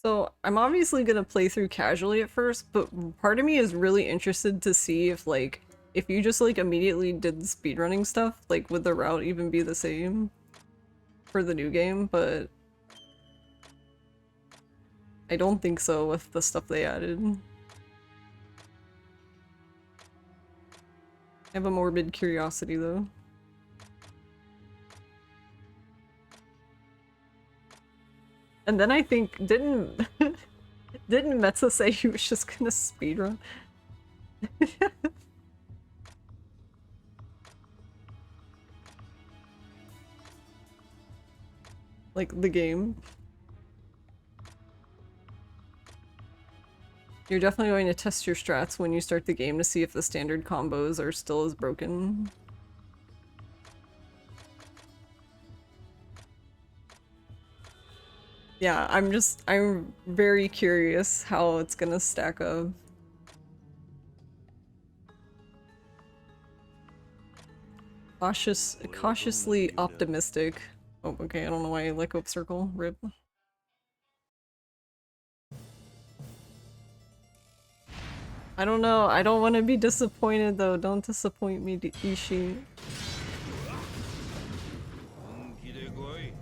So I'm obviously gonna play through casually at first, but part of me is really interested to see if like, if you just like immediately did the speedrunning stuff, like would the route even be the same for the new game, but I don't think so with the stuff they added. I have a morbid curiosity though. And then I think, didn't Metza say he was just gonna speedrun? Like, the game. You're definitely going to test your strats when you start the game to see if the standard combos are still as broken. Yeah, I'm very curious how it's gonna stack up. Cautiously optimistic. Oh, okay, I don't know why I let go of circle. Rip. I don't know, I don't want to be disappointed though. Don't disappoint me, Ishi. 本気で来い。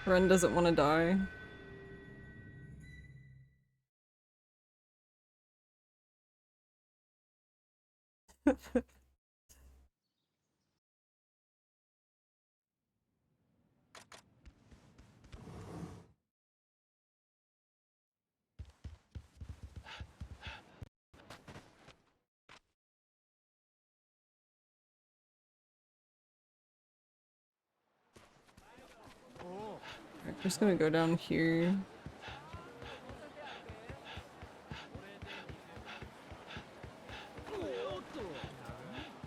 Ren doesn't want to die. just gonna go down here.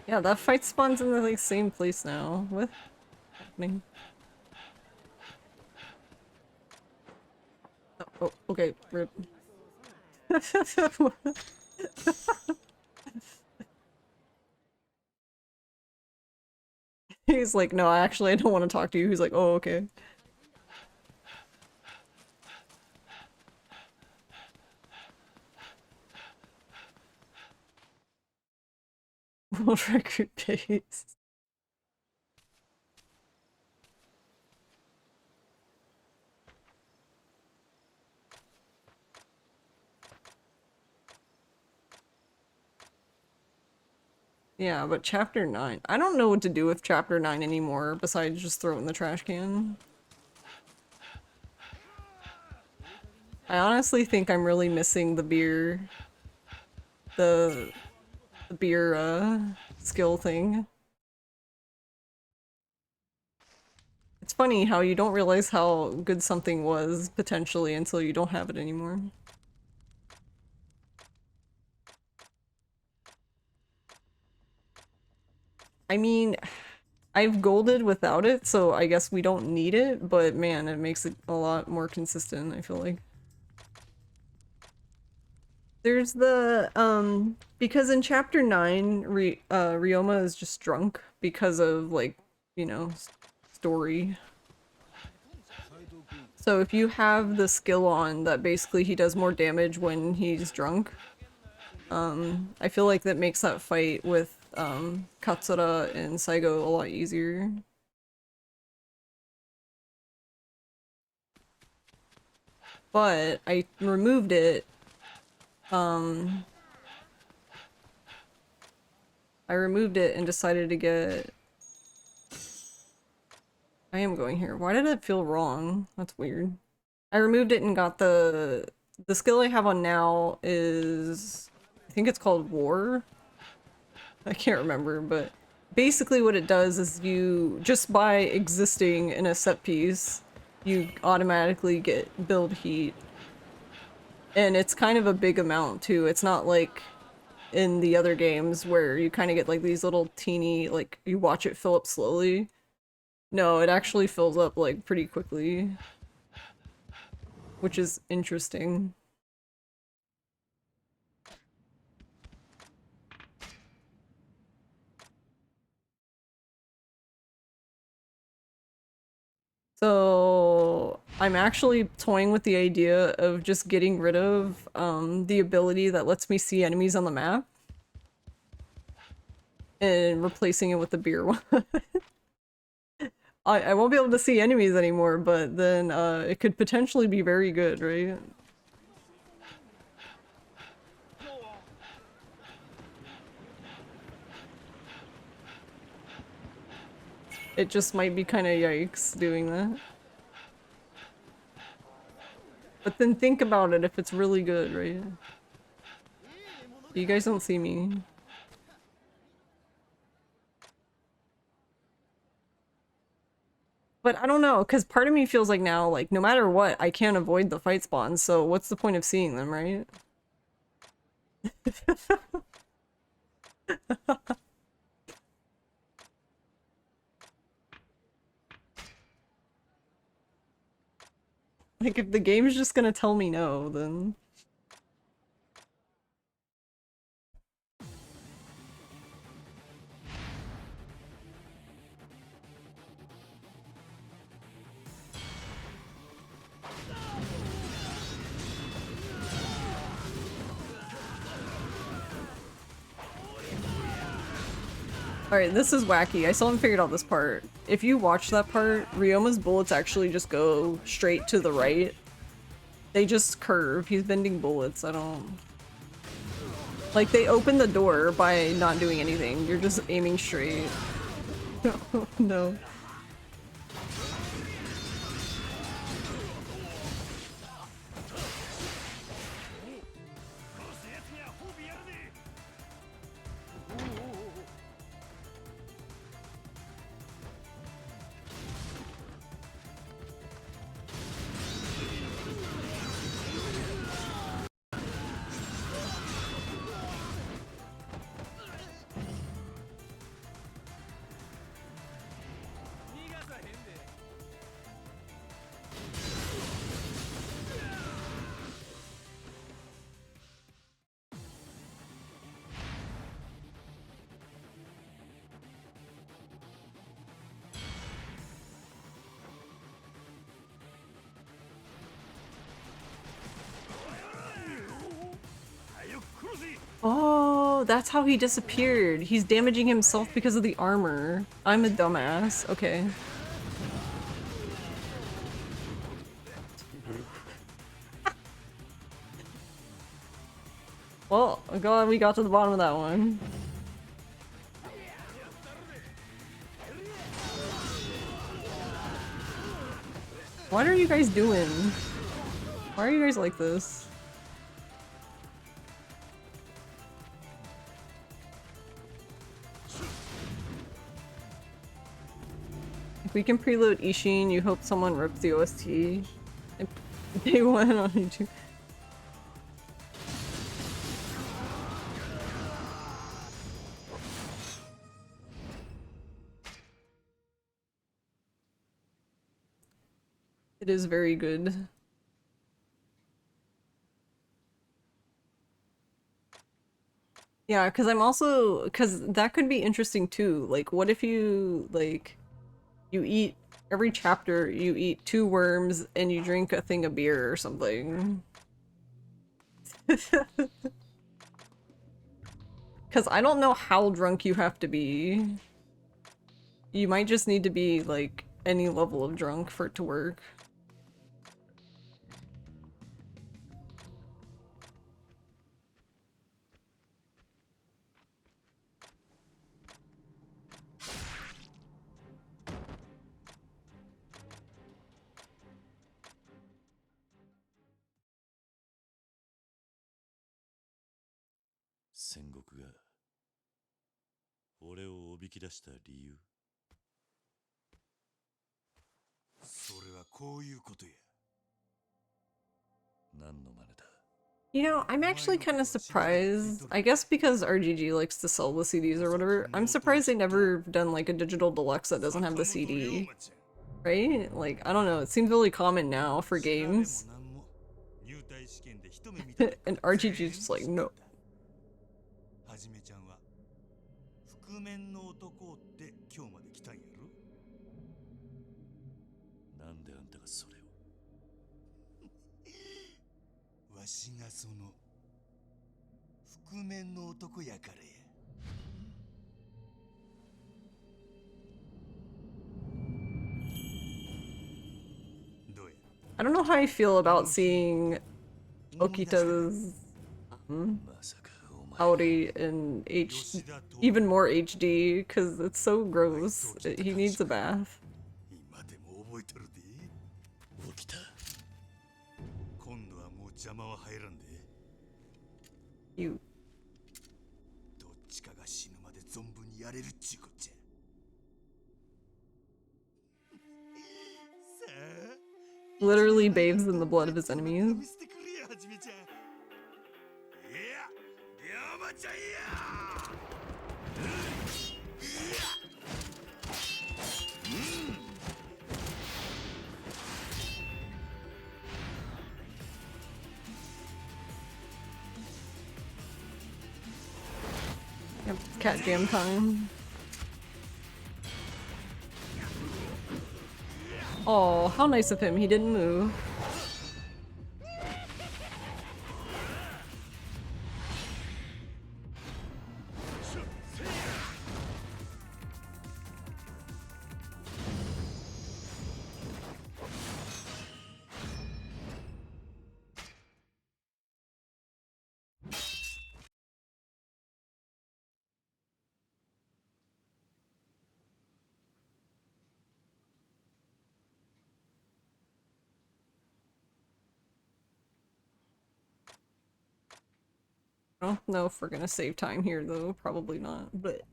Yeah, that fight spawns in the like same place now. What's happening? Oh, okay, rip. He's like, no, actually, I don't want to talk to you. He's like, oh, okay. World record pace. Yeah, but chapter 9. I don't know what to do with chapter 9 anymore besides just throw it in the trash can. I honestly think I'm really missing the beer. The beer skill thing. It's funny how you don't realize how good something was potentially until you don't have it anymore. I mean, I've golded without it, so I guess we don't need it, but man, it makes it a lot more consistent, I feel like. There's the, because in chapter 9, Ryoma is just drunk because of, like, you know, story. So if you have the skill on that basically he does more damage when he's drunk, I feel like that makes that fight with, Katsura and Saigo a lot easier. But I removed it, and decided to get... I am going here. Why did it feel wrong? That's weird. I removed it and got the skill I have on now is... I think it's called War? I can't remember, but basically what it does is you, just by existing in a set piece, you automatically get build heat. And it's kind of a big amount too. It's not like in the other games where you kind of get like these little teeny, like you watch it fill up slowly. No, it actually fills up like pretty quickly, which is interesting. So I'm actually toying with the idea of just getting rid of the ability that lets me see enemies on the map and replacing it with the beer one. I won't be able to see enemies anymore, but then it could potentially be very good, right? It just might be kind of yikes doing that. But then think about it if it's really good, right? You guys don't see me. But I don't know, because part of me feels like now, like, no matter what, I can't avoid the fight spawns, so what's the point of seeing them, right? Like, if the game's just gonna tell me no, then... Alright, this is wacky. I still haven't figured out this part. If you watch that part, Ryoma's bullets actually just go straight to the right. They just curve. He's bending bullets. I don't... Like, they open the door by not doing anything. You're just aiming straight. Oh, no. Oh, that's how he disappeared. He's damaging himself because of the armor. I'm a dumbass. Okay. Well, glad we got to the bottom of that one. What are you guys doing? Why are you guys like this? If we can preload Ishin, you hope someone rips the OST. Day one on YouTube. It is very good. Yeah, because I'm also, because that could be interesting too. Like, what if you, like, you eat, every chapter, you eat 2 worms and you drink a thing of beer or something? Because I don't know how drunk you have to be. You might just need to be, like, any level of drunk for it to work. You know, I'm actually kind of surprised. I guess because RGG likes to sell the CDs or whatever, I'm surprised they never done like a digital deluxe that doesn't have the CD. Right? Like, I don't know, it seems really common now for games. And RGG is just like, no. はじめちゃんは覆面の男って今日まで来たんやろ。なんであんたがそれを。わしがその覆面の男やからや。I don't know how I feel about seeing Okita's Auri in even more HD, because it's so gross. He needs a bath. 今でも覚えとるで。起きた。今度はもう邪魔は入らんで。You. どっちかが死ぬまで存分にやれるっちゅうこっちゃ。さあ。Literally bathes in the blood of his enemies. Yep, cat jam time. Oh, how nice of him. He didn't move. I don't know if we're gonna save time here though, probably not, but...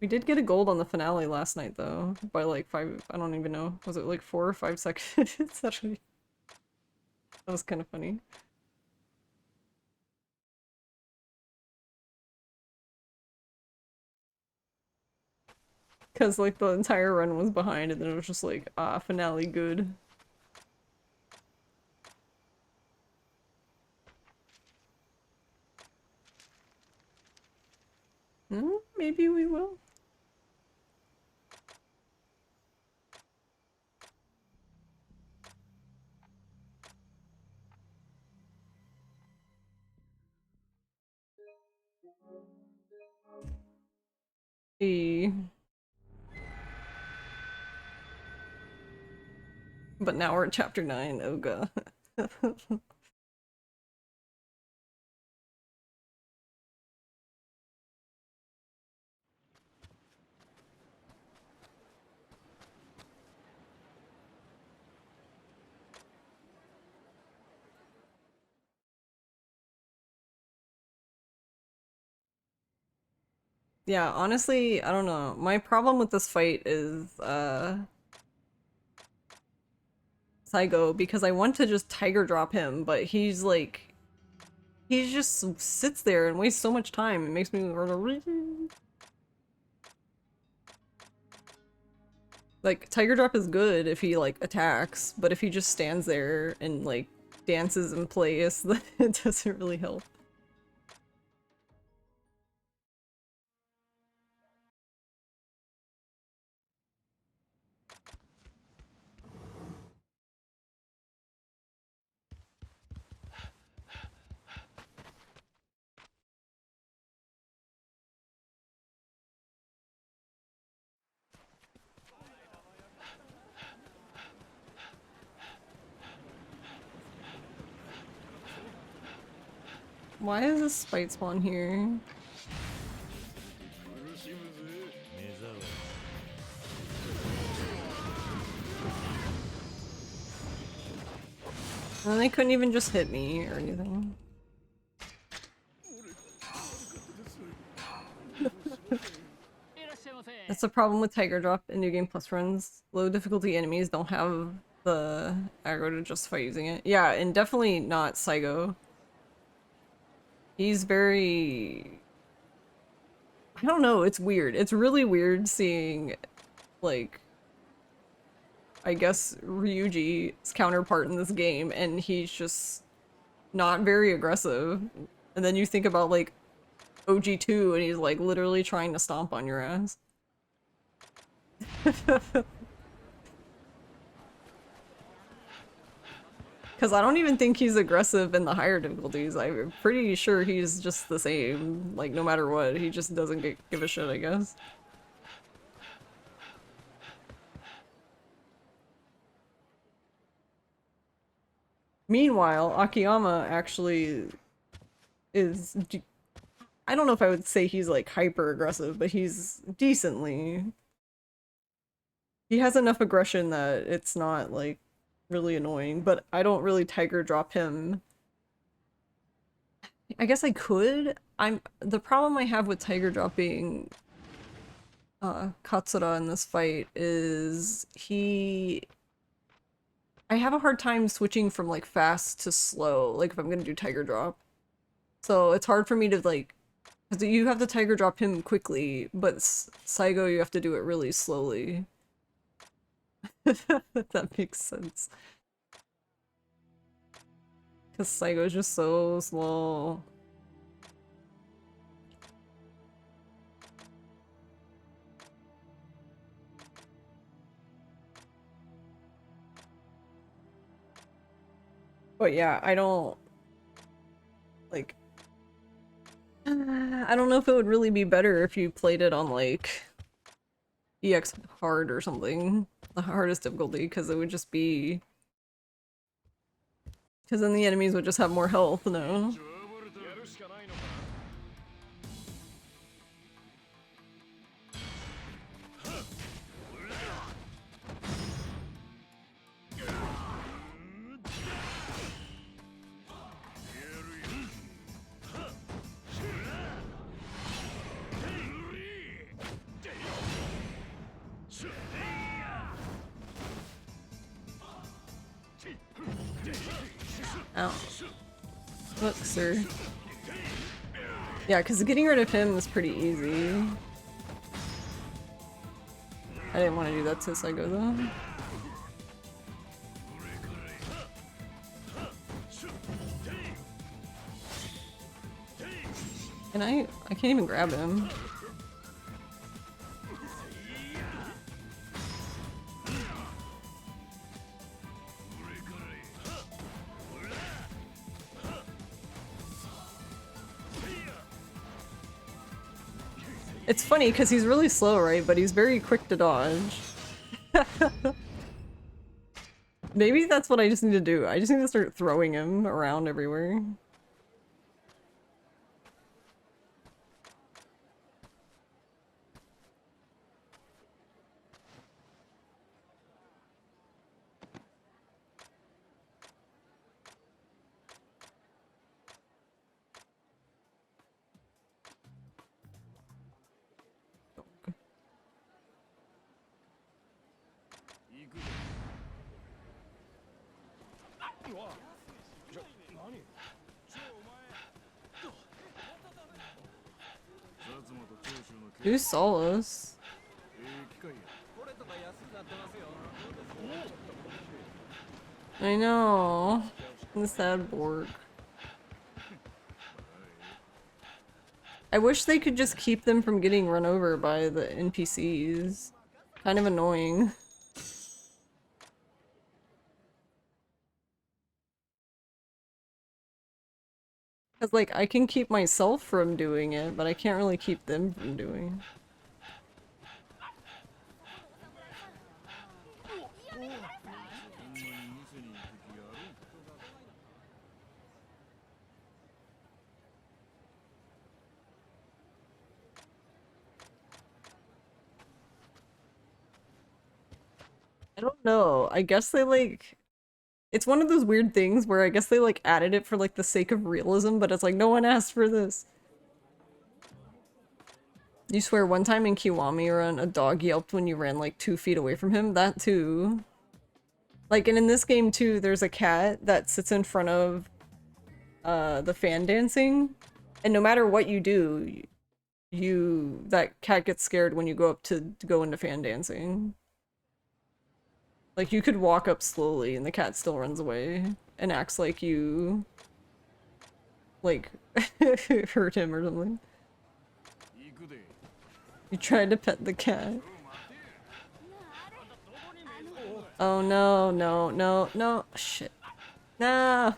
We did get a gold on the finale last night though, by like 5, I don't even know, was it like 4 or 5 seconds? It's actually... That was kind of funny. Because like the entire run was behind and then it was just like, ah, finale good. Maybe we will. E. But now we're at chapter 9, oh god. Yeah, honestly, I don't know. My problem with this fight is, Saigo, because I want to just tiger drop him, but he's like... He just sits there and wastes so much time. It makes me... Like, tiger drop is good if he, like, attacks, but if he just stands there and, like, dances in place, then it doesn't really help. Why is this spite spawn here? And they couldn't even just hit me or anything. That's the problem with Tiger Drop in New Game Plus runs. Low difficulty enemies don't have the aggro to justify using it. Yeah, and definitely not Saigo. He's very... I don't know, it's weird. It's really weird seeing, like, I guess Ryuji's counterpart in this game, and he's just not very aggressive. And then you think about, like, OG2, and he's, like, literally trying to stomp on your ass. Because I don't even think he's aggressive in the higher difficulties. I'm pretty sure he's just the same, like, no matter what. He just doesn't give a shit, I guess. Meanwhile, Akiyama actually is... I don't know if I would say he's, like, hyper-aggressive, but he's decently... He has enough aggression that it's not, like, really annoying, but I don't really tiger drop him. I guess I could. The problem I have with tiger dropping Katsura in this fight is I have a hard time switching from, like, fast to slow, like, if I'm gonna do tiger drop. So it's hard for me to, like, because you have to tiger drop him quickly, but Saigo you have to do it really slowly. If that makes sense. Because Saigo's just so slow. But yeah, I don't... Like... I don't know if it would really be better if you played it on, like... EX hard or something. The hardest difficulty, because it would just be... Because then the enemies would just have more health, no? Ow. Look, sir. Yeah, because getting rid of him is pretty easy. I didn't want to do that to Saigo though. And I can't even grab him. It's funny because he's really slow, right? But he's very quick to dodge. Maybe that's what I just need to do. I just need to start throwing him around everywhere. You saw us. I know. The sad bork. I wish they could just keep them from getting run over by the NPCs. Kind of annoying. Cause like I can keep myself from doing it, but I can't really keep them from doing it. I don't know. I guess they like it's one of those weird things where I guess they like added it for like the sake of realism, but it's like no one asked for this. You swear one time in Kiwami run a dog yelped when you ran like 2 feet away from him? That too. Like, and in this game too, there's a cat that sits in front of the fan dancing, and no matter what you do, that cat gets scared when you go up to go into fan dancing. Like, you could walk up slowly and the cat still runs away and acts like you like hurt him or something. You tried to pet the cat. Oh no, no, no, no, shit. No!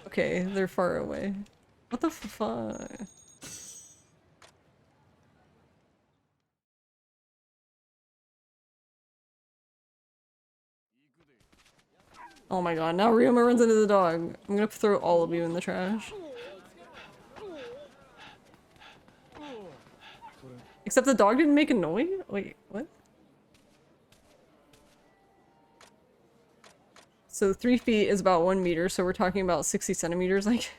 Okay, they're far away. What the fuck? Oh my god, now Ryoma runs into the dog. I'm gonna throw all of you in the trash. Except the dog didn't make a noise? Wait, what? So 3 feet is about 1 meter, so we're talking about 60 centimeters, like.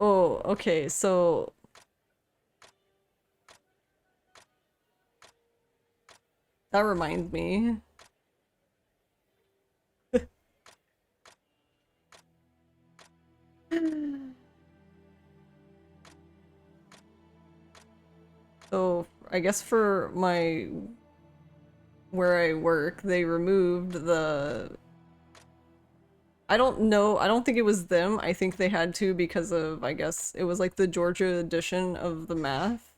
Oh, okay, so that reminds me. So I guess for where I work, they removed the I don't know, I don't think it was them. I think they had to because of, I guess, it was like the Georgia edition of the math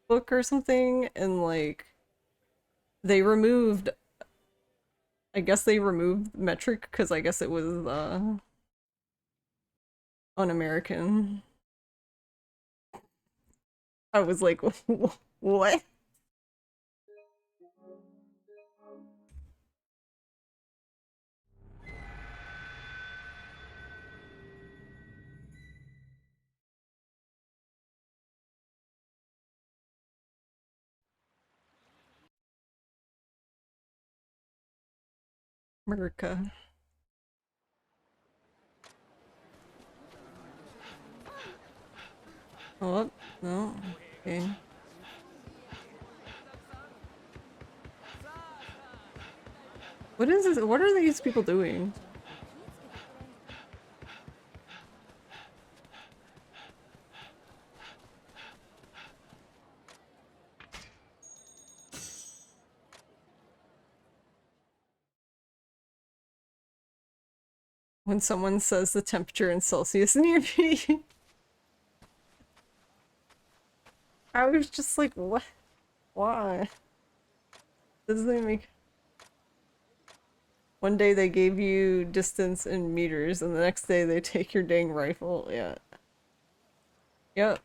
book or something, and like they removed I guess they removed metric because I guess it was un-American. I was like, what? America. Oh, no. Okay. What is this? What are these people doing? When someone says the temperature in Celsius near me. I was just like, what? Why? Doesn't make... One day they gave you distance in meters, and the next day they take your dang rifle. Yeah. Yep.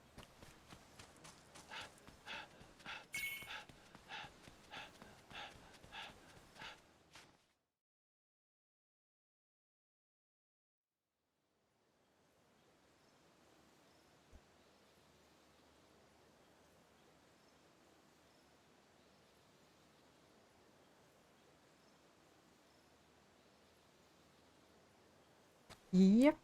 Yep.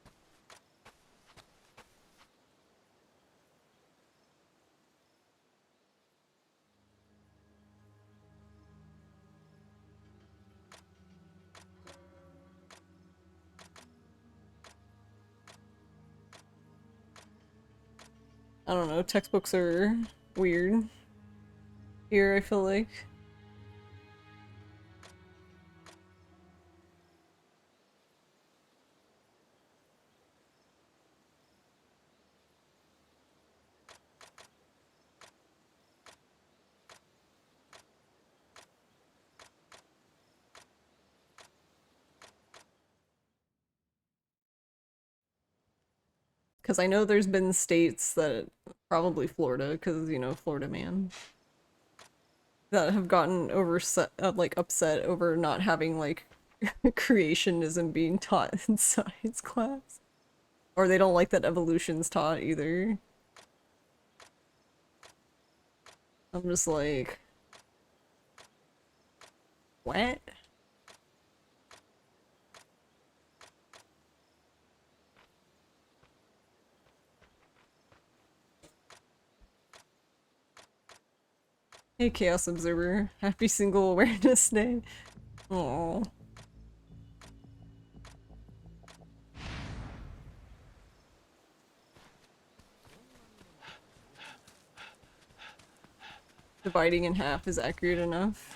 I don't know, textbooks are weird here, I feel like. Because I know there's been states that, probably Florida, because, you know, Florida man, that have gotten like, upset over not having, like, creationism being taught in science class. Or they don't like that evolution's taught either. I'm just like, what? Hey, Chaos Observer. Happy Single Awareness Day. Aww. Dividing in half is accurate enough.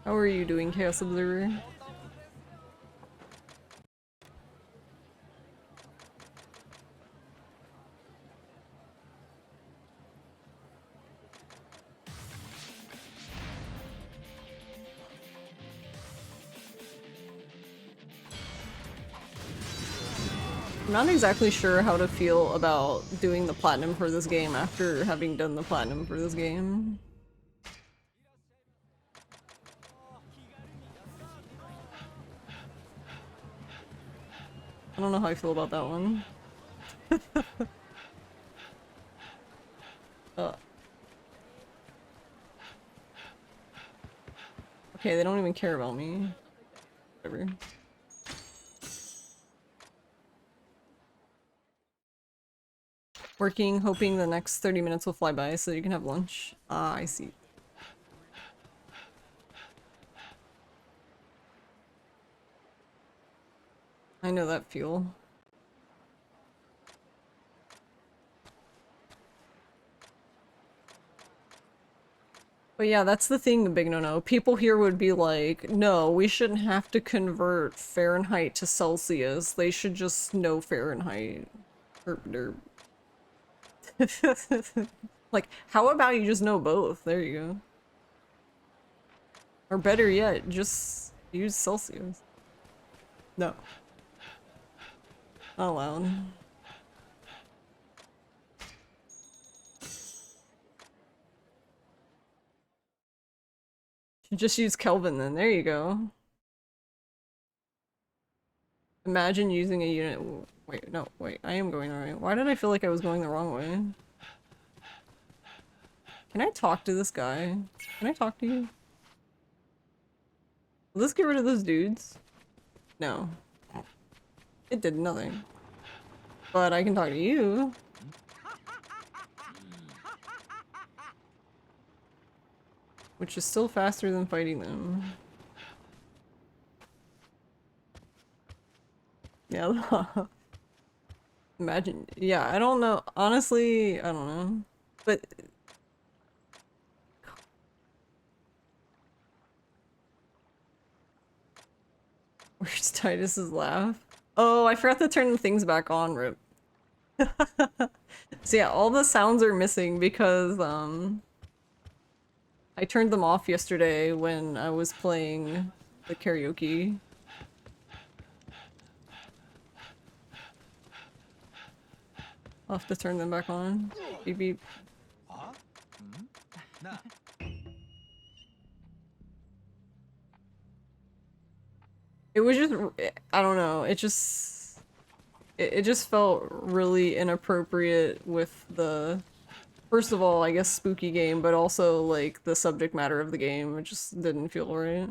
How are you doing, Chaos Observer? I'm not exactly sure how to feel about doing the platinum for this game after having done the platinum for this game. I don't know how I feel about that one. Okay, they don't even care about me. Whatever. Working, hoping the next 30 minutes will fly by so you can have lunch. Ah, I see. I know that feel. But yeah, that's the thing, the big no-no. People here would be like, no, we shouldn't have to convert Fahrenheit to Celsius. They should just know Fahrenheit. Derp, derp. Like, how about you just know both? There you go. Or better yet, just use Celsius. No. Not allowed. Should just use Kelvin then. There you go. Imagine using a unit. Wait, no, wait. I am going the right way. Why did I feel like I was going the wrong way? Can I talk to this guy? Can I talk to you? Will this get rid of those dudes? No. It did nothing. But I can talk to you. Which is still faster than fighting them. Yeah. Imagine. Yeah, I don't know. Honestly, I don't know. But where's Titus's laugh? Oh, I forgot to turn the things back on, Rip. So yeah, all the sounds are missing because I turned them off yesterday when I was playing the karaoke. I'll have to turn them back on. Beep beep. はんなあ It was just, I don't know, it just felt really inappropriate with the, first of all, I guess spooky game, but also like the subject matter of the game. It just didn't feel right.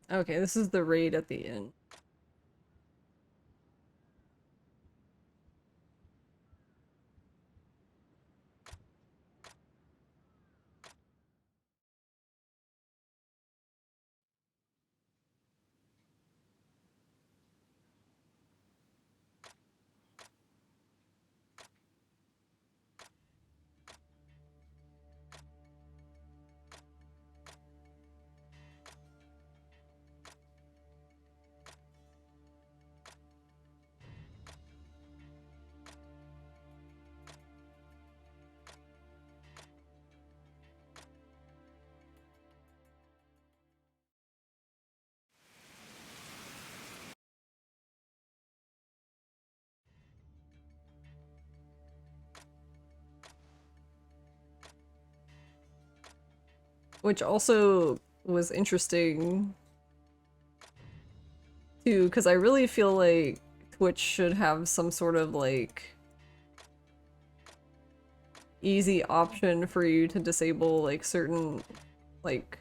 Okay, this is the raid at the end. Which also was interesting too, because I really feel like Twitch should have some sort of like easy option for you to disable like certain like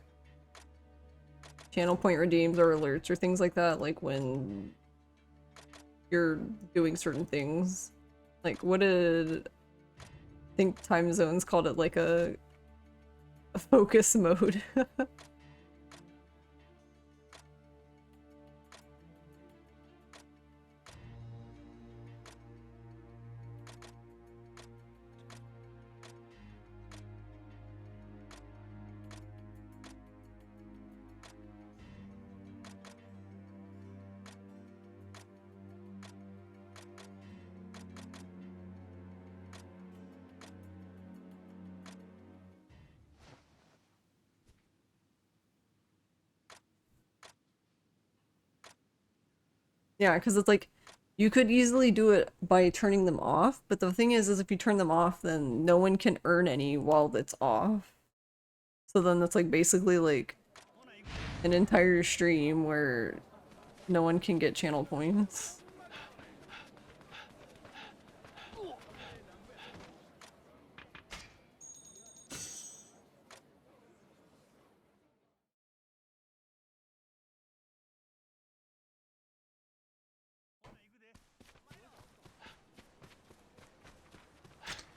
channel point redeems or alerts or things like that, like when you're doing certain things. Like what did I think Time Zones called it, like a focus mode. Yeah, because it's like you could easily do it by turning them off, but the thing is if you turn them off, then no one can earn any while it's off. So then that's like basically like an entire stream where no one can get channel points.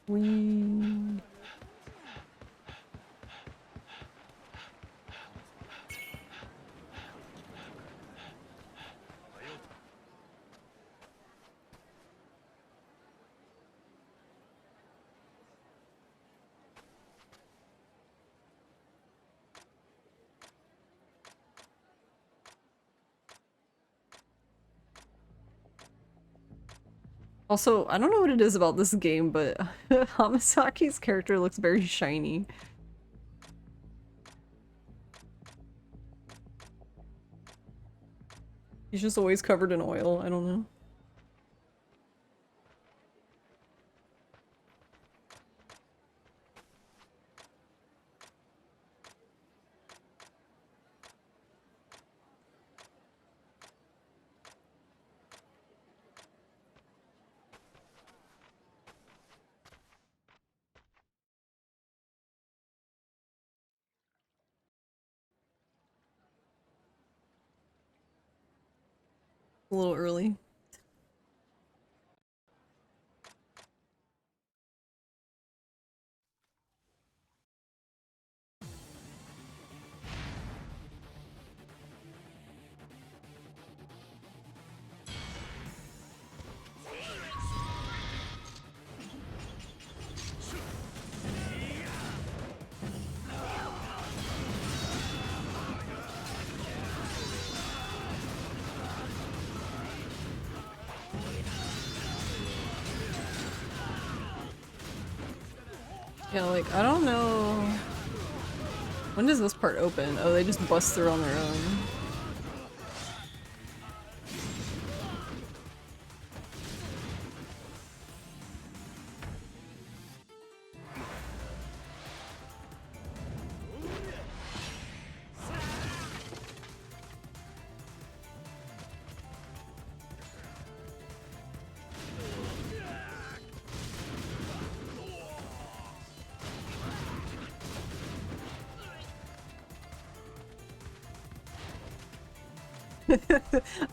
We Also, I don't know what it is about this game, but Hamasaki's character looks very shiny. He's just always covered in oil, I don't know. A little early. Yeah, like, I don't know. When does this part open? Oh, they just bust through on their own.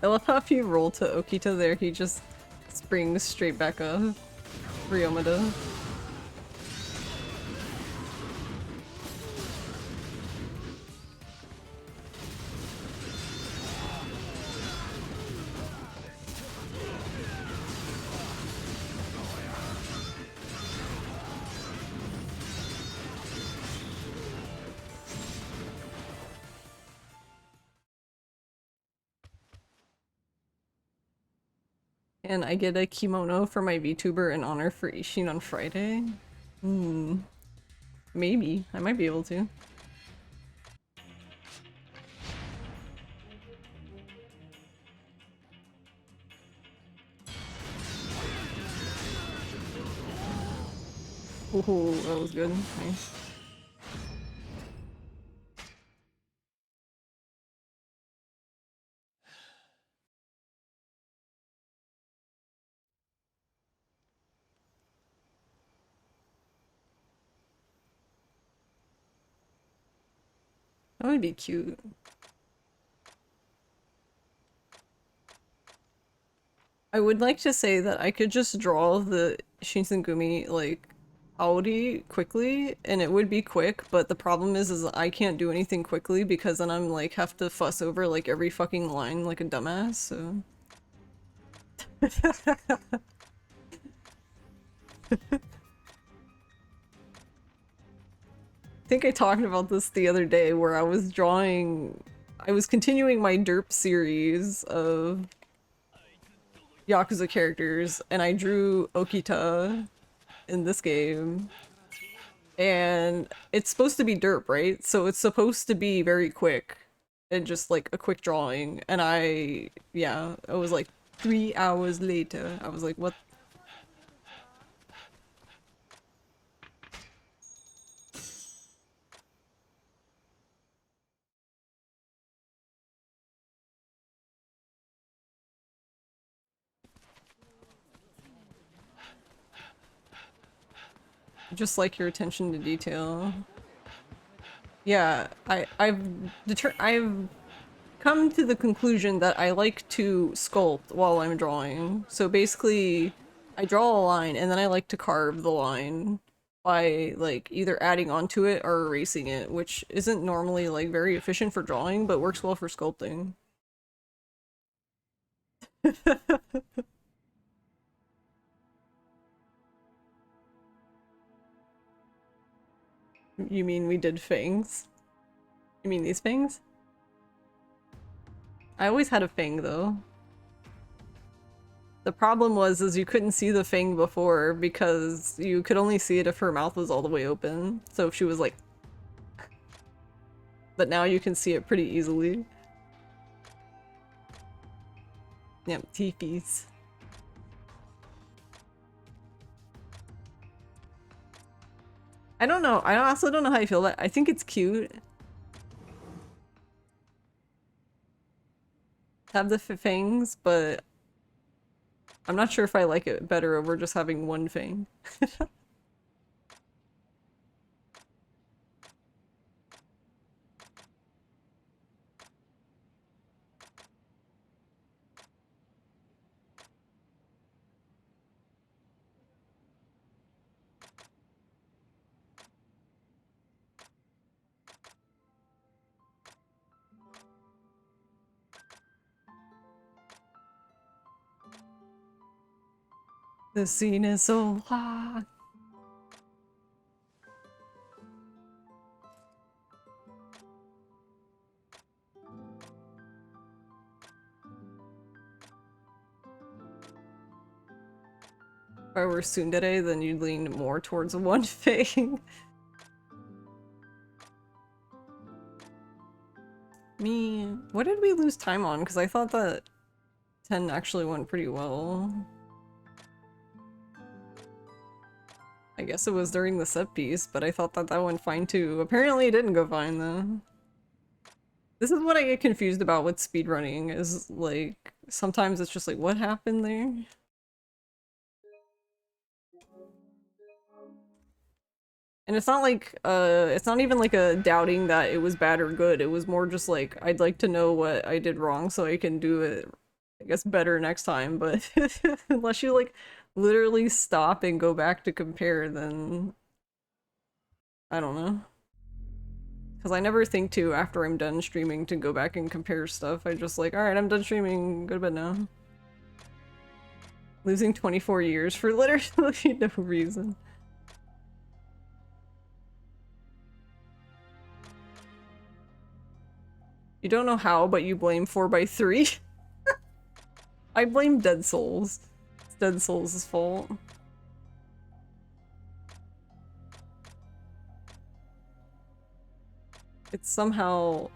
I love how if you roll to Okita there, he just springs straight back up. Ryomada. And I get a kimono for my VTuber in honor for Ishin on Friday? Hmm. Maybe. I might be able to. Oh, that was good. Nice. That would be cute. I would like to say that I could just draw the Shinsengumi, like, Aori quickly, and it would be quick, but the problem is I can't do anything quickly because then I'm, like, have to fuss over, like, every fucking line like a dumbass, so... I think I talked about this the other day where I was continuing my derp series of Yakuza characters, and I drew Okita in this game. And it's supposed to be derp, right? So it's supposed to be very quick and just like a quick drawing. And yeah, it was like 3 hours later. I was like, what? Just like your attention to detail. Yeah, I've come to the conclusion that I like to sculpt while I'm drawing. So basically, I draw a line and then I like to carve the line by like either adding onto it or erasing it, which isn't normally like very efficient for drawing, but works well for sculpting. You mean we did fangs? You mean these fangs? I always had a fang though. The problem was is you couldn't see the Fang before because you could only see it if her mouth was all the way open. So if she was like... But now you can see it pretty easily. Yep, teepees. I don't know. I also don't know how you feel about it. I think it's cute. Have the fangs, but I'm not sure if I like it better over just having one fang. The scene is so hot. If I were tsundere, then you'd lean more towards one fang. Me, what did we lose time on? Because I thought that 10 actually went pretty well. I guess it was during the set piece, but I thought that that went fine too. Apparently it didn't go fine though. This is what I get confused about with speedrunning, is like, sometimes it's just like, what happened there? And it's not like, it's not even like a doubting that it was bad or good. It was more just like, I'd like to know what I did wrong so I can do it, I guess, better next time. But unless you like literally stop and go back to compare, then I don't know. Because I never think to, after I'm done streaming, to go back and compare stuff. I just like, alright, I'm done streaming, go to bed now. Losing 24 years for literally no reason. You don't know how, but you blame 4x3. I blame Dead Souls. It's Dead Souls' fault. It's somehow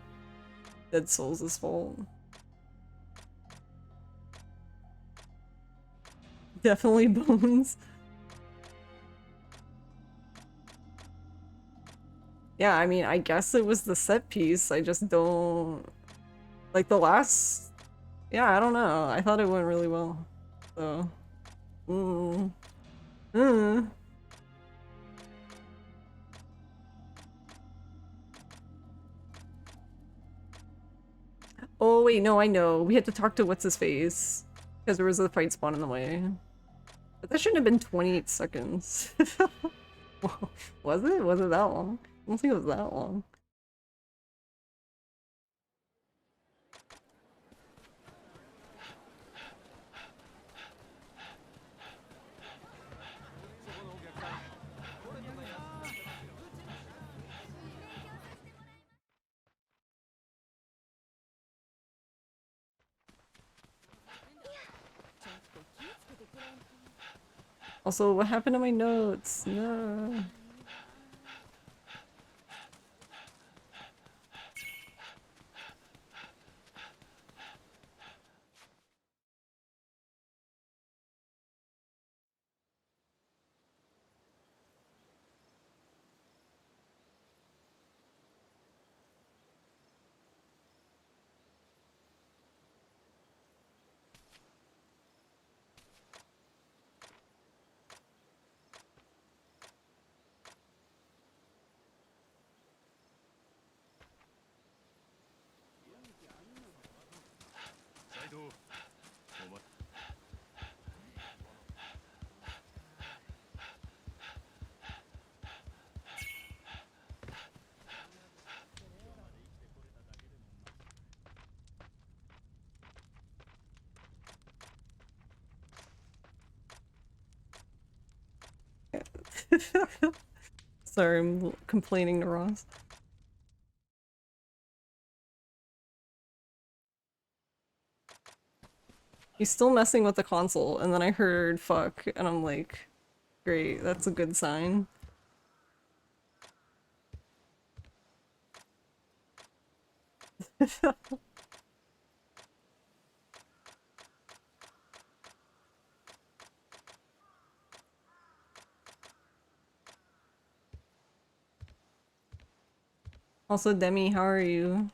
Dead Souls' fault. Definitely Bones. Yeah, I mean, I guess it was the set piece. I just don't... Like, the last... Yeah, I don't know. I thought it went really well. So... Mm. Mm. Oh, wait, no, I know. We had to talk to What's-His-Face. Because there was a fight spawn in the way. But that shouldn't have been 28 seconds. Was it? Was it that long? I don't think it was that long. Also, what happened to my notes? No. Sorry, I'm complaining to Ross. He's still messing with the console, and then I heard fuck, and I'm like, great, that's a good sign. Also, Demi, how are you?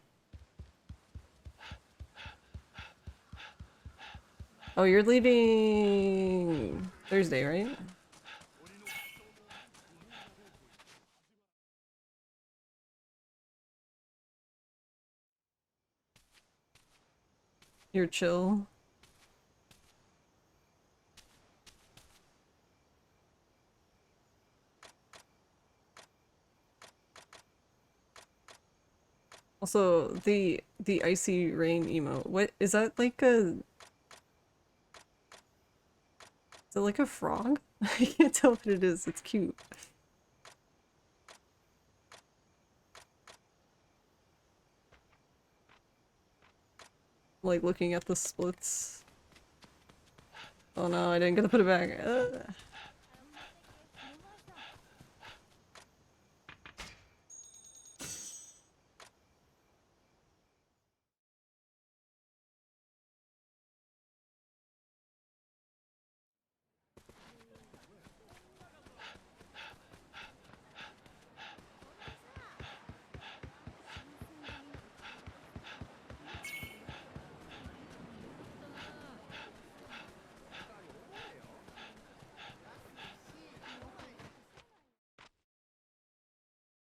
Oh, you're leaving Thursday, right? You're chill. Also, the icy rain emote. What is that like a is it like a frog? I can't tell what it is. It's cute. Like looking at the splits. Oh no, I didn't get to put it back. Ugh.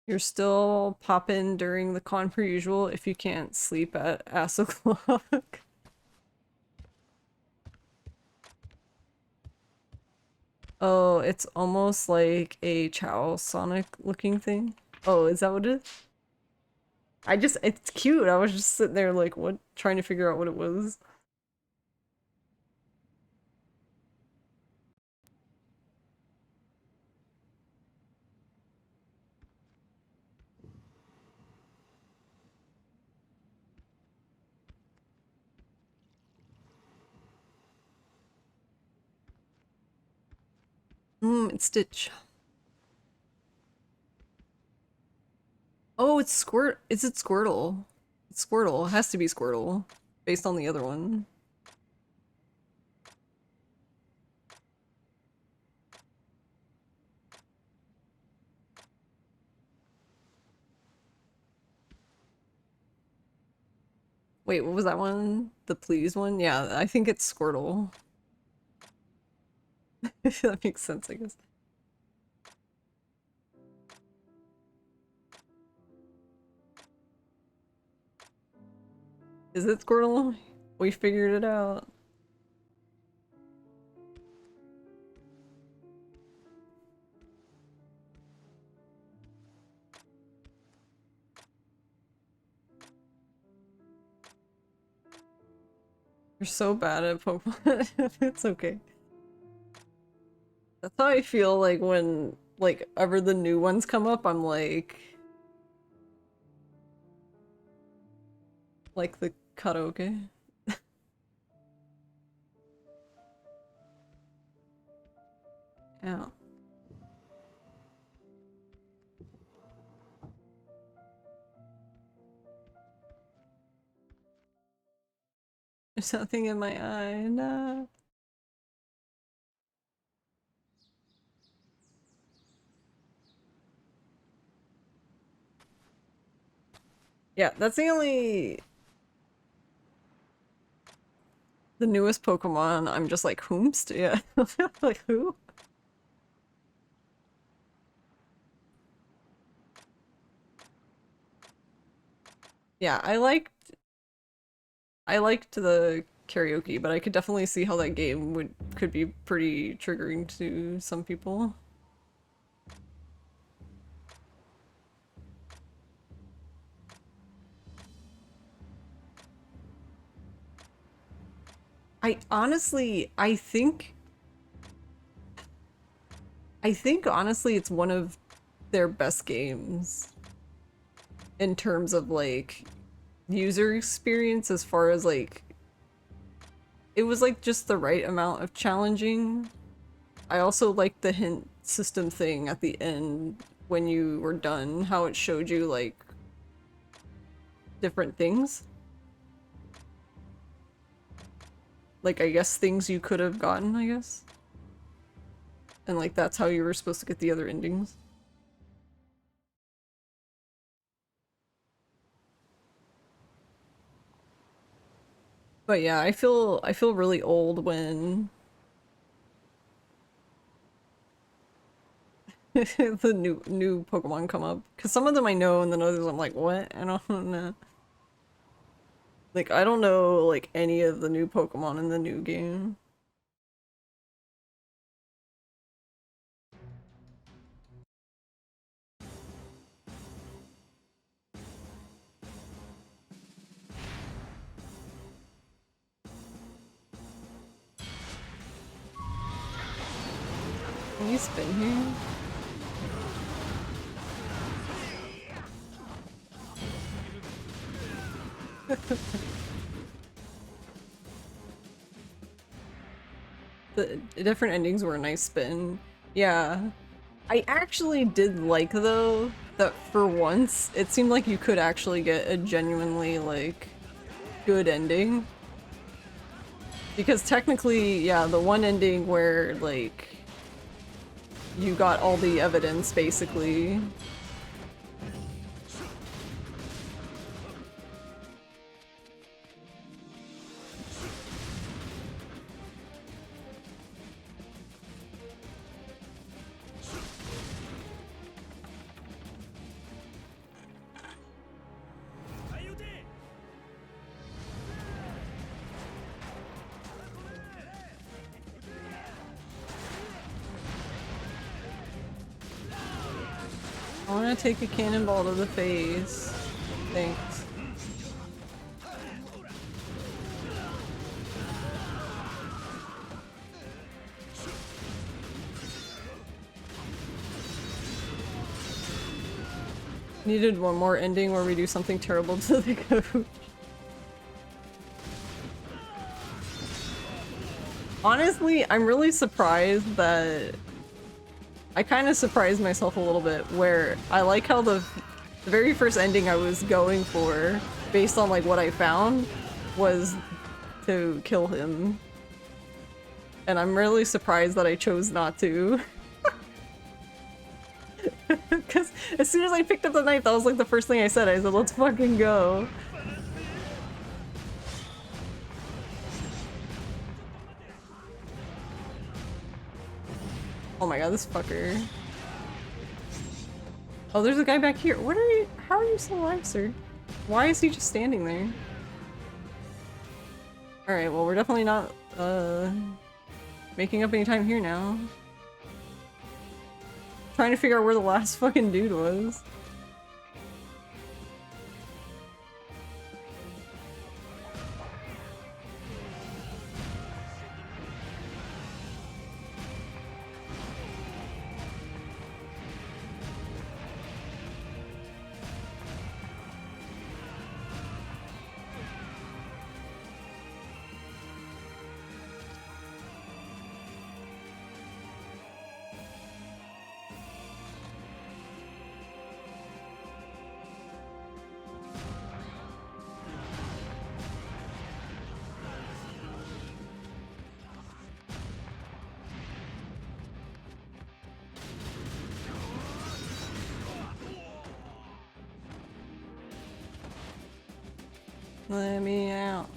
You're still popping during the con per usual if you can't sleep at ass o'clock. Oh, it's almost like a Chow Sonic looking thing. Oh, is that what it is? It's cute. I was just sitting there like, what? Trying to figure out what it was. It's Stitch. Oh, it's Squirt. Is it Squirtle? It's Squirtle. It has to be Squirtle. Based on the other one. Wait, what was that one? The please one? Yeah, I think it's Squirtle. That makes sense, I guess. Is it Squirtle? We figured it out. You're so bad at Pokemon. It's okay. That's how I feel like when, like, ever the new ones come up, I'm like the karaoke. Yeah. There's nothing in my eye. Nah. Yeah, that's the newest Pokemon. I'm just like, whomst? Yeah. Like, who? Yeah, I liked the karaoke, but I could definitely see how that game could be pretty triggering to some people. I think honestly it's one of their best games in terms of like user experience as far as like it was like just the right amount of challenging. I also liked the hint system thing at the end when you were done, how it showed you like different things. Like, I guess things you could have gotten, I guess. And like that's how you were supposed to get the other endings. But yeah, I feel really old when the new Pokemon come up. Cause some of them I know and then others I'm like, what? I don't know. Like I don't know like any of the new Pokemon in the new game. Can you spin here? The different endings were a nice spin. Yeah. I actually did like, though, that for once, it seemed like you could actually get a genuinely, like, good ending. Because technically, yeah, the one ending where, like, you got all the evidence, basically. I wanna take a cannonball to the face. Thanks. Needed one more ending where we do something terrible to the coach. Honestly, I'm really surprised that I kind of surprised myself a little bit where I like how the very first ending I was going for, based on like what I found, was to kill him. And I'm really surprised that I chose not to. Because as soon as I picked up the knife, that was like the first thing I said. I said, let's fucking go. Oh my god, this fucker. Oh, there's a guy back here. What are you- how are you still alive, sir? Why is he just standing there? Alright, well we're definitely not, making up any time here now. Trying to figure out where the last fucking dude was. Let me out.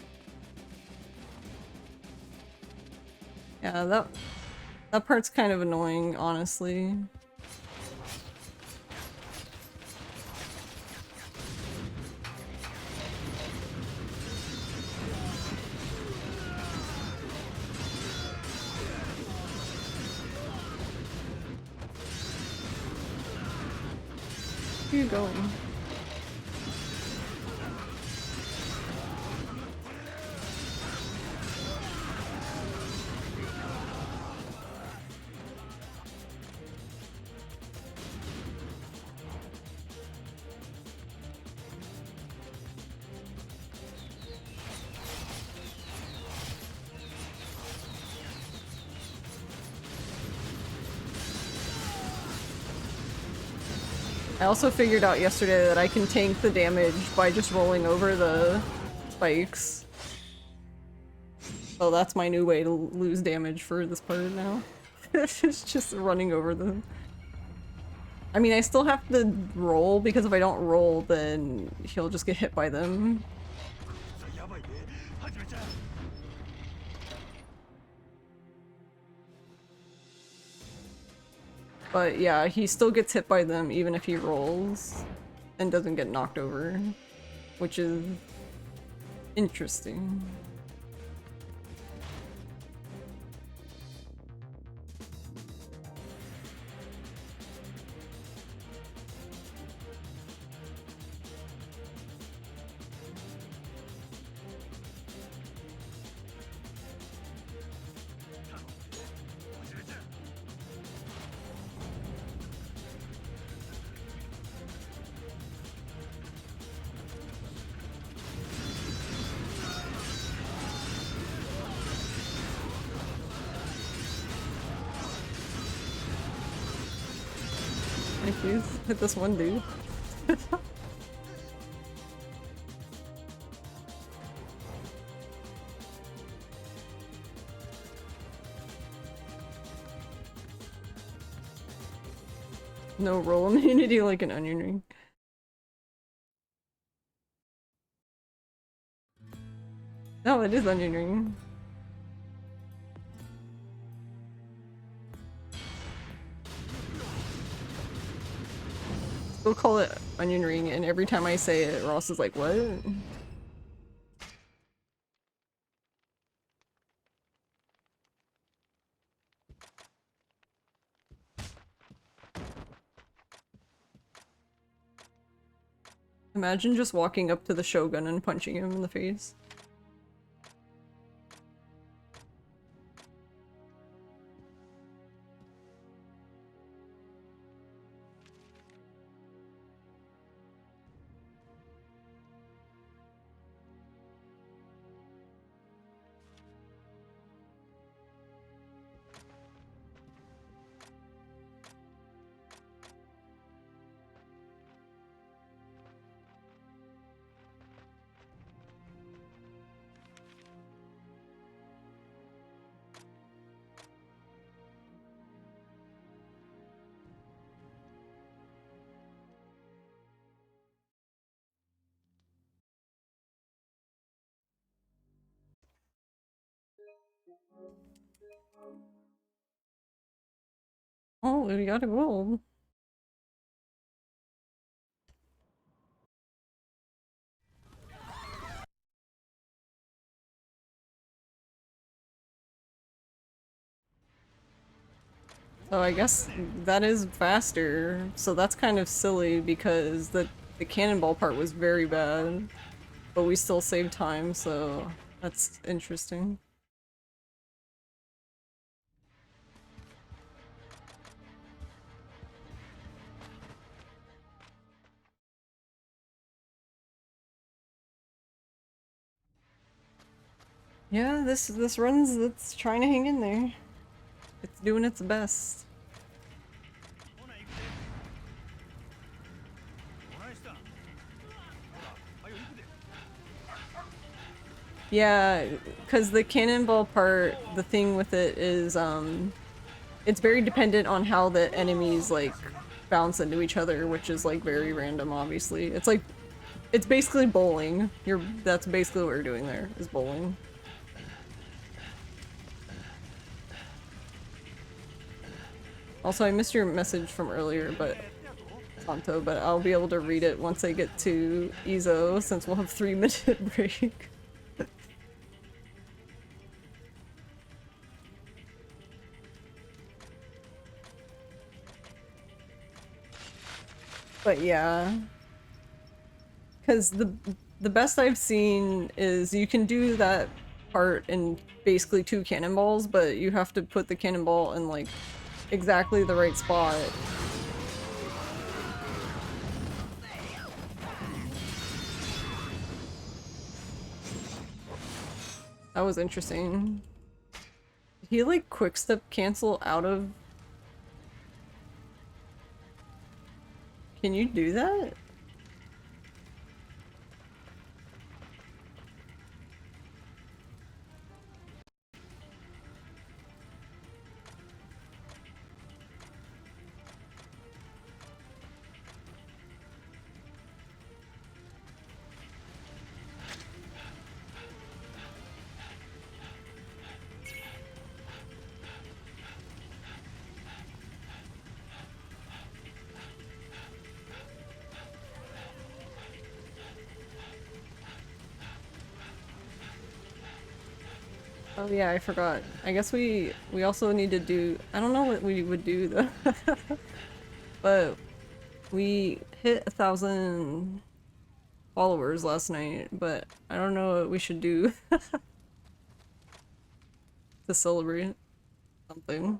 Yeah, that part's kind of annoying, honestly. Where are you going? I also figured out yesterday that I can tank the damage by just rolling over the spikes. So that's my new way to lose damage for this part now. It's just running over them. I mean, I still have to roll, because if I don't roll, then he'll just get hit by them. But yeah, he still gets hit by them even if he rolls and doesn't get knocked over, which is interesting. Can I please hit this one dude? No roll immunity like an onion ring. No, it is onion ring. Still call it onion ring, and every time I say it, Ross is like, what? Imagine just walking up to the Shogun and punching him in the face. Oh, we got a gold. So I guess that is faster. So that's kind of silly because the cannonball part was very bad, but we still saved time, so that's interesting. Yeah, this runs, it's trying to hang in there. It's doing its best. Yeah, because the cannonball part, the thing with it is, it's very dependent on how the enemies, like, bounce into each other, which is, like, very random, obviously. It's like, it's basically bowling. That's basically what you're doing there, is bowling. Also, I missed your message from earlier, but Santo, but I'll be able to read it once I get to Izo, since we'll have 3-minute break. But yeah, because the best I've seen is you can do that part in basically 2 cannonballs, but you have to put the cannonball in like exactly the right spot. That was interesting. Did he like quick step cancel out of? Can you do that? Oh yeah, I forgot. I guess we also need to do, I don't know what we would do though. But we hit 1,000 followers last night, but I don't know what we should do to celebrate something.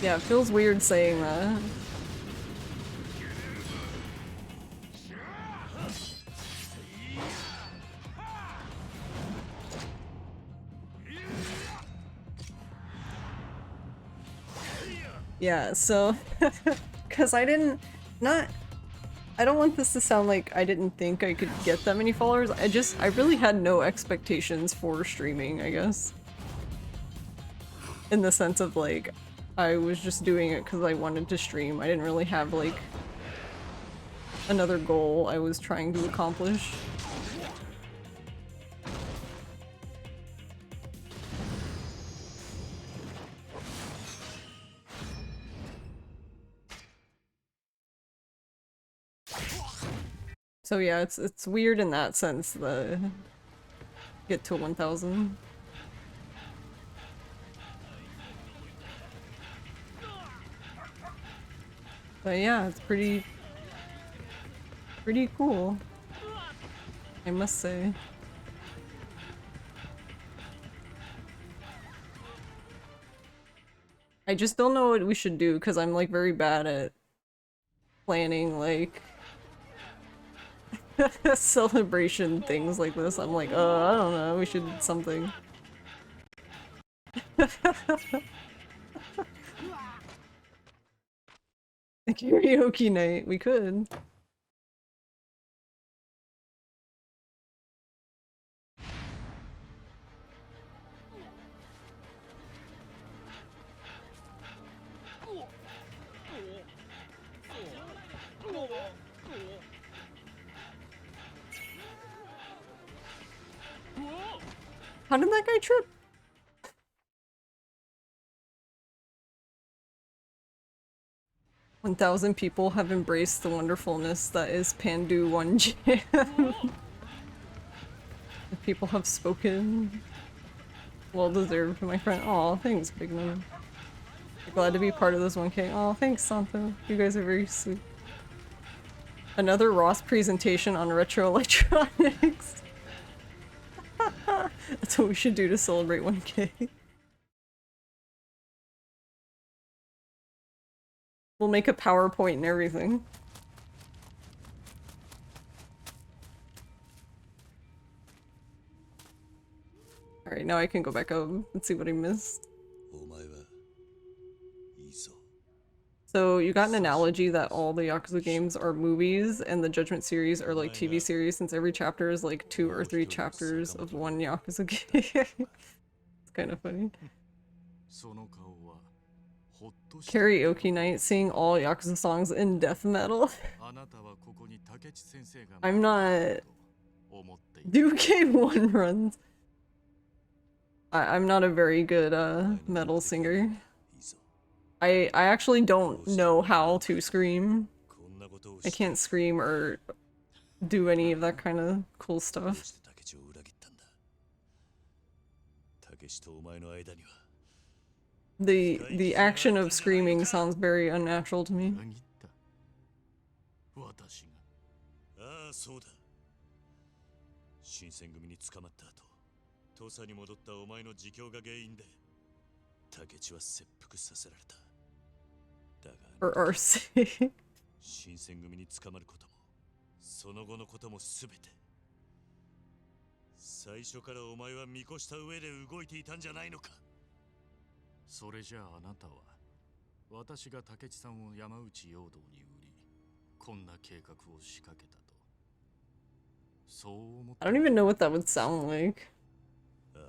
Yeah, it feels weird saying that. Yeah, so because I don't want this to sound like I didn't think I could get that many followers. I really had no expectations for streaming, I guess. In the sense of like, I was just doing it because I wanted to stream. I didn't really have like another goal I was trying to accomplish. So yeah, it's weird in that sense, the get to 1,000. But yeah, it's pretty cool, I must say. I just don't know what we should do because I'm like very bad at planning like celebration things like this. I'm like, I don't know, we should something. A karaoke night, we could. How did that guy trip? "1,000 people have embraced the wonderfulness that is Pandu 1 Jam. The people have spoken. Well deserved, my friend." Aw, thanks, Big Man. Glad to be part of this 1K. Aw, thanks, Santo. You guys are very sweet. Another Ross presentation on retro electronics. That's what we should do to celebrate 1K. We'll make a PowerPoint and everything. Alright, now I can go back up and see what I missed. So you got an analogy that all the Yakuza games are movies and the Judgment series are like TV series, since every chapter is like 2 or 3 chapters of one Yakuza game. It's kind of funny. Karaoke night, sing all Yakuza songs in death metal. I'm not... Do K1 runs. I'm not a very good metal singer. I actually don't know how to scream. I can't scream or do any of that kind of cool どう stuff. して竹地を裏切ったんだ。竹地とお前の間には The action of screaming sounds very unnatural to me. 裏切った。私が。ああ、そうだ。新選組に捕まった後、土佐に戻ったお前の自供が原因で、竹地は切腹させられた。だが、 For our sake. 新選組に捕まることも、その後のこともすべて。最初からお前は見越した上で動いていたんじゃないのか。それじゃああなたは、私が竹地さんを山内陽道に売り、こんな計画を仕掛けたと。そう思った。 I don't even know what that would sound like. あ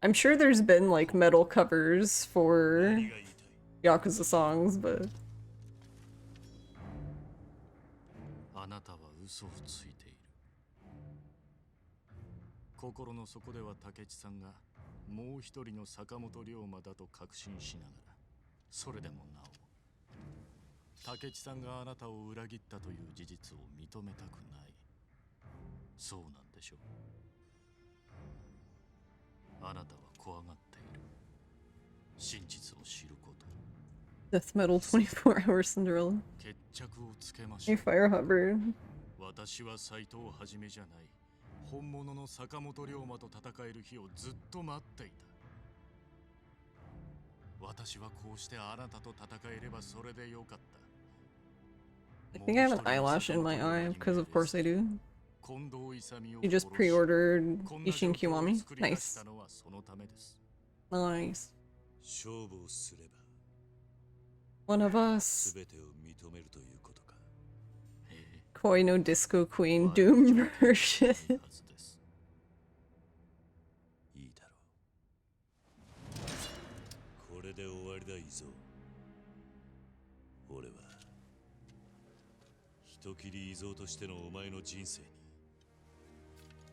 あ、 I'm sure there's been like metal covers for 何が言いたい。 Yakuza songs, but あなたは嘘をついている。心の底では竹地さんがもう一人の坂本龍馬だと確信しながら、それでもなお竹地さんがあなたを裏切ったという事実を認めたくない。そうなんでしょう。あなたは怖がっている。真実を知ること。 Death Metal 24-hour Cinderella. 決着をつけましょ Hey, う。 Fire Hubbard. 私は斎藤はじめじゃない。本物の坂本龍馬と戦える日をずっと待っていた。私はこうしてあなたと戦えればそれでよかった。 I think I have an eyelash in my eye, because of course I do. You just pre-ordered Ishin Kiwami? Nice. Nice. One of us. Koi no Disco Queen Doom version. これで終わりだ、イゾ。俺は人斬りイゾとしてのお前の人生に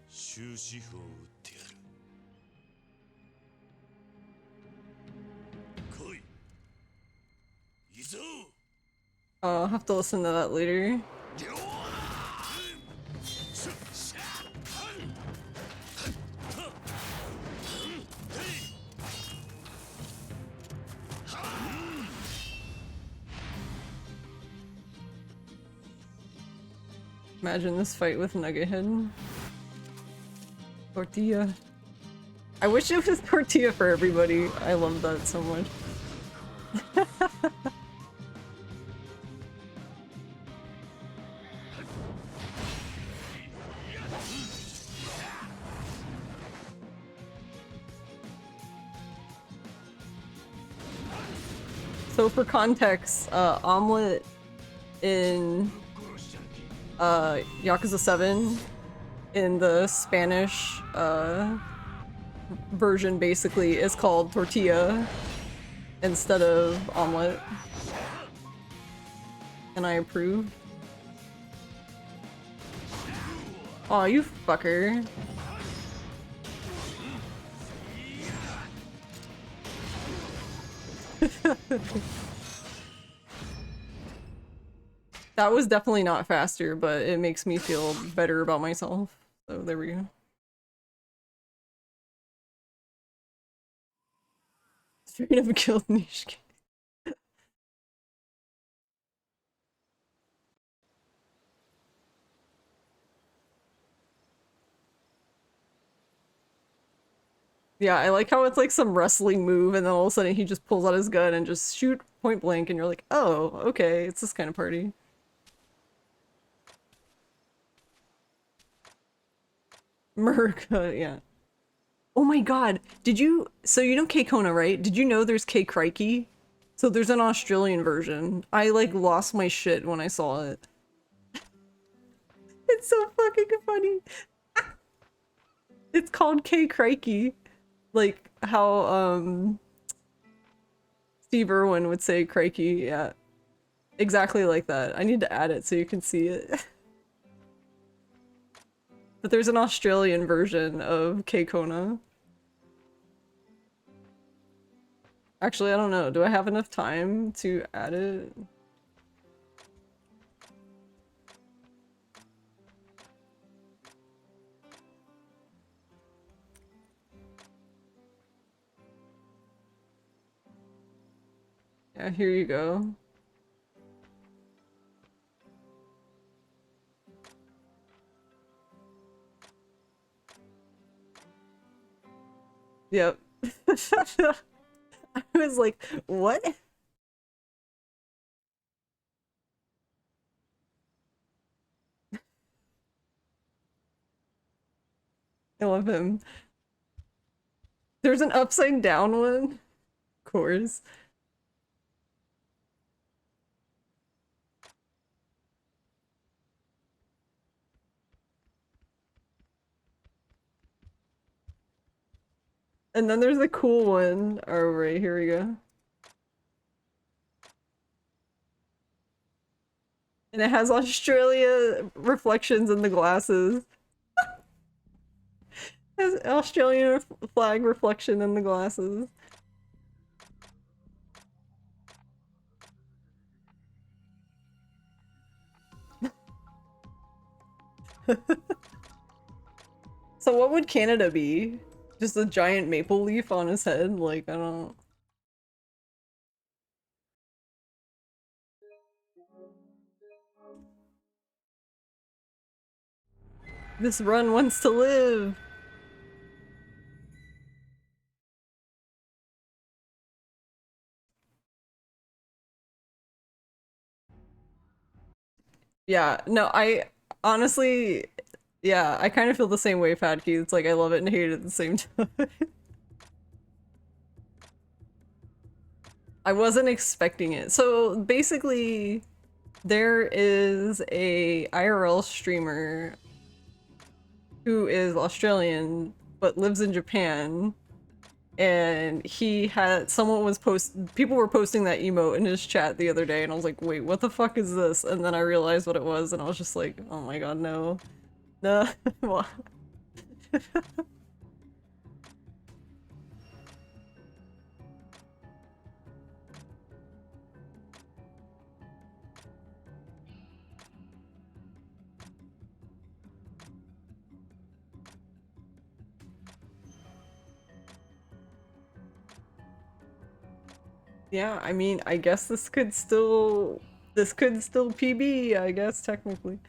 終止符を打ってやる。来い、イゾ。 I'll have to listen to that later. Imagine this fight with Nugget Head. Tortilla. I wish it was tortilla for everybody. I love that so much. So for context, Omelet in Yakuza 7 in the Spanish version basically is called tortilla instead of omelet. And I approve. Aw, you fucker. That was definitely not faster, but it makes me feel better about myself. So there we go. Straight up killed Nishiki. Yeah, I like how it's like some wrestling move and then all of a sudden he just pulls out his gun and just shoot point blank and you're like, oh, okay, it's this kind of party. Murka, yeah. Oh my god, did you- so you know K Kona, right? Did you know there's K Crikey? So there's an Australian version. I like lost my shit when I saw it. It's so fucking funny. It's called K Crikey. Like how Steve Irwin would say crikey, yeah. Exactly like that. I need to add it so you can see it. But there's an Australian version of K Kona. Actually, I don't know. Do I have enough time to add it? Here you go. Yep. I was like, what? I love him. There's an upside down one. Of course. And then there's the cool one. Oh, right, here we go. And it has Australia reflections in the glasses. It has Australian flag reflection in the glasses. So what would Canada be? Just a giant maple leaf on his head? Like, I don't... This run wants to live! Yeah, no, I honestly, yeah, I kind of feel the same way, Padkey. It's like I love it and hate it at the same time. I wasn't expecting it. So basically, there is a IRL streamer who is Australian but lives in Japan, and he had people were posting that emote in his chat the other day, and I was like, wait, what the fuck is this? And then I realized what it was, and I was just like, oh my god, no. No. What? Yeah, I mean, I guess this could still PB, I guess, technically.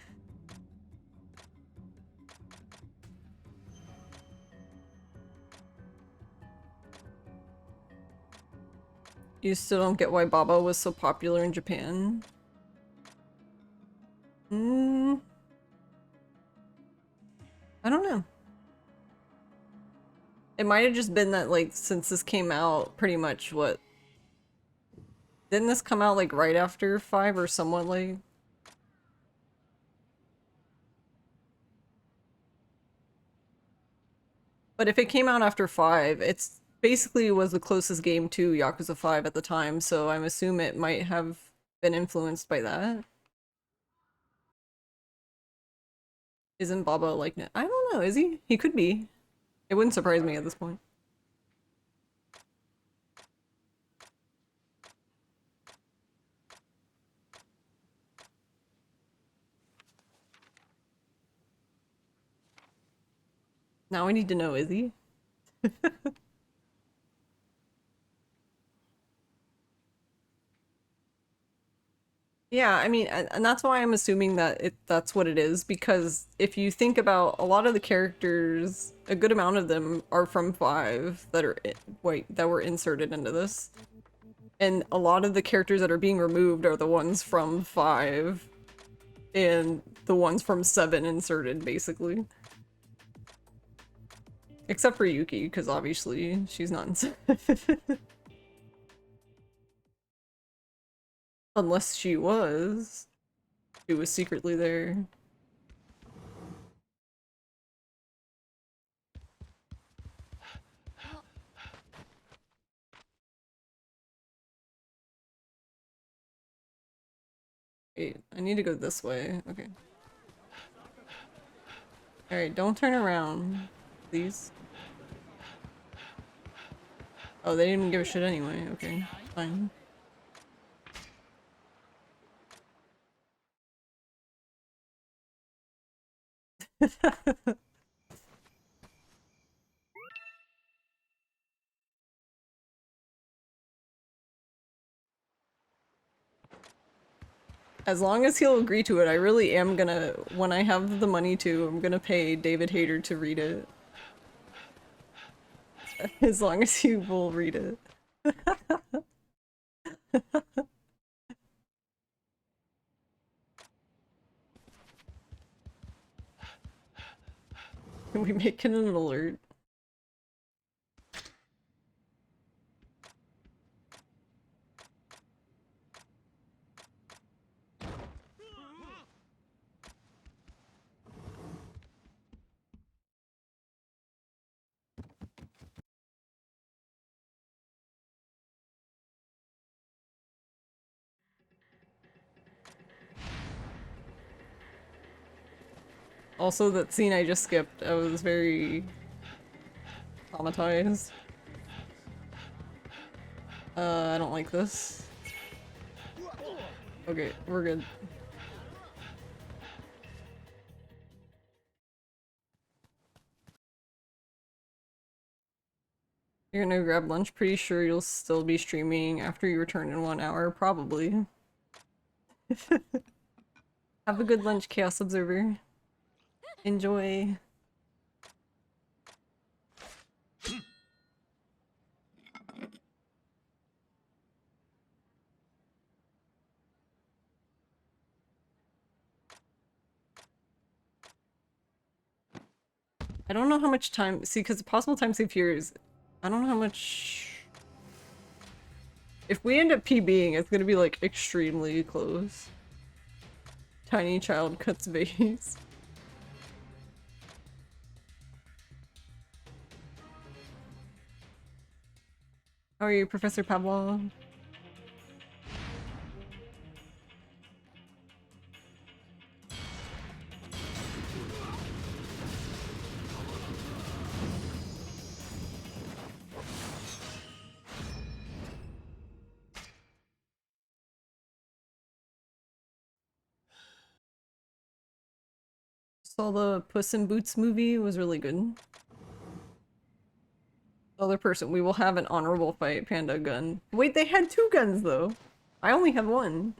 You still don't get why Baba was so popular in Japan? Hmm. I don't know. It might have just been that, like, since this came out pretty much, what? Didn't this come out, like, right after 5 or somewhat late? But if it came out after 5, it's basically was the closest game to Yakuza 5 at the time, so I'm assuming it might have been influenced by that. Isn't Baba like... I don't know, is he? He could be. It wouldn't surprise me at this point. Now I need to know, is he? Yeah, I mean, and that's why I'm assuming that that's what it is, because if you think about a lot of the characters, a good amount of them are from 5 that are that were inserted into this. And a lot of the characters that are being removed are the ones from 5 and the ones from 7 inserted, basically. Except for Yuki, because obviously she's not inserted. Unless she was. She was secretly there. Wait, I need to go this way. Okay. Alright, don't turn around, please. Oh, they didn't even give a shit anyway. Okay, fine. As long as he'll agree to it, I really am gonna, when I have the money to, I'm gonna pay David Hayter to read it. As long as he will read it. Can we make it an alert? Also, that scene I just skipped, I was very traumatized. I don't like this. Okay, we're good. You're gonna grab lunch? Pretty sure you'll still be streaming after you return in 1 hour, probably. Have a good lunch, Chaos Observer. Enjoy. I don't know how much time- see, because the possible time save here is- I don't know how much- if we end up PBing, it's gonna be like extremely close. Tiny child cuts vase. How are you, Professor Pavlov? Saw the Puss in Boots movie, it was really good. Other person, we will have an honorable fight, Panda gun. Wait, they had 2 guns though. I only have 1.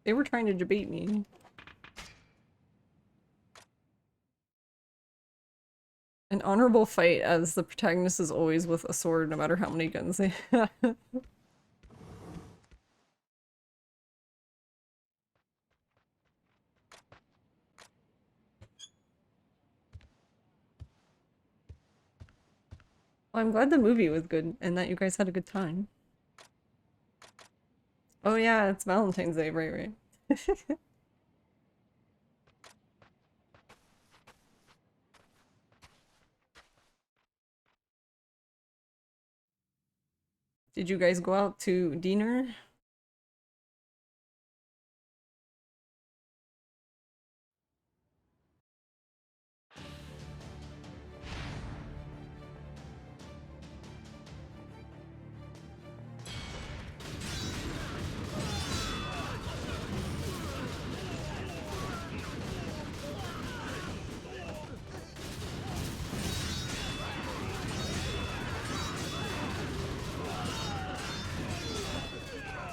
They were trying to debate me. An honorable fight, as the protagonist is always with a sword no matter how many guns they have. Well, I'm glad the movie was good and that you guys had a good time. Oh yeah, it's Valentine's Day, right. Did you guys go out to dinner?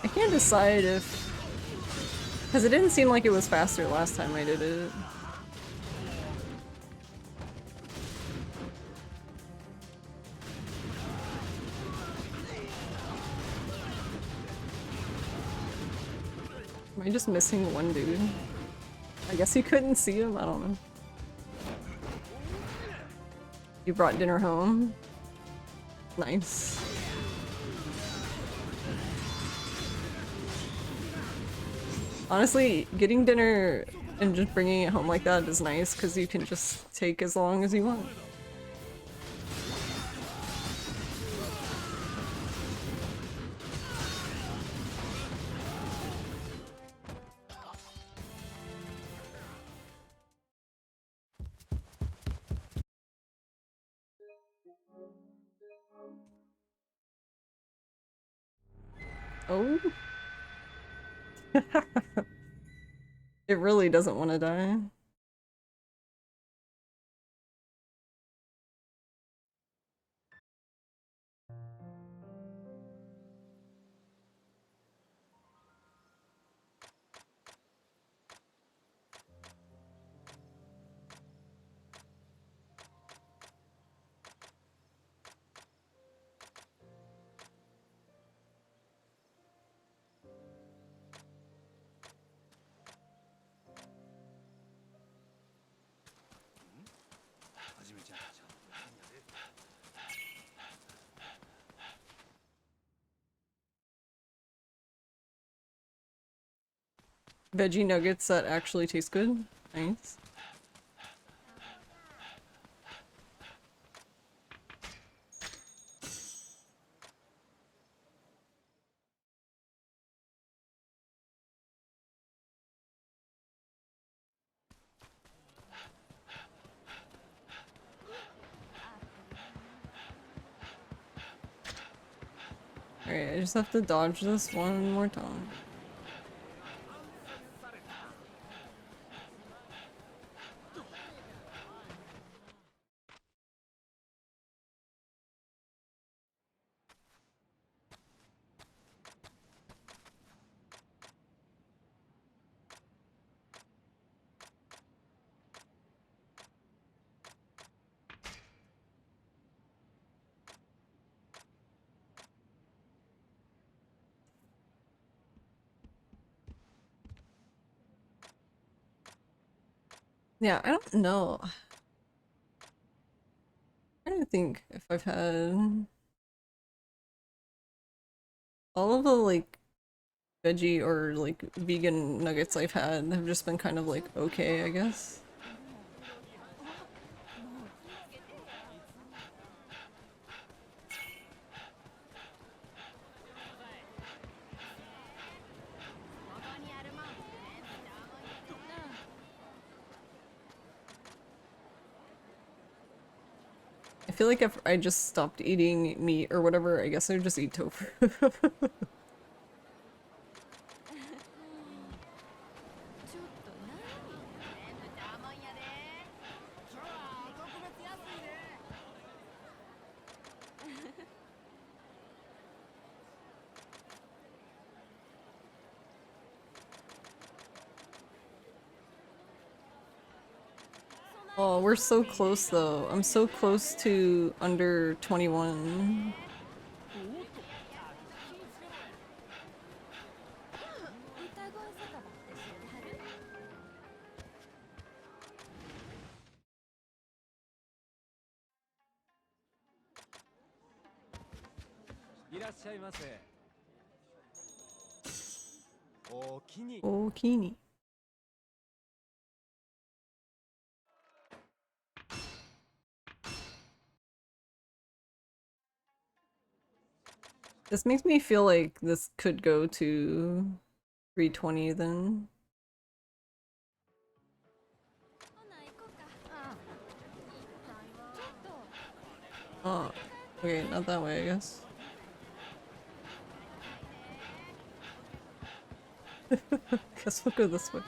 I can't decide if... because it didn't seem like it was faster last time I did it. Am I just missing one dude? I guess you couldn't see him? I don't know. You brought dinner home? Nice. Honestly, getting dinner and just bringing it home like that is nice because you can just take as long as you want. Oh? It really doesn't want to die. Veggie nuggets that actually taste good. Nice. Alright, I just have to dodge this one more time. Yeah, I don't know. I don't think if I've had all of the like veggie or like vegan nuggets I've had have just been kind of like okay, I guess. I feel like if I just stopped eating meat or whatever, I guess I would just eat tofu. Oh, we're so close though. I'm so close to under 21. Oh, Kini. This makes me feel like this could go to 320 then. Oh, okay, not that way, I guess. Guess we'll go this way.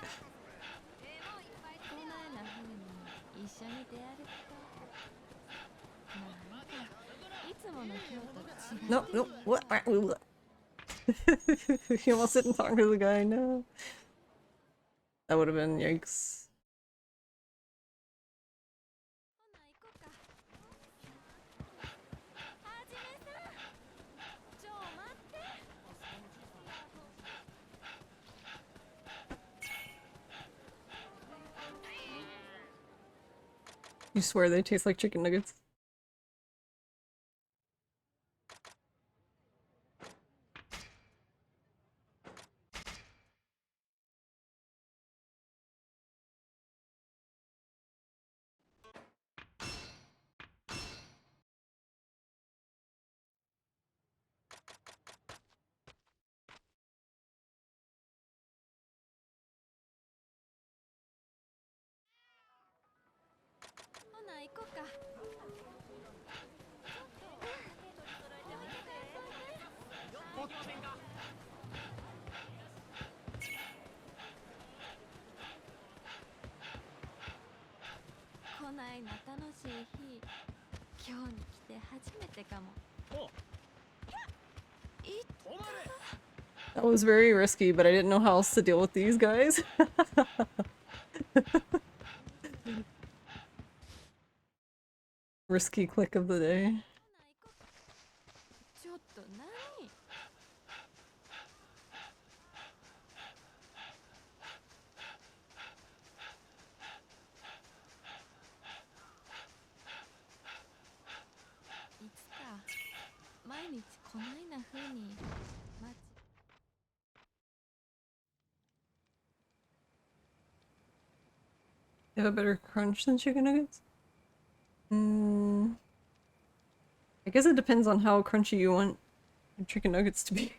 No, no, what? He almost didn't talk to the guy, no. That would have been yikes. You swear they taste like chicken nuggets? いな楽しい日。今日に来て初めてかも。That was very risky, but I didn't know how else to deal with these guys. Risky click of the day. ちょっと何？いつか毎日こないな風に街 You have a better crunch than chicken nuggets? I guess it depends on how crunchy you want your chicken nuggets to be.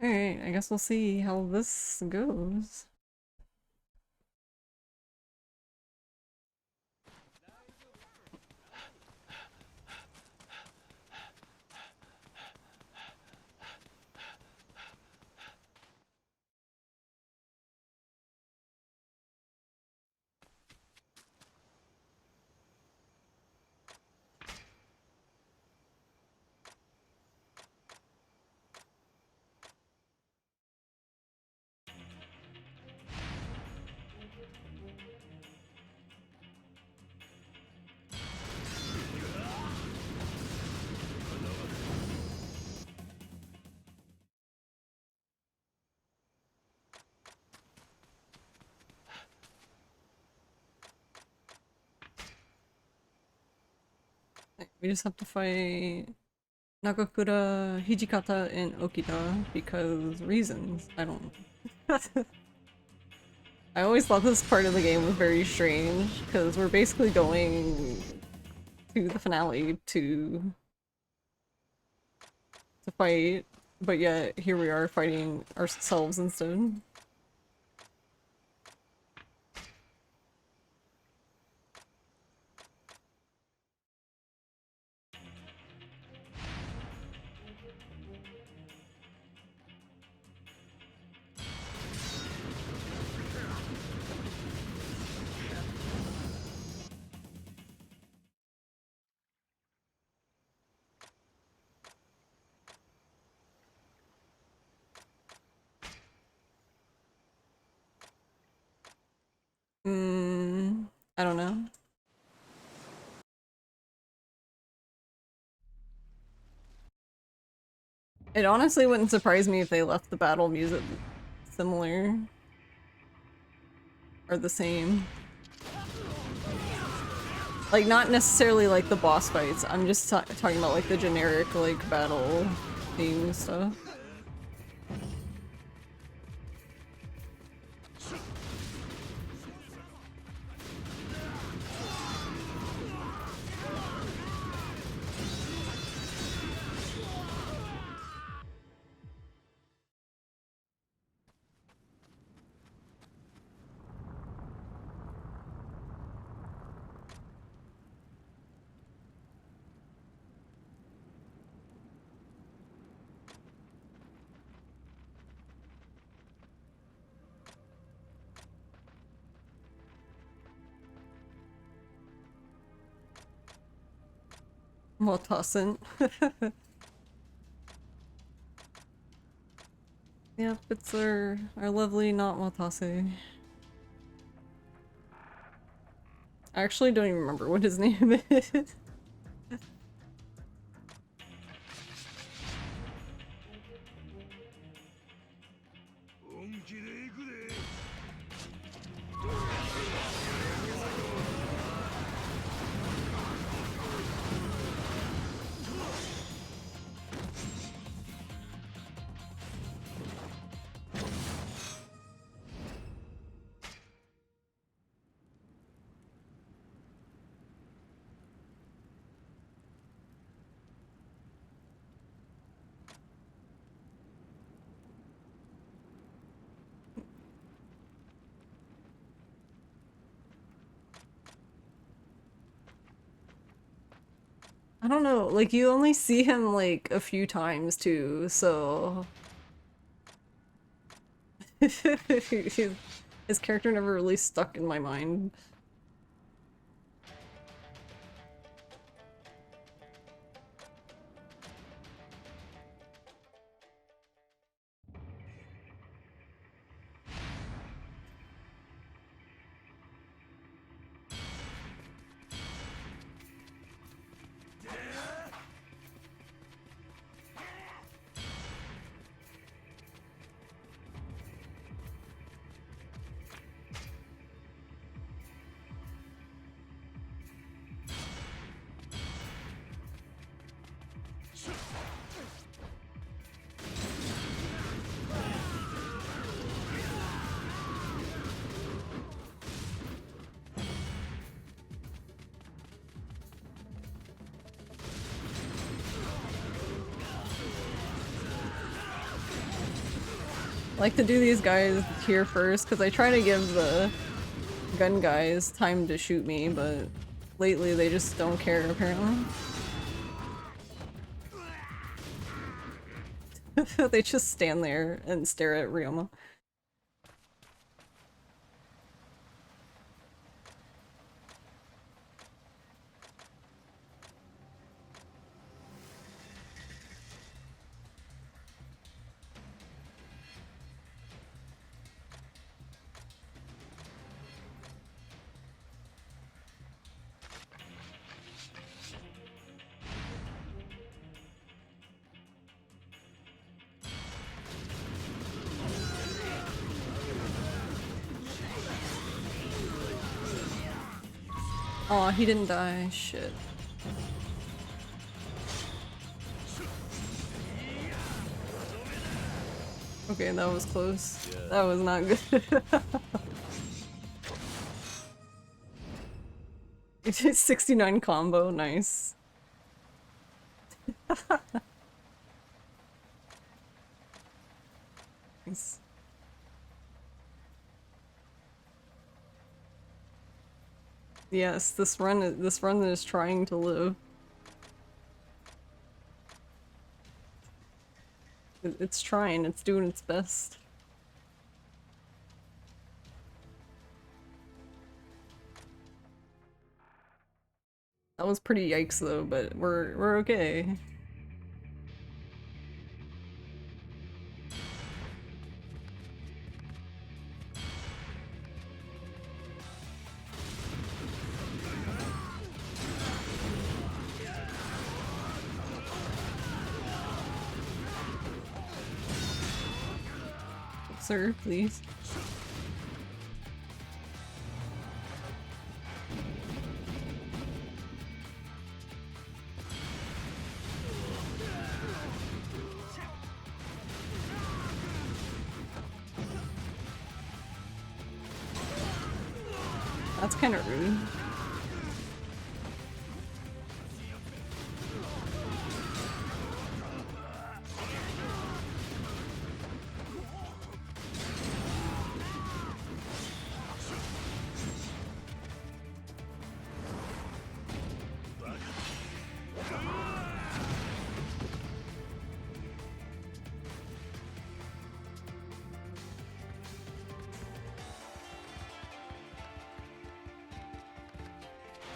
Alright, I guess we'll see how this goes. We just have to fight Nagakura, Hijikata, and Okita because reasons. I don't know. I always thought this part of the game was very strange because we're basically going to the finale to fight, but yet here we are fighting ourselves instead. I don't know. It honestly wouldn't surprise me if they left the battle music similar or the same. Like, not necessarily like the boss fights, I'm just talking about like the generic like battle theme stuff. Motasen. Yep, it's our lovely not Motase. I actually don't even remember what his name is. 本気で行くで。I don't know, like you only see him like a few times too, so his character never really stuck in my mind. I like to do these guys here first because I try to give the gun guys time to shoot me, but lately they just don't care apparently. They just stand there and stare at Ryoma. Aw, he didn't die. Shit. Okay, that was close. That was not good. It is 69 combo, nice. Nice. Yes, this run is trying to live. It's trying, it's doing its best. That was pretty yikes though, but we're okay. Sir, please. That's kind of rude.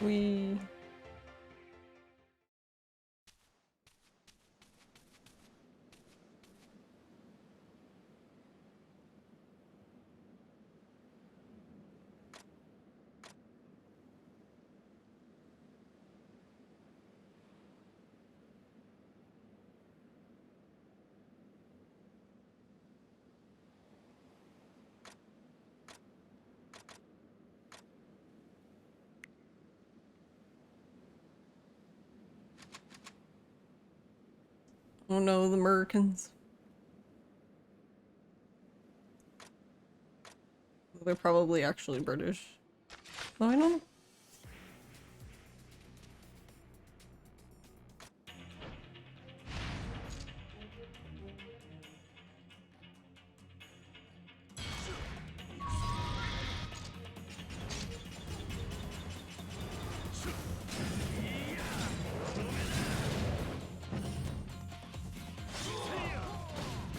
We Oh no, the Americans. They're probably actually British. Oh, I don't know.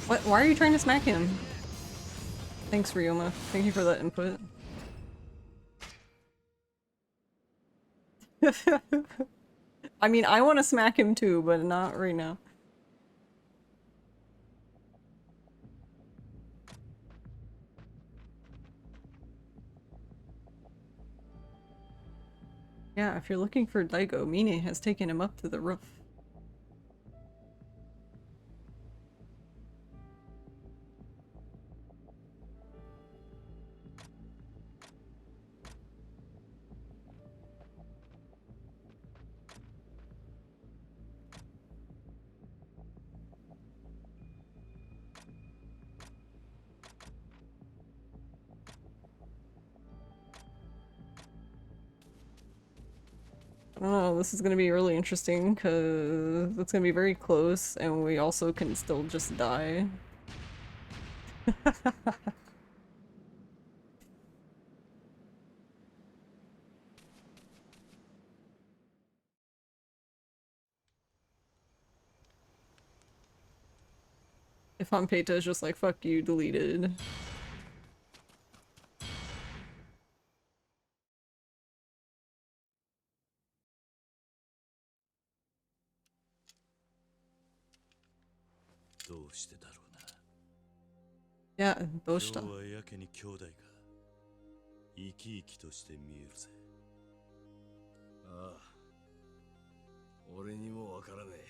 What? Why are you trying to smack him? Thanks, Ryoma. Thank you for that input. I mean, I want to smack him too, but not right now. Yeah, if you're looking for Daigo, Mine has taken him up to the roof. I don't know, this is gonna be really interesting because it's gonna be very close and we also can still just die. If Hanpeta is just like, fuck you, deleted. Yeah, どうした?今日はやけに兄弟が生き生きとして見えるぜ。ああ、俺にもわからねえ。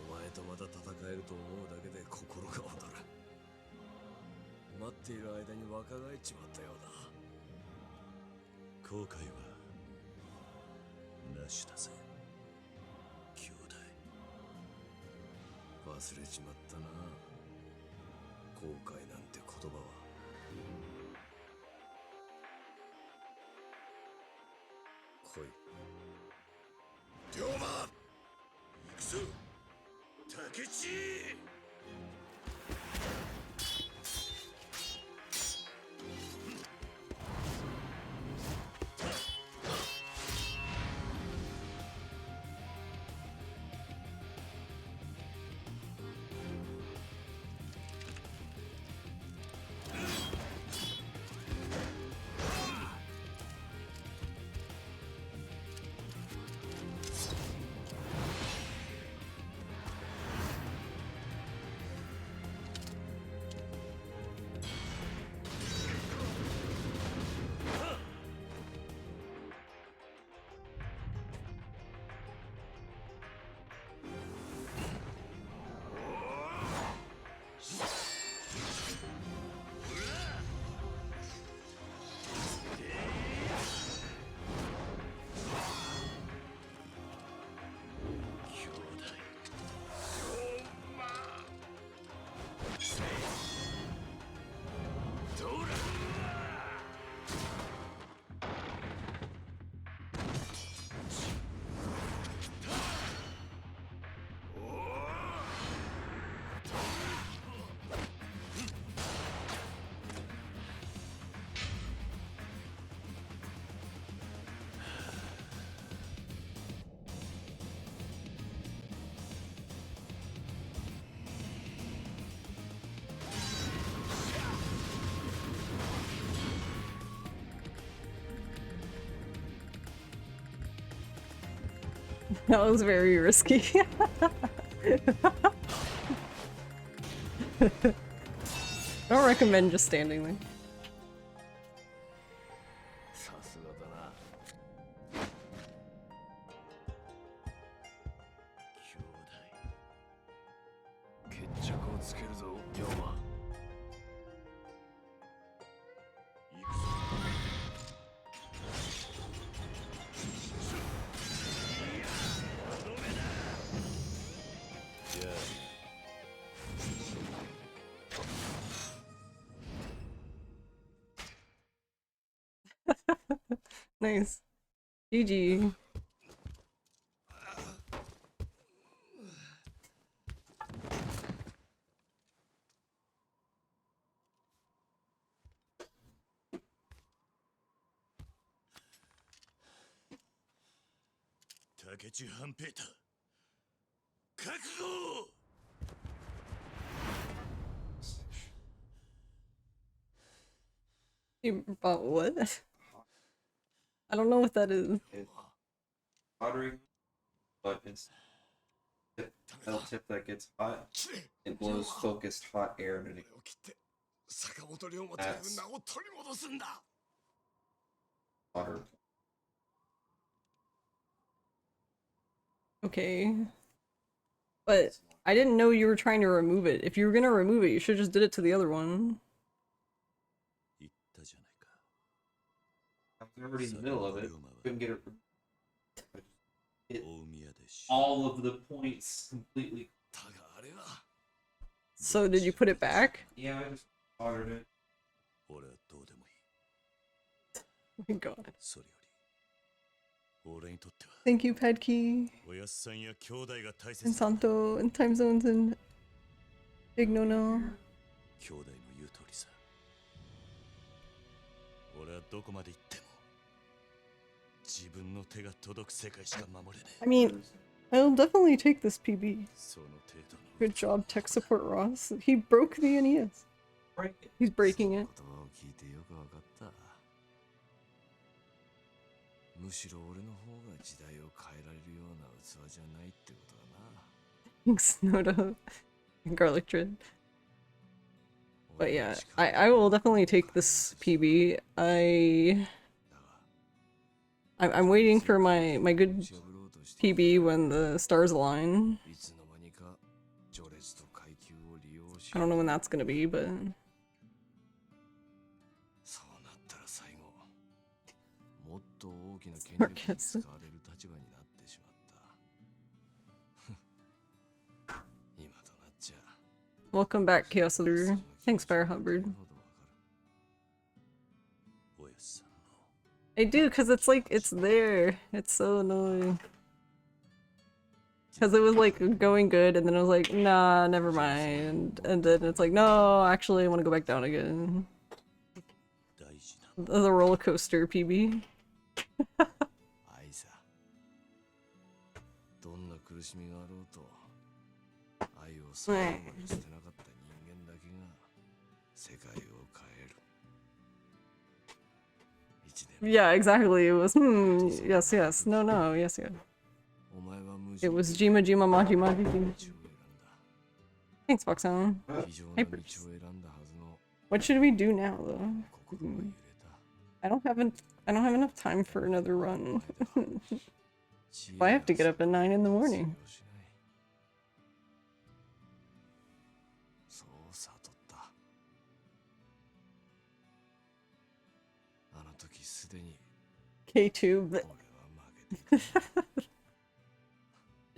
お前とまた戦えると思うだけで心が躍る。待っている間に若返っちまったようだ。後悔はなしだぜ、兄弟。忘れちまったな、後悔なんて言葉は。来い、龍馬。行くぞ、竹内。That was very risky. I don't recommend just standing there. さすがだな、兄弟。決着をつけるぞ、龍馬。行くぞ。Nice. GG. You bought what? I don't know what that is. It's pottery, but it's a metal tip that gets hot. It blows focused hot air into it. That's water. Okay. But I didn't know you were trying to remove it. If you were gonna remove it, you should just did it to the other one. I was already in the middle of it. Couldn't get it. Hit all of the points completely. So did you put it back? Yeah, I just watered it. Oh my god. Thank you, Padkey. And Santo, and time zones, and Big No No. I mean, I'll definitely take this PB. Good job, tech support Ross. He broke the NES. He's breaking it. Thanks, Noda. And garlic dread. But yeah, I will definitely take this PB. I'm waiting for my good PB when the stars align. I don't know when that's gonna be, but Marcus. Welcome back, Chaos Leader. Thanks, Fire Hubbard. I do, cause it's like it's there. It's so annoying. Cause it was like going good, and then it was like, nah, never mind. And then it's like, no, actually, I want to go back down again. The roller coaster PB. Yeah, exactly. It was yes, yes, no, no, yes, yes. It was Jima Jima Maji Maji Jima. Thanks, Foxhound. Hypers. What should we do now, though? I don't have enough time for another run. I have to get up at 9 in the morning. K2,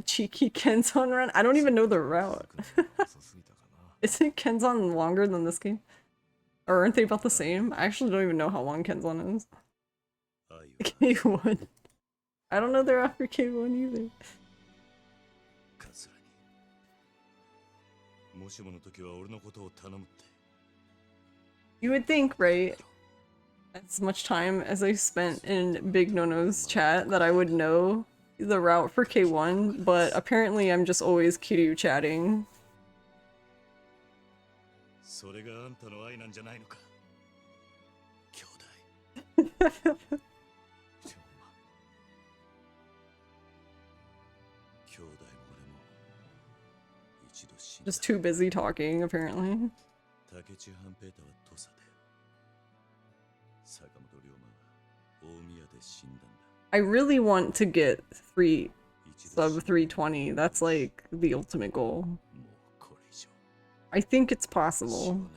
cheeky Kenzon run? I don't even know the route. Isn't Kenzon longer than this game? Or aren't they about the same? I actually don't even know how long Kenzon is. K1. I don't know they're after K1 either. You would think, right? As much time as I spent in Big No-No's chat that I would know the route for K1, but apparently I'm just always Kiryu chatting. Just too busy talking, apparently. I really want to get sub 320. That's like the ultimate goal. I think it's possible.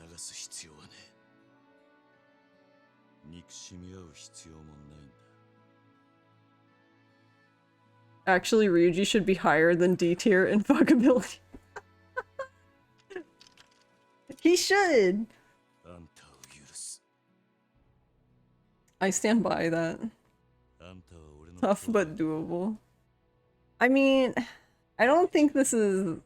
Actually, Ryuji should be higher than D tier in fuckability. He should! I stand by that. Tough but doable. I mean, I don't think this is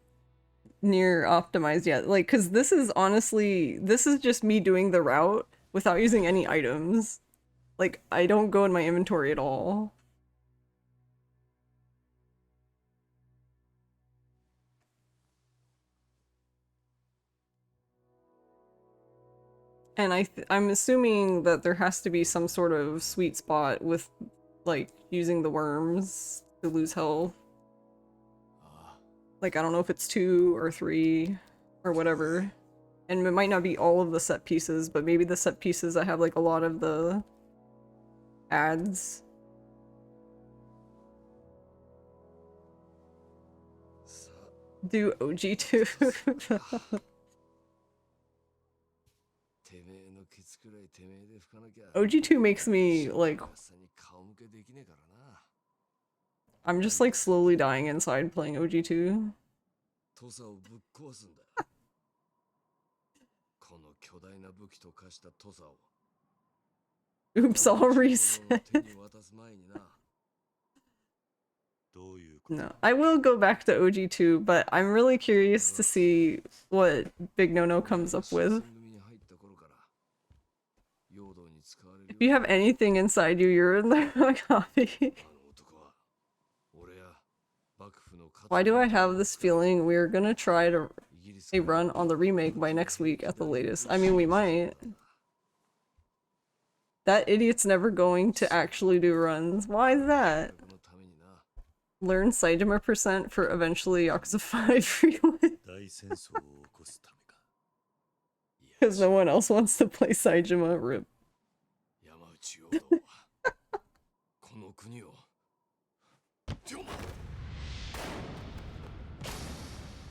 near optimized yet. Like, because this is honestly, this is just me doing the route without using any items. Like, I don't go in my inventory at all. And I'm assuming that there has to be some sort of sweet spot with, like, using the worms to lose health. Like, I don't know if it's 2 or 3 or whatever. And it might not be all of the set pieces, but maybe the set pieces that have, like, a lot of the ads. Do OG2. OG2 makes me, like, I'm just, like, slowly dying inside playing OG2. Oops, all reset. No, I will go back to OG2, but I'm really curious to see what Big No-No comes up with. If you have anything inside you, you're in the copy. Why do I have this feeling we're gonna try to a run on the remake by next week at the latest? I mean, we might. That idiot's never going to actually do runs. Why is that? Learn Saitama percent for eventually Yakuza 5 freeway. Because no one else wants to play Saitama. Rip.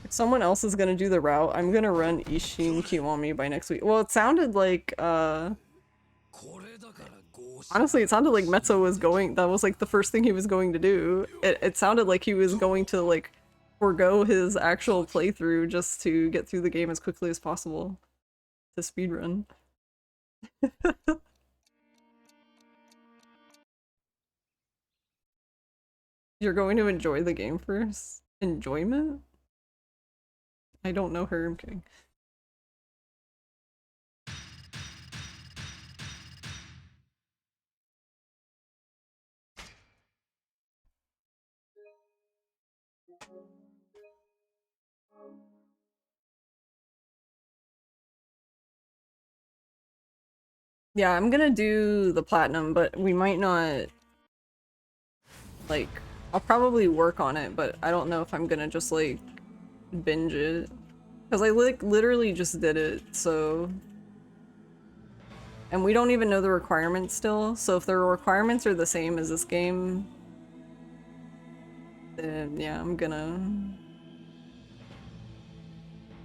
If someone else is gonna do the route, I'm gonna run Ishin Kiwami by next week. Well, it sounded like, honestly, it sounded like Metzo was going, that was like the first thing he was going to do. It sounded like he was going to, like, forego his actual playthrough just to get through the game as quickly as possible. To speedrun. You're going to enjoy the game first? Enjoyment? I don't know her, I'm kidding. Yeah, I'm gonna do the platinum, but we might not, like, I'll probably work on it, but I don't know if I'm gonna just, like, binge it. Because I, like, literally just did it, so... And we don't even know the requirements still, so if the requirements are the same as this game, then yeah, I'm gonna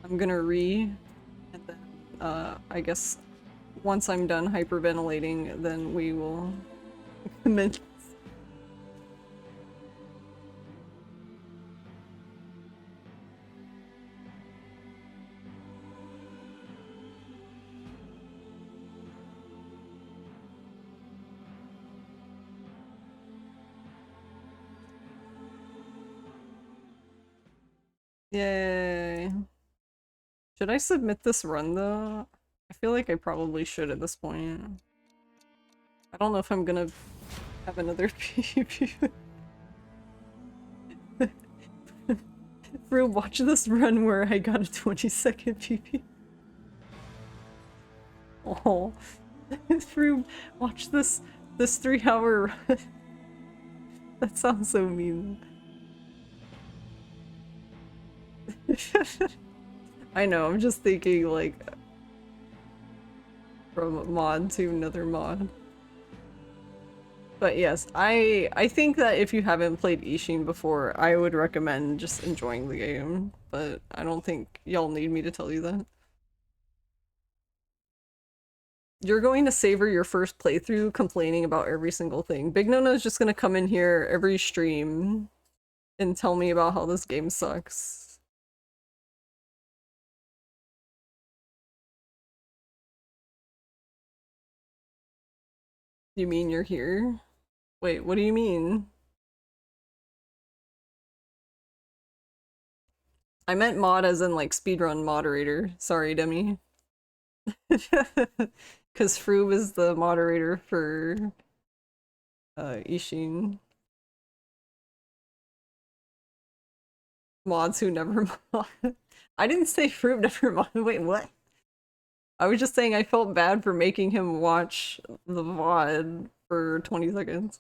and then, I guess once I'm done hyperventilating, then we will commence. Yay. Should I submit this run though? I feel like I probably should at this point. I don't know if I'm gonna have another PvP. Bro, watch this run where I got a 20-second PvP. Oh. Through watch this 3-hour run. That sounds so mean. I know, I'm just thinking like from a mod to another mod. But yes, I think that if you haven't played Ishin before, I would recommend just enjoying the game, but I don't think y'all need me to tell you that. You're going to savor your first playthrough complaining about every single thing. Big Nona is just gonna come in here every stream and tell me about how this game sucks. You mean you're here? Wait, what do you mean? I meant mod as in like speedrun moderator. Sorry, Demi. Because Froob is the moderator for Ishin. Mods who never mod. I didn't say Froob never mod. Wait, what? I was just saying I felt bad for making him watch the VOD for 20 seconds.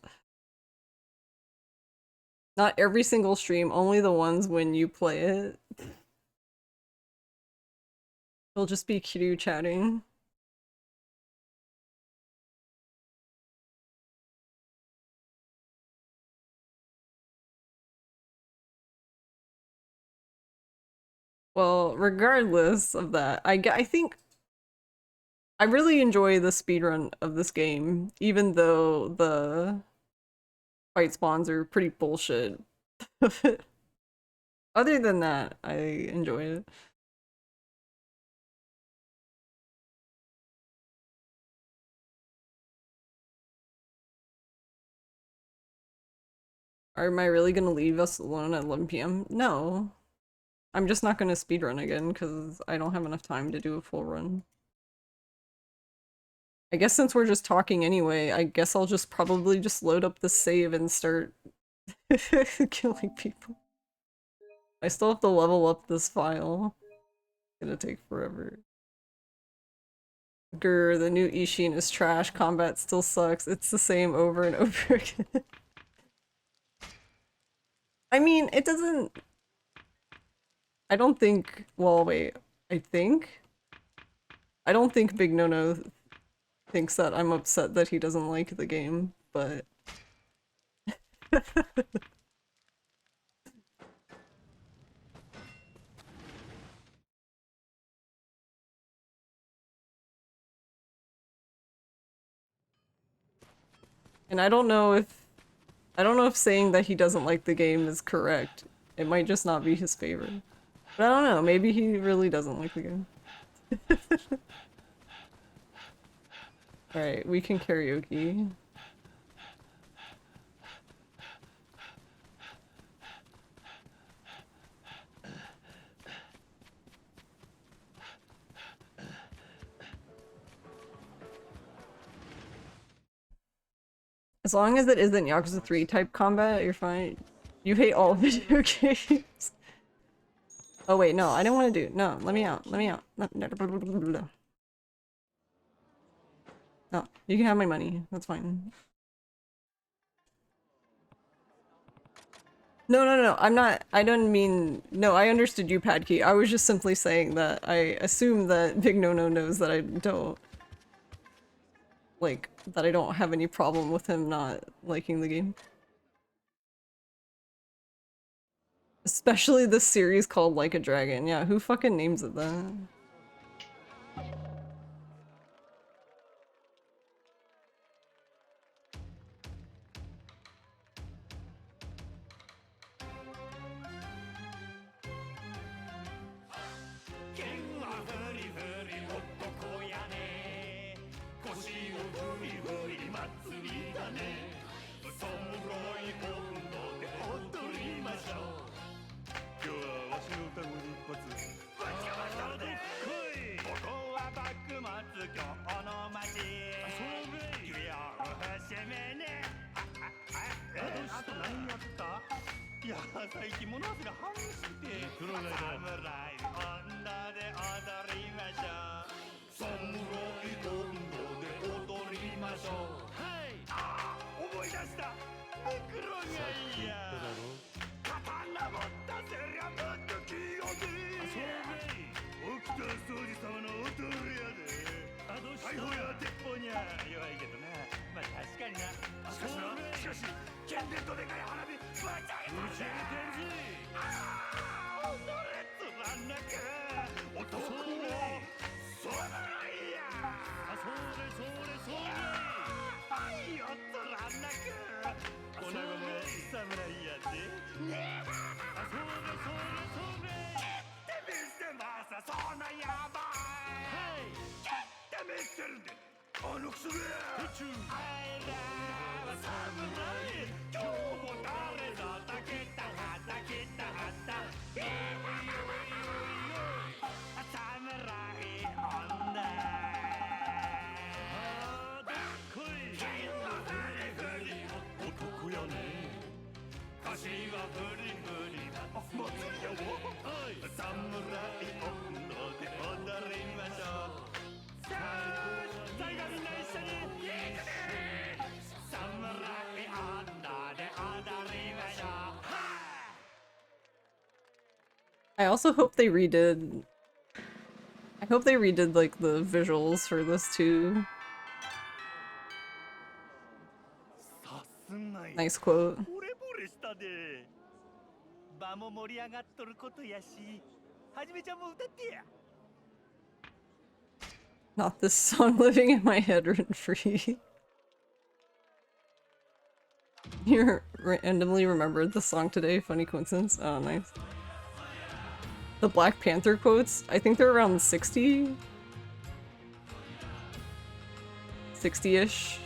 Not every single stream, only the ones when you play it. It'll just be Kiryu chatting. Well, regardless of that, I think I really enjoy the speedrun of this game, even though the fight spawns are pretty bullshit. Other than that, I enjoy it. Am I really gonna leave us alone at 11 p.m.? No. I'm just not gonna speedrun again because I don't have enough time to do a full run. I guess since we're just talking anyway, I guess I'll just probably just load up the save and start killing people. I still have to level up this file. It's gonna take forever. Grr, the new Ishin is trash. Combat still sucks. It's the same over and over again. I mean, it doesn't... I don't think... Well, wait. I don't think Big No-No thinks that I'm upset that he doesn't like the game, but... And I don't know if saying that he doesn't like the game is correct. It might just not be his favorite. But I don't know, maybe he really doesn't like the game. Alright, we can karaoke. As long as it isn't Yakuza 3 type combat, you're fine. You hate all video games. Oh wait, no, I don't want to do. No, let me out. Let me out. No, you can have my money. That's fine. No, I'm not. I don't mean. No, I understood you, Padkey. I was just simply saying that I assume that Big No-No knows that I don't. Like, that I don't have any problem with him not liking the game. Especially this series called Like a Dragon. Yeah, who fucking names it that? Hey! I also hope they redid. I hope they redid like the visuals for this too. さすがや Nice quote. 惚れ惚れしたで場も盛り上がっとることやしはじめちゃんも歌ってや Not this song living in my head rent free. You randomly remembered the song today. Funny coincidence. Oh, nice. The Black Panther quotes, I think they're around 60? 60-ish?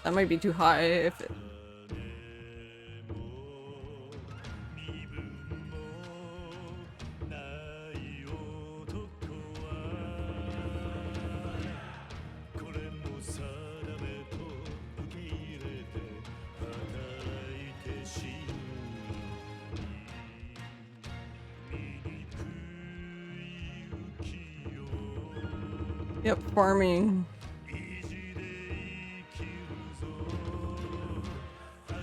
That might be too high if it... 身分もない男はこれも定めと受け入れて働いて死ぬ醜い勇気を Yep, farming. 意地で生きるぞ汗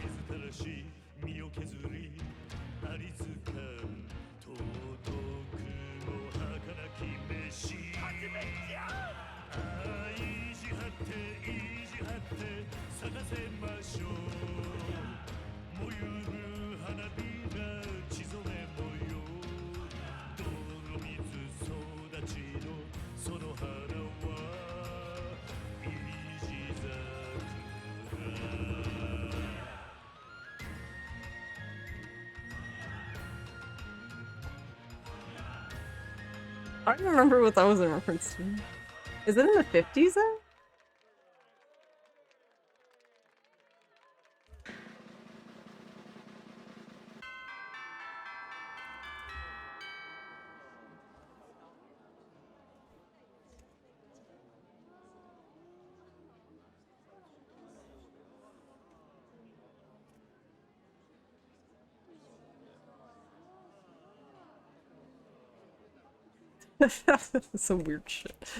水たらし身を削りありつかん尊くも儚き飯始めじゃ意地張って意地張って咲かせましょう燃ゆる花びら血染め模様泥水育ちのその花は意地桜 I don't remember what that was in reference to. Is it in the 50s then? That's some weird shit.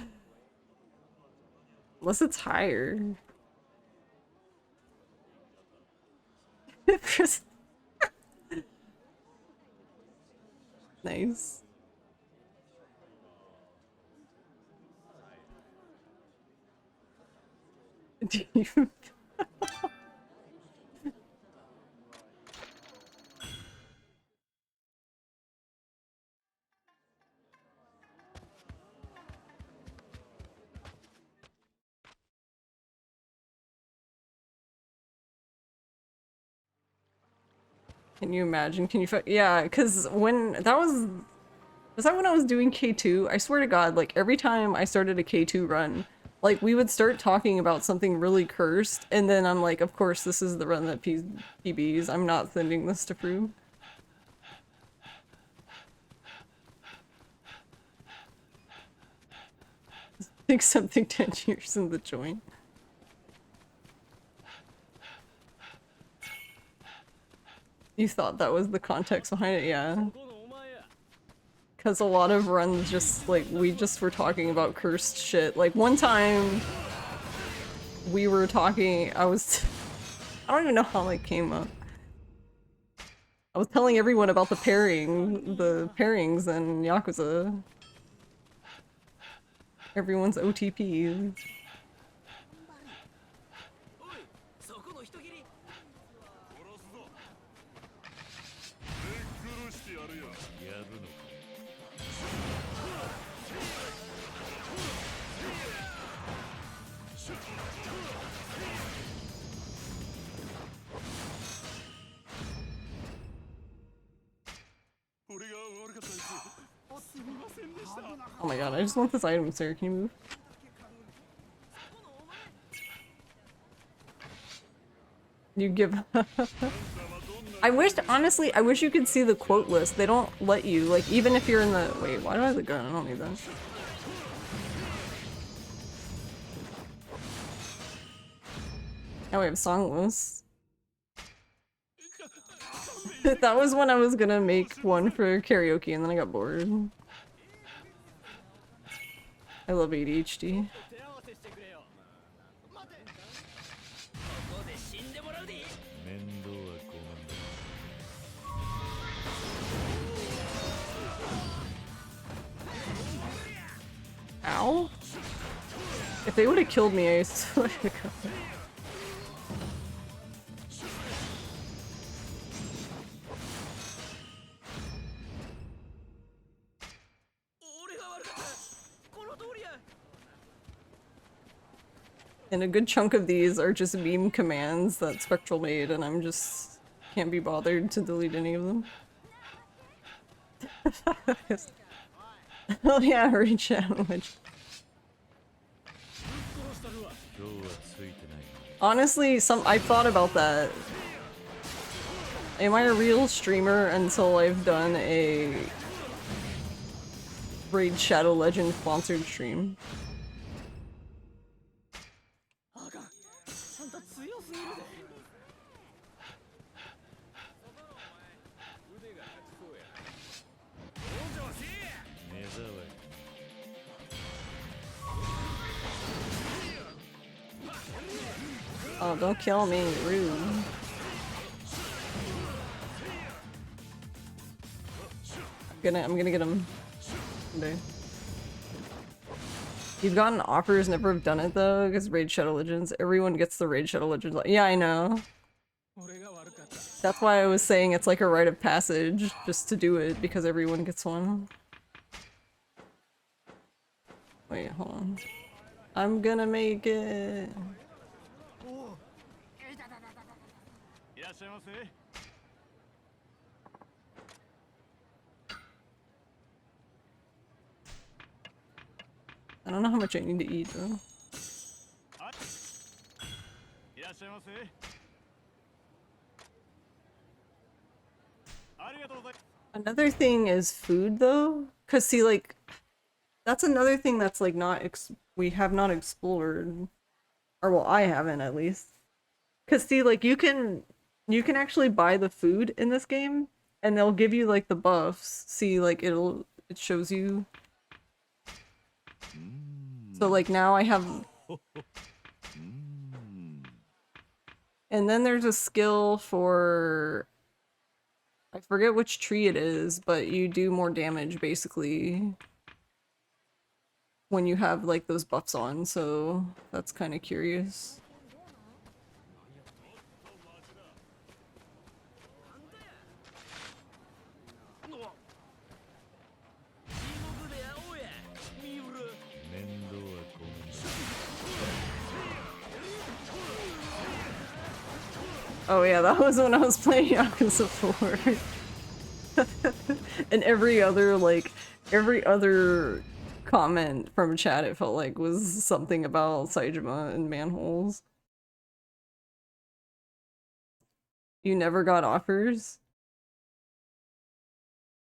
Unless it's higher. Nice. Do you... Can you imagine? Can you yeah, because when that was that when I was doing K2? I swear to God, like every time I started a K2 run, like we would start talking about something really cursed, and then I'm like, of course this is the run that PBs. I'm not sending this to Prue. Think something 10 years in the joint. You thought that was the context behind it, yeah. Because a lot of runs just, like, we just were talking about cursed shit. Like, one time, we were talking, I don't even know how it came up. I was telling everyone about the pairings in Yakuza. Everyone's OTP. そこの人斬り殺すぞ殺してやるよやるのか Oh my god, I just want this item, sir. Can you move? You give. I wish, honestly, I wish you could see the quote list. They don't let you, like, even if you're in the. Wait, why do I have the gun? I don't need that. Now we have song lists. That was when I was gonna make one for karaoke and then I got bored. I love ADHD. If they would have killed me, I swear to God. And a good chunk of these are just meme commands that Spectral made, and I'm just can't be bothered to delete any of them. Oh yeah, reach out. Honestly, I've thought about that. Am I a real streamer until I've done a Raid Shadow Legend sponsored stream? Oh, don't kill me, rude. I'm gonna get him someday. You've gotten offers, never have done it though, because Raid Shadow Legends. Everyone gets the Raid Shadow Legends. Yeah, I know. That's why I was saying it's like a rite of passage just to do it, because everyone gets one. Wait, hold on. I'm gonna make it. I don't know how much I need to eat though. Another thing is food though, cause see like that's another thing that's like we have not explored, or well I haven't at least. Cause see like you can actually buy the food in this game and they'll give you like the buffs. See like it shows you. So like now I have. And then there's a skill for, I forget which tree it is, but you do more damage basically when you have like those buffs on, so that's kind of curious. Oh yeah, that was when I was playing Yakuza 4. And every other comment from chat it felt like was something about Saejima and manholes. You never got offers?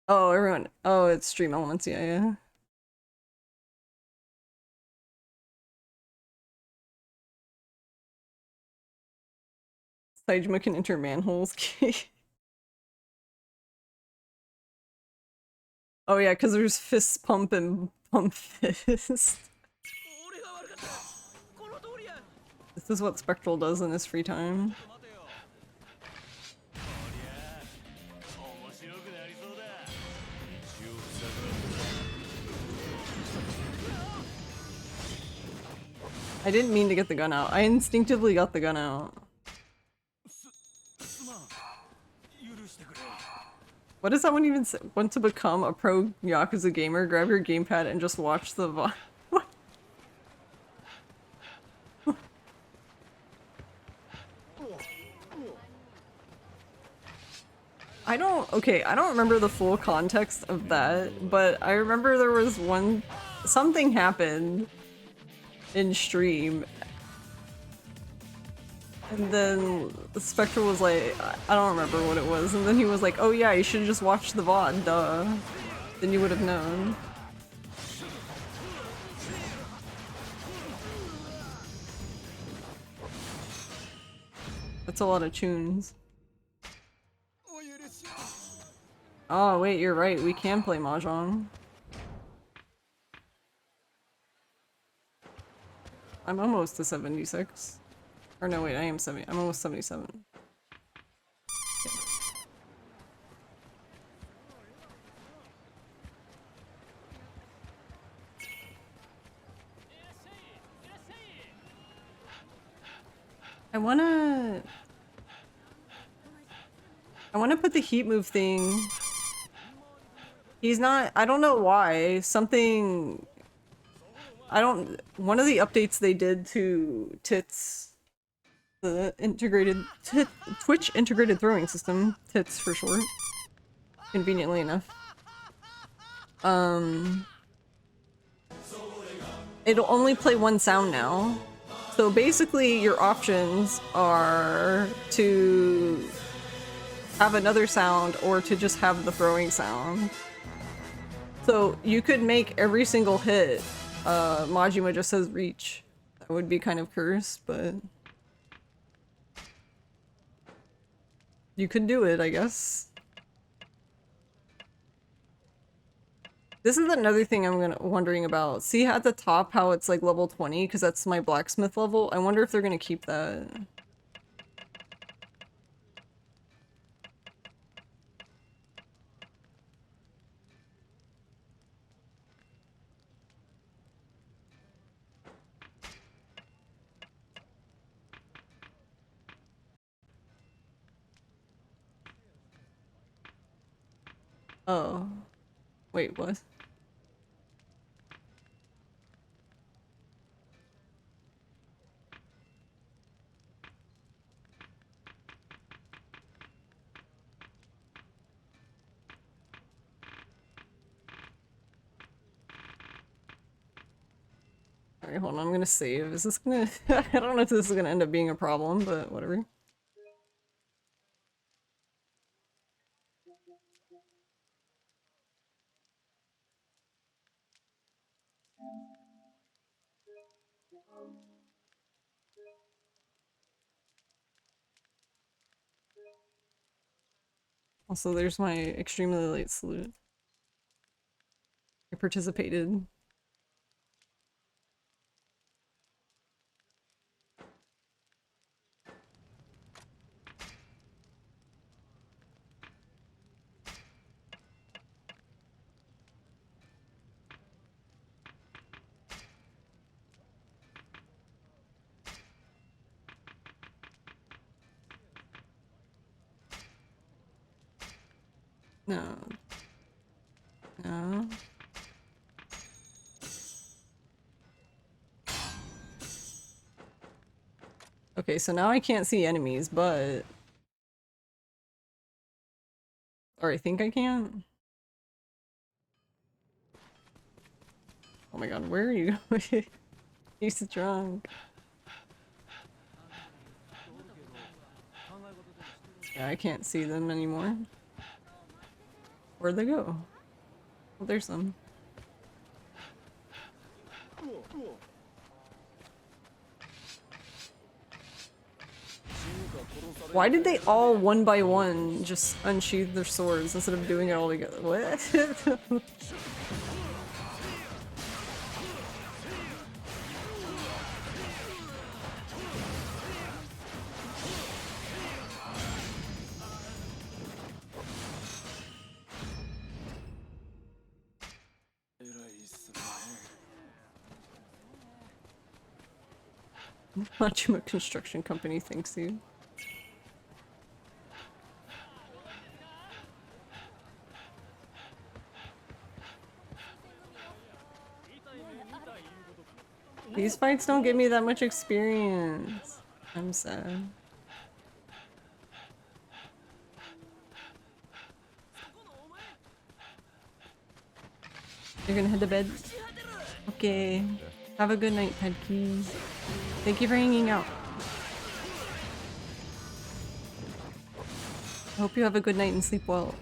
Oh, everyone. Oh, it's Stream Elements, yeah. Saejima can enter manholes. Oh yeah, because there's fist pump and pump fist. This is what Spectral does in his free time. I didn't mean to get the gun out. I instinctively got the gun out. What does that one even say? Want to become a pro Yakuza gamer? Grab your gamepad and just watch the VOD. What? I don't remember the full context of that, but I remember there was something happened in stream. And then Spectral was like, I don't remember what it was, and then he was like, oh yeah, you should've just watched the VOD, duh. Then you would have known. That's a lot of tunes. Oh wait, you're right, we can play Mahjong. I'm almost to 76. Or no, wait, I am 70. I'm almost 77. I wanna put the heat move thing. He's not, I don't know why. Something, one of the updates they did to Tits, the Twitch integrated throwing system, Tits for short, conveniently enough. It'll only play one sound now. So basically your options are to have another sound or to just have the throwing sound. So you could make every single hit Majima just says reach. That would be kind of cursed, but you could do it, I guess. This is another thing I'm wondering about. See at the top how it's like level 20 because that's my blacksmith level? I wonder if they're gonna keep that. Oh. Wait, what? Alright, hold on, I'm gonna save. Is this gonna... I don't know if this is gonna end up being a problem, but whatever. Also, there's my extremely late salute. I participated. No. No. Okay, so now I can't see enemies, but... Or I think I can. Oh my god, where are you going? He's drunk. Yeah, I can't see them anymore. Where'd they go? Oh, there's them. Why did they all one by one just unsheath their swords instead of doing it all together? What? Majima Construction Company thanks you. These fights don't give me that much experience. I'm sad. You're gonna head to bed? Okay. Have a good night, Pedkey. Thank you for hanging out. I hope you have a good night and sleep well.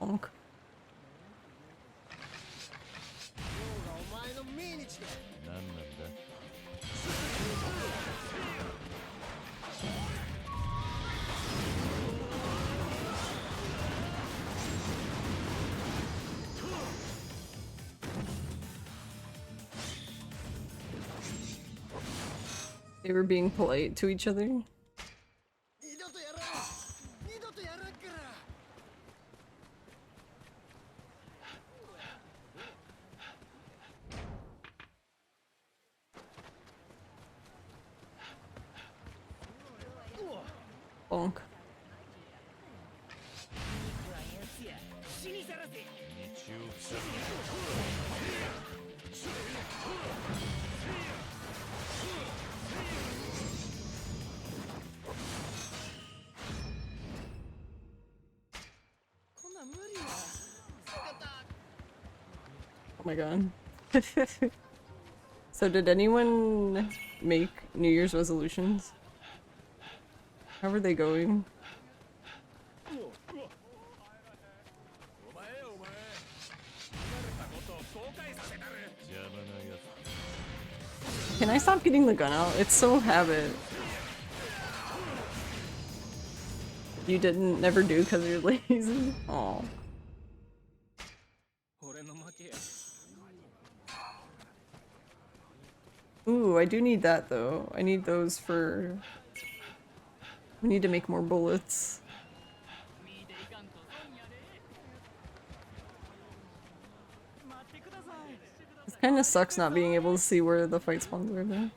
Bonk. They were being polite to each other. 二度とやらん二度とやらんから Bonk. 死にさらせ道を塞こんなん無理や Oh my god. So did anyone make New Year's resolutions? How are they going? お前お前言われたことを後悔させたる邪魔なやつ Can I stop getting the gun out? It's so habit. You didn't never do because you're lazy? Aw. 俺の負けや Ooh, I do need that though. I need those for... We need to make more bullets. It kind of sucks not being able to see where the fight spawns are though.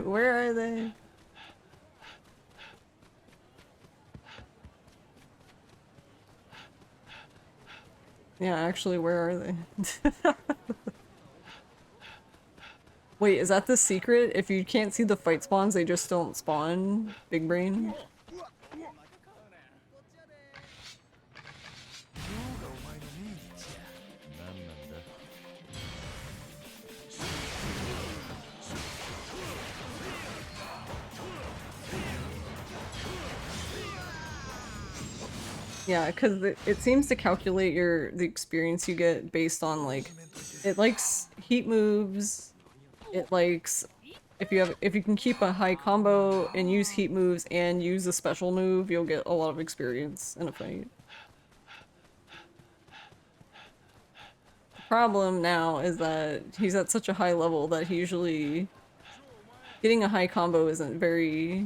Where are they? Yeah, actually, where are they? Wait, is that the secret? If you can't see the fight spawns, they just don't spawn? Big brain? 何なんだ Yeah, because it seems to calculate the experience you get based on like it likes heat moves. It likes if you can keep a high combo and use heat moves and use a special move, you'll get a lot of experience in a fight. The problem now is that he's at such a high level that he usually getting a high combo isn't very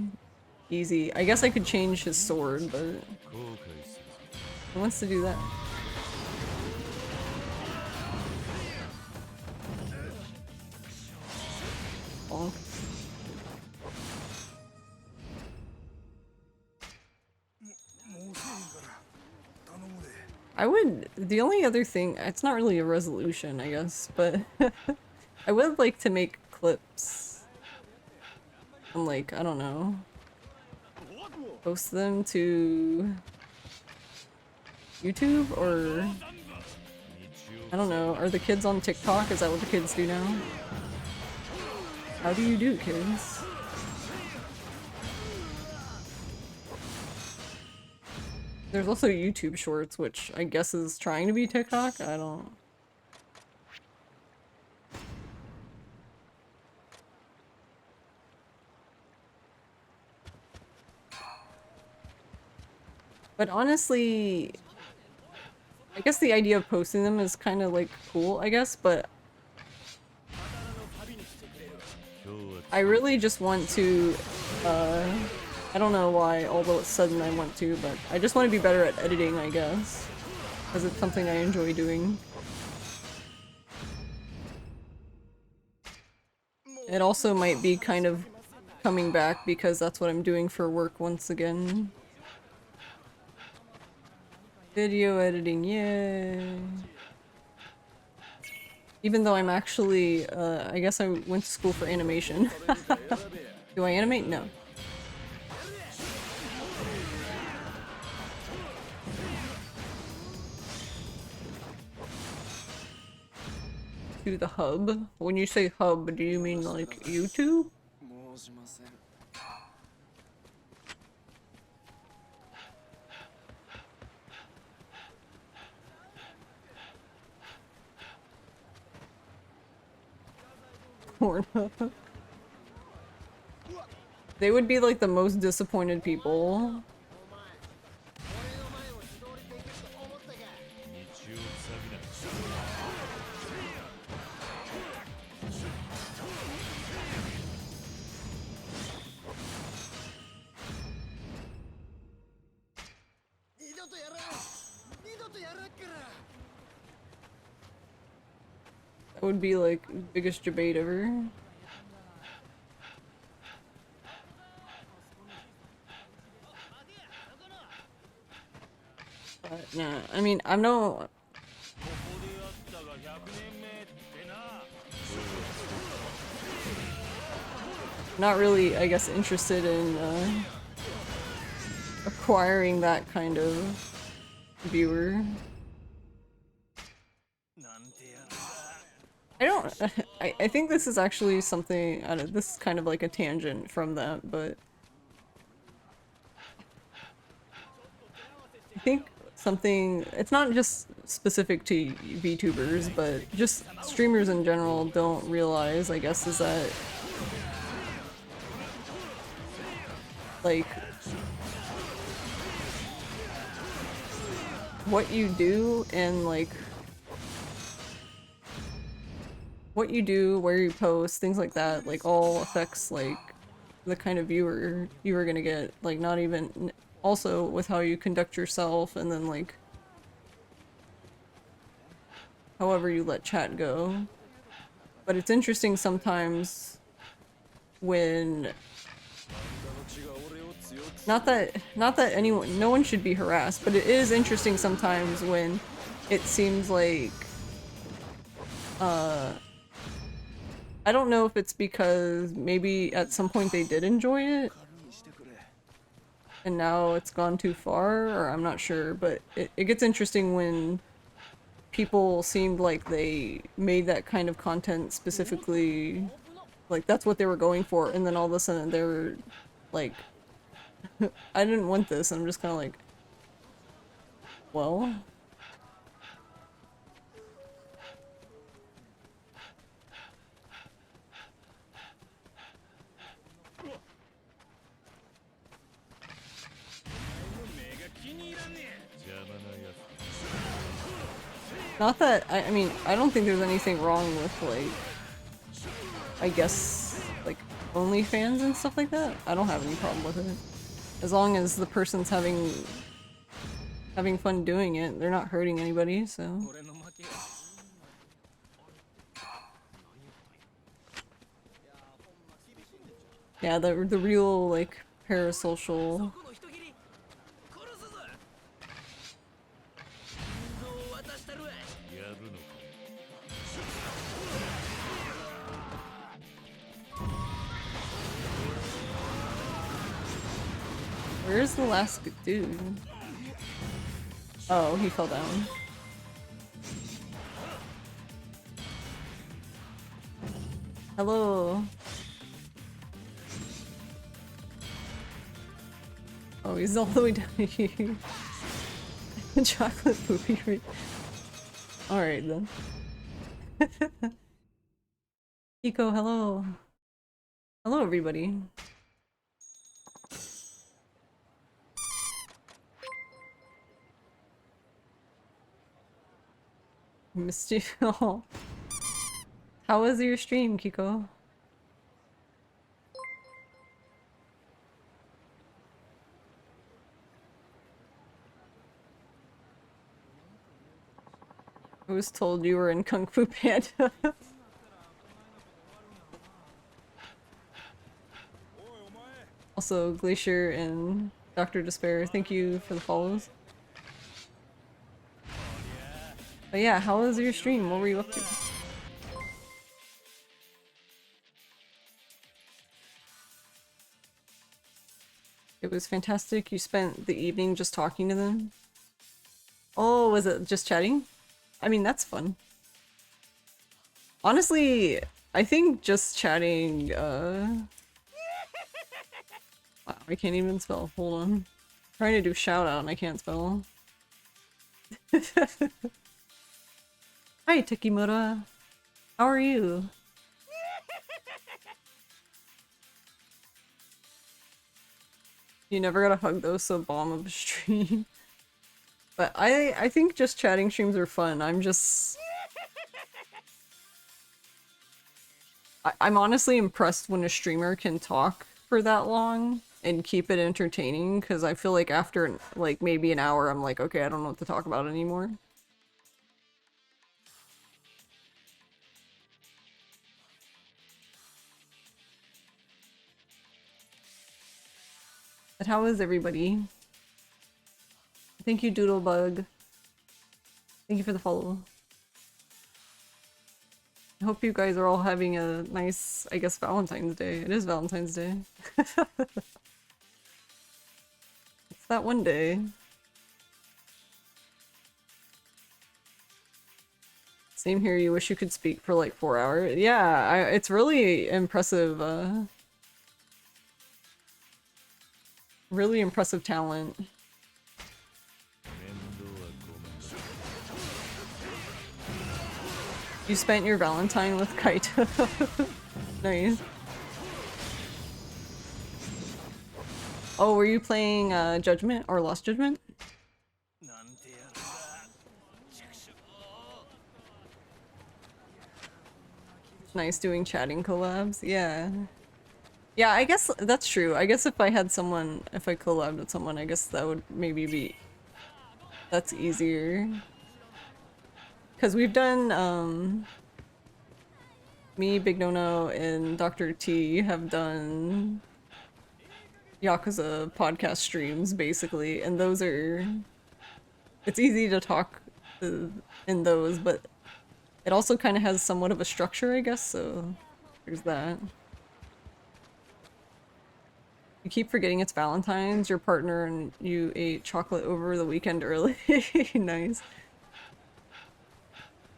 easy. I guess I could change his sword, but 後悔する who wants to do that? Bonk. I would, the only other thing, it's not really a resolution, I guess, but I would like to make clips and like, I don't know, post them to YouTube or I don't know, are the kids on TikTok? Is that what the kids do now? How do you do, kids? There's also YouTube Shorts, which I guess is trying to be TikTok? I don't... But honestly, I guess the idea of posting them is kind of like cool, I guess, but I really just want to, I don't know why all of a sudden I want to, but I just want to be better at editing, I guess, because it's something I enjoy doing. It also might be kind of coming back because that's what I'm doing for work once again. Video editing, yay! Even though I'm actually, I guess I went to school for animation. Do I animate? No. To the hub? When you say hub, do you mean like YouTube? 申しません Pornhub. They would be like the most disappointed people. 俺の前を自動でできると思ったか 道を塞ぐな That would be like biggest debate ever. But nah, I mean, I'm no. Not really, I guess, interested in acquiring that kind of viewer. I don't. I think this is actually something. I don't, this is kind of like a tangent from that, but I think something. It's not just specific to VTubers, but just streamers in general don't realize, I guess, is that like what you do and like what you do, where you post, things like that, like all affects like the kind of viewer you are gonna get. Like not even also with how you conduct yourself, and then like however you let chat go. But it's interesting sometimes when not that anyone, no one should be harassed, but it is interesting sometimes when it seems like I don't know if it's because maybe at some point they did enjoy it and now it's gone too far, or I'm not sure, but it gets interesting when people seemed like they made that kind of content specifically, like that's what they were going for, and then all of a sudden they were like, I didn't want this, and I'm just kind of like, well... Not that, I mean, I don't think there's anything wrong with, like, I guess, like, OnlyFans and stuff like that. I don't have any problem with it. As long as the person's having fun doing it, they're not hurting anybody, so... Yeah, the real, like, parasocial... Where's the last dude? Oh, he fell down. Hello. Oh, he's all the way down here. Chocolate poopy. Alright then. Kiko, hello. Hello everybody. Missed you. How was your stream, Kiko? I was told you were in Kung Fu Panda. Also, Glacier and Dr. Despair, thank you for the follows. But yeah, how was your stream? What were you up to? It was fantastic. You spent the evening just talking to them? Oh, was it just chatting? I mean, that's fun. Honestly, I think just chatting, wow, I can't even spell. Hold on. I'm trying to do shout out and I can't spell. Hi, Takimura. How are you? You never got a hug though, so bomb of a stream. But I think just chatting streams are fun. I'm just... I'm honestly impressed when a streamer can talk for that long and keep it entertaining, because I feel like after like maybe an hour I'm like, okay, I don't know what to talk about anymore. But how is everybody? Thank you, Doodlebug. Thank you for the follow. I hope you guys are all having a nice, I guess, Valentine's Day. It is Valentine's Day. It's that one day. Same here, you wish you could speak for like 4 hours. Yeah, it's really impressive, really impressive talent. You spent your Valentine with Kaito. Nice. Oh, were you playing Judgment or Lost Judgment? Nice doing chatting collabs. Yeah. Yeah, I guess that's true. I guess if I had someone, if I collabed with someone, I guess that would maybe be, that's easier. Because we've done, me, Big No-No, and Dr. T have done Yakuza podcast streams, basically, and those are, it's easy to talk in those, but it also kind of has somewhat of a structure, I guess, so there's that. You keep forgetting it's Valentine's, your partner and you ate chocolate over the weekend early. Nice.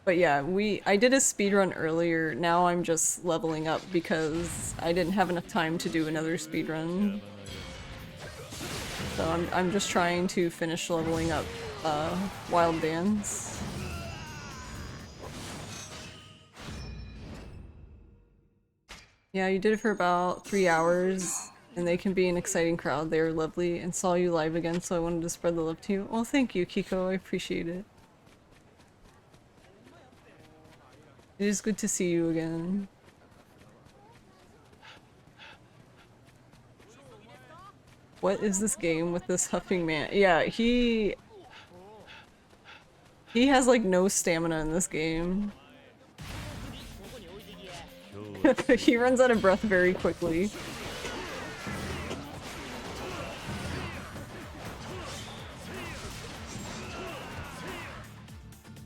But yeah, I did a speedrun earlier, now I'm just leveling up because I didn't have enough time to do another speedrun. So I'm just trying to finish leveling up Wild Dance. Yeah, you did it for about 3 hours, and they can be an exciting crowd. They were lovely, and saw you live again, so I wanted to spread the love to you. Well, thank you, Kiko. I appreciate it. It is good to see you again. What is this game with this huffing man? Yeah, he has like no stamina in this game. He runs out of breath very quickly.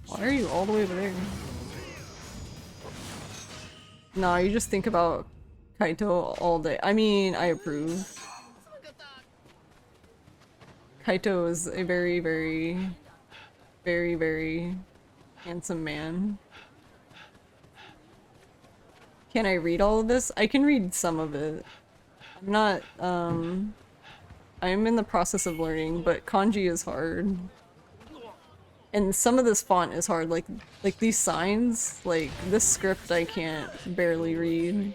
Why are you all the way over there? Nah, you just think about Kaito all day. I mean, I approve. Kaito is a very, very, very, very handsome man. Can I read all of this? I can read some of it. I'm not, I'm in the process of learning, but kanji is hard. And some of this font is hard, like these signs, like this script I can't barely read.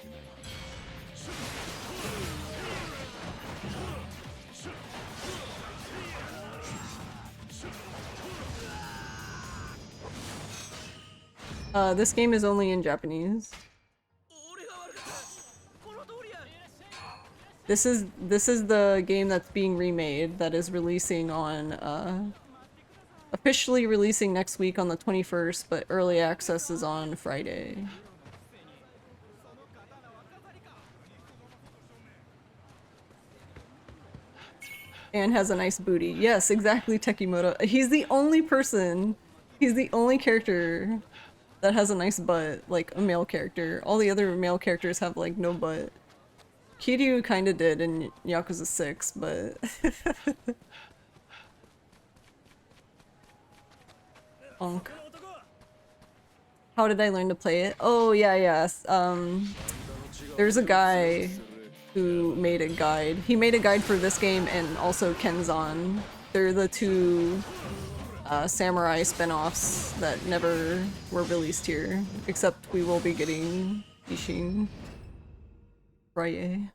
This game is only in Japanese. This is the game that's being remade, that is releasing on, officially releasing next week on the 21st, but early access is on Friday. And has a nice booty. Yes, exactly, Tekimoto. He's the only person, he's the only character that has a nice butt, like a male character. All the other male characters have like no butt. Kiryu kinda did in Yakuza 6, but... Onk. How did I learn to play it? Oh, yeah, yes. There's a guy who made a guide. He made a guide for this game and also Kenzan. They're the two samurai spin-offs that never were released here, except we will be getting Ishin Friday.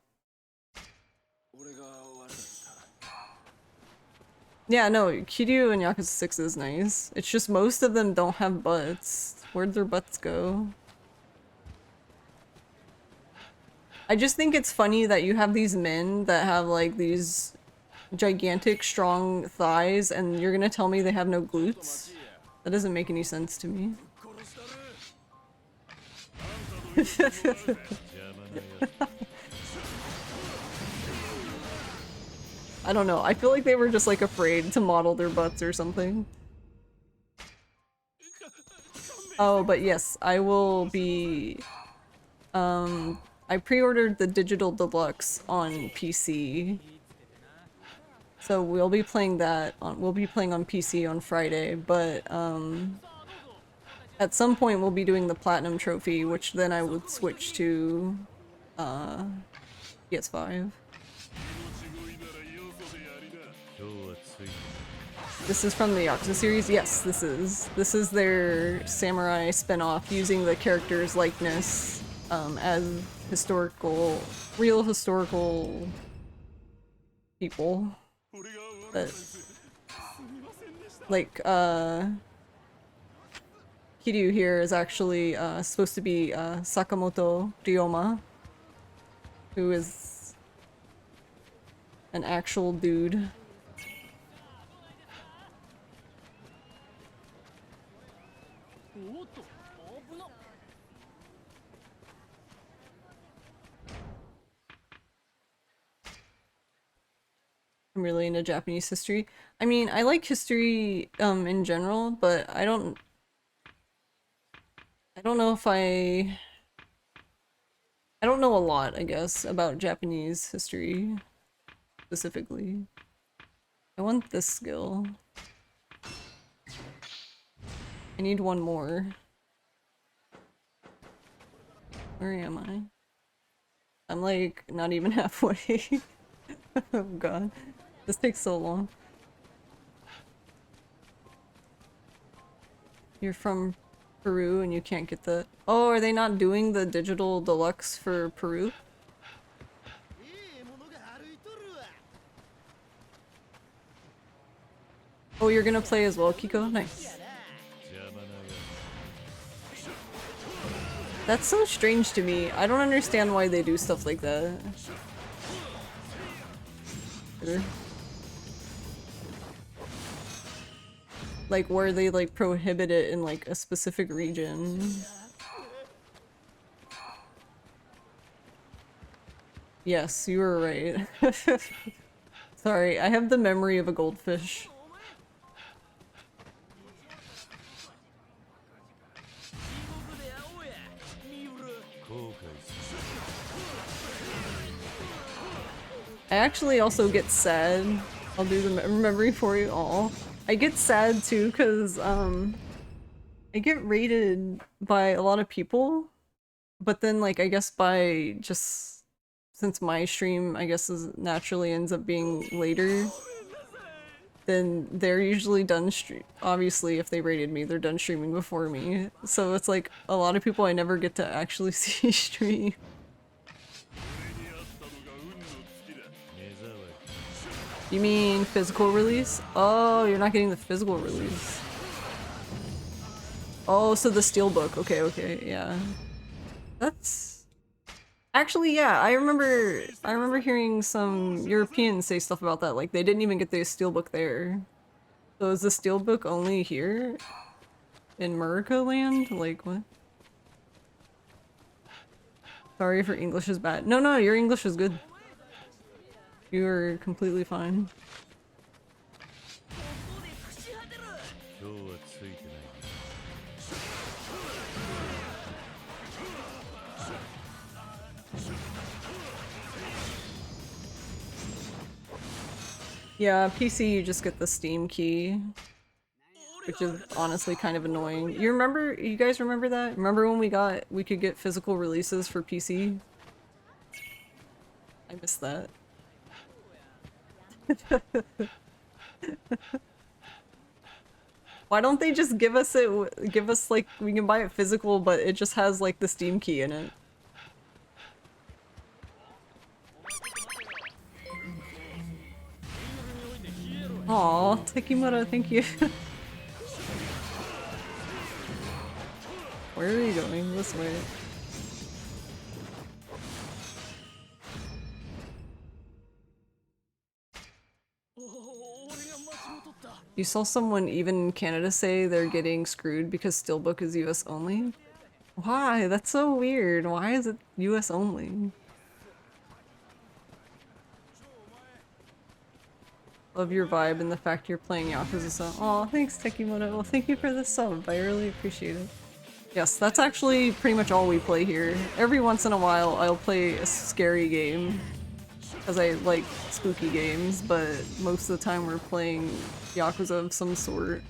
Yeah, no, Kiryu and Yakuza 6 is nice. It's just most of them don't have butts. Where'd their butts go? I just think it's funny that you have these men that have like these gigantic, strong thighs, and you're gonna tell me they have no glutes? That doesn't make any sense to me. I don't know. I feel like they were just like afraid to model their butts or something. Oh, but yes, I will be... I pre-ordered the Digital Deluxe on PC. So we'll be playing that on PC on Friday, but at some point we'll be doing the Platinum Trophy, which then I would switch to PS5. This is from the Yakuza series? Yes, this is. This is their samurai spin-off using the character's likeness as real historical people. That, like, Kiryu here is actually supposed to be Sakamoto Ryoma, who is an actual dude. I'm really into Japanese history. I mean, I like history in general, but I don't know if I don't know a lot, I guess, about Japanese history specifically. I want this skill. I need one more. Where am I? I'm like not even halfway. Oh god. This takes so long. You're from Peru and you can't get the... Oh, are they not doing the Digital Deluxe for Peru? Oh, you're gonna play as well, Kiko? Nice. That's so strange to me. I don't understand why they do stuff like that. Like where they like prohibit it in like a specific region. Yes, you were right. Sorry, I have the memory of a goldfish. I actually also get sad. I'll do the memory for you all. I get sad too because I get rated by a lot of people, but then like I guess by just since my stream I guess is naturally ends up being later, then they're usually done obviously if they rated me they're done streaming before me, so it's like a lot of people I never get to actually see stream. You mean physical release? Oh, you're not getting the physical release. Oh, so the steelbook. Okay, yeah. That's... Actually, yeah, I remember hearing some Europeans say stuff about that, like they didn't even get the steelbook there. So is the steelbook only here? In Murica land? Like, what? Sorry if your English is bad. No, your English is good. You are completely fine. Yeah, PC you just get the Steam key, which is honestly kind of annoying. You guys remember that? Remember when we could get physical releases for PC? I miss that. Why don't they just give us like we can buy it physical but it just has like the Steam key in it? Aw, Tekimura, thank you. Where are you going? This way. You saw someone even in Canada say they're getting screwed because Steelbook is US only? Why? That's so weird. Why is it US only? Love your vibe and the fact you're playing Yakuza sub. Aw, thanks Tekimoto. Well, thank you for the sub. I really appreciate it. Yes, that's actually pretty much all we play here. Every once in a while I'll play a scary game because I like spooky games, but most of the time we're playing Yakuza of some sort.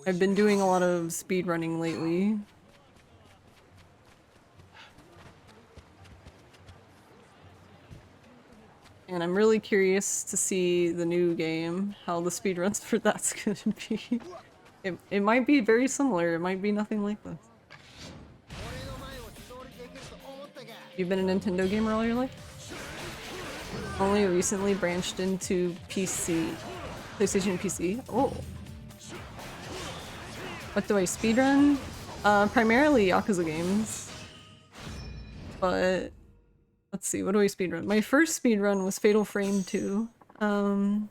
I've been doing a lot of speedrunning lately. And I'm really curious to see the new game, how the speedruns for that's gonna be. It might be very similar, it might be nothing like this. You've been a Nintendo gamer all your life? Only recently branched into PC. PlayStation PC? Oh. What do I speedrun? Primarily Yakuza games. But let's see, what do I speedrun? My first speedrun was Fatal Frame 2. So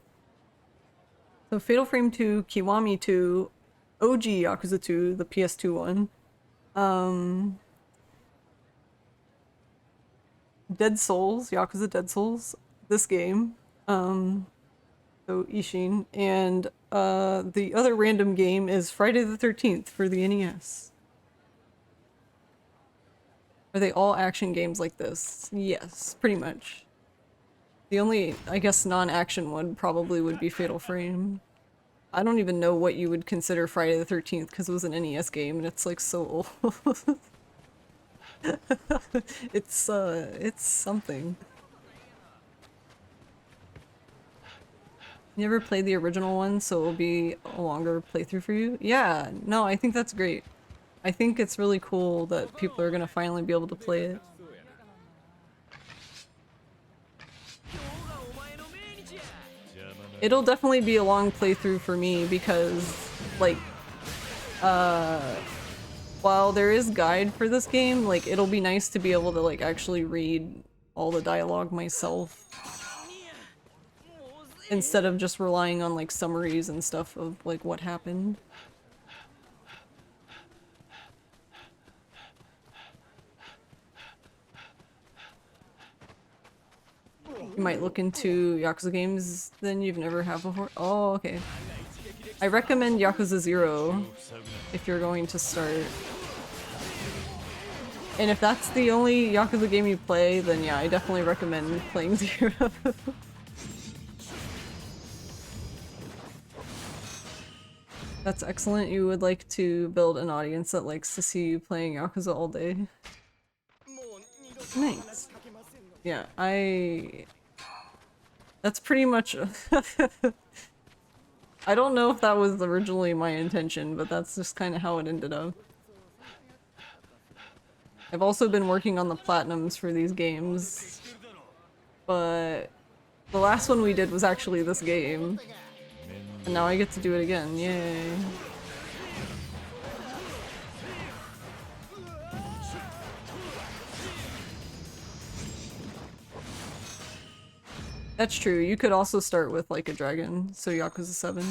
Fatal Frame 2, Kiwami 2, OG Yakuza 2, the PS2 one. Dead Souls, Yakuza Dead Souls, this game. So Ishin, and the other random game is Friday the 13th for the NES. Are they all action games like this? Yes, pretty much. The only, I guess, non-action one probably would be Fatal Frame. I don't even know what you would consider Friday the 13th because it was an NES game and it's like so old. It's something. You ever played the original one, so it'll be a longer playthrough for you? Yeah, no, I think that's great. I think it's really cool that people are gonna finally be able to play it. It'll definitely be a long playthrough for me because, like, while there is guide for this game, like, it'll be nice to be able to, like, actually read all the dialogue myself. Instead of just relying on, like, summaries and stuff of, like, what happened. You might look into Yakuza games then you've never have before. Oh, okay. I recommend Yakuza 0 if you're going to start. And if that's the only Yakuza game you play, then yeah, I definitely recommend playing 0. That's excellent. You would like to build an audience that likes to see you playing Yakuza all day. Nice. Yeah, that's pretty much... I don't know if that was originally my intention, but that's just kind of how it ended up. I've also been working on the platinums for these games, but the last one we did was actually this game. And now I get to do it again, yay. That's true, you could also start with like a dragon, so Yakuza 7.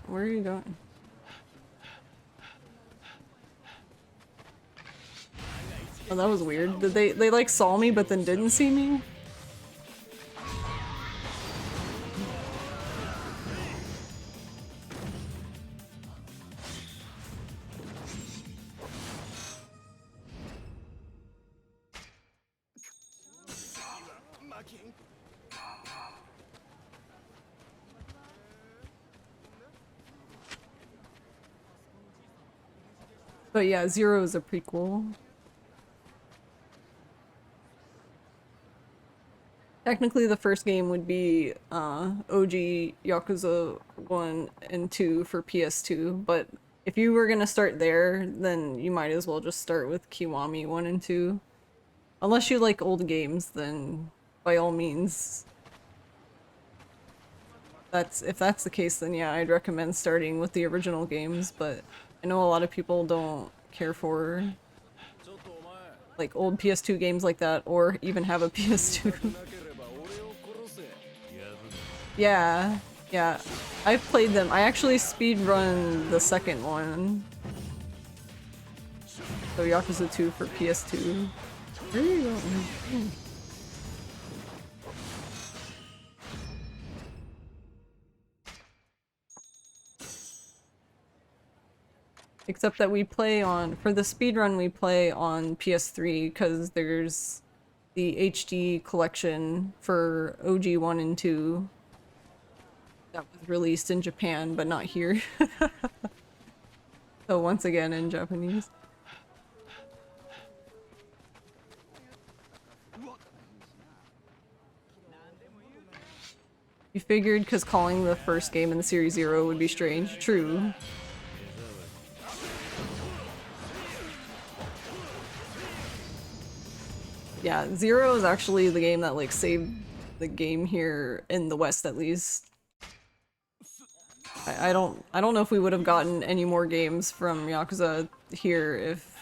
Where are you going? Oh, that was weird. Did they like saw me but then didn't see me? But yeah, 0 is a prequel. Technically the first game would be OG Yakuza 1 and 2 for PS2, but if you were gonna start there, then you might as well just start with Kiwami 1 and 2. Unless you like old games, then by all means. if that's the case, then yeah, I'd recommend starting with the original games, but I know a lot of people don't care for like old PS2 games like that, or even have a PS2. Yeah, yeah. I've played them. I actually speedrun the second one. So Yakuza 2 for PS2. Where are you going? Except that we play on, for the speedrun we play on PS3 because there's the HD collection for OG 1 and 2 that was released in Japan but not here. So once again in Japanese. You figured because calling the first game in the series 0 would be strange. True. Yeah, 0 is actually the game that like saved the game here in the West at least. I don't know if we would have gotten any more games from Yakuza here if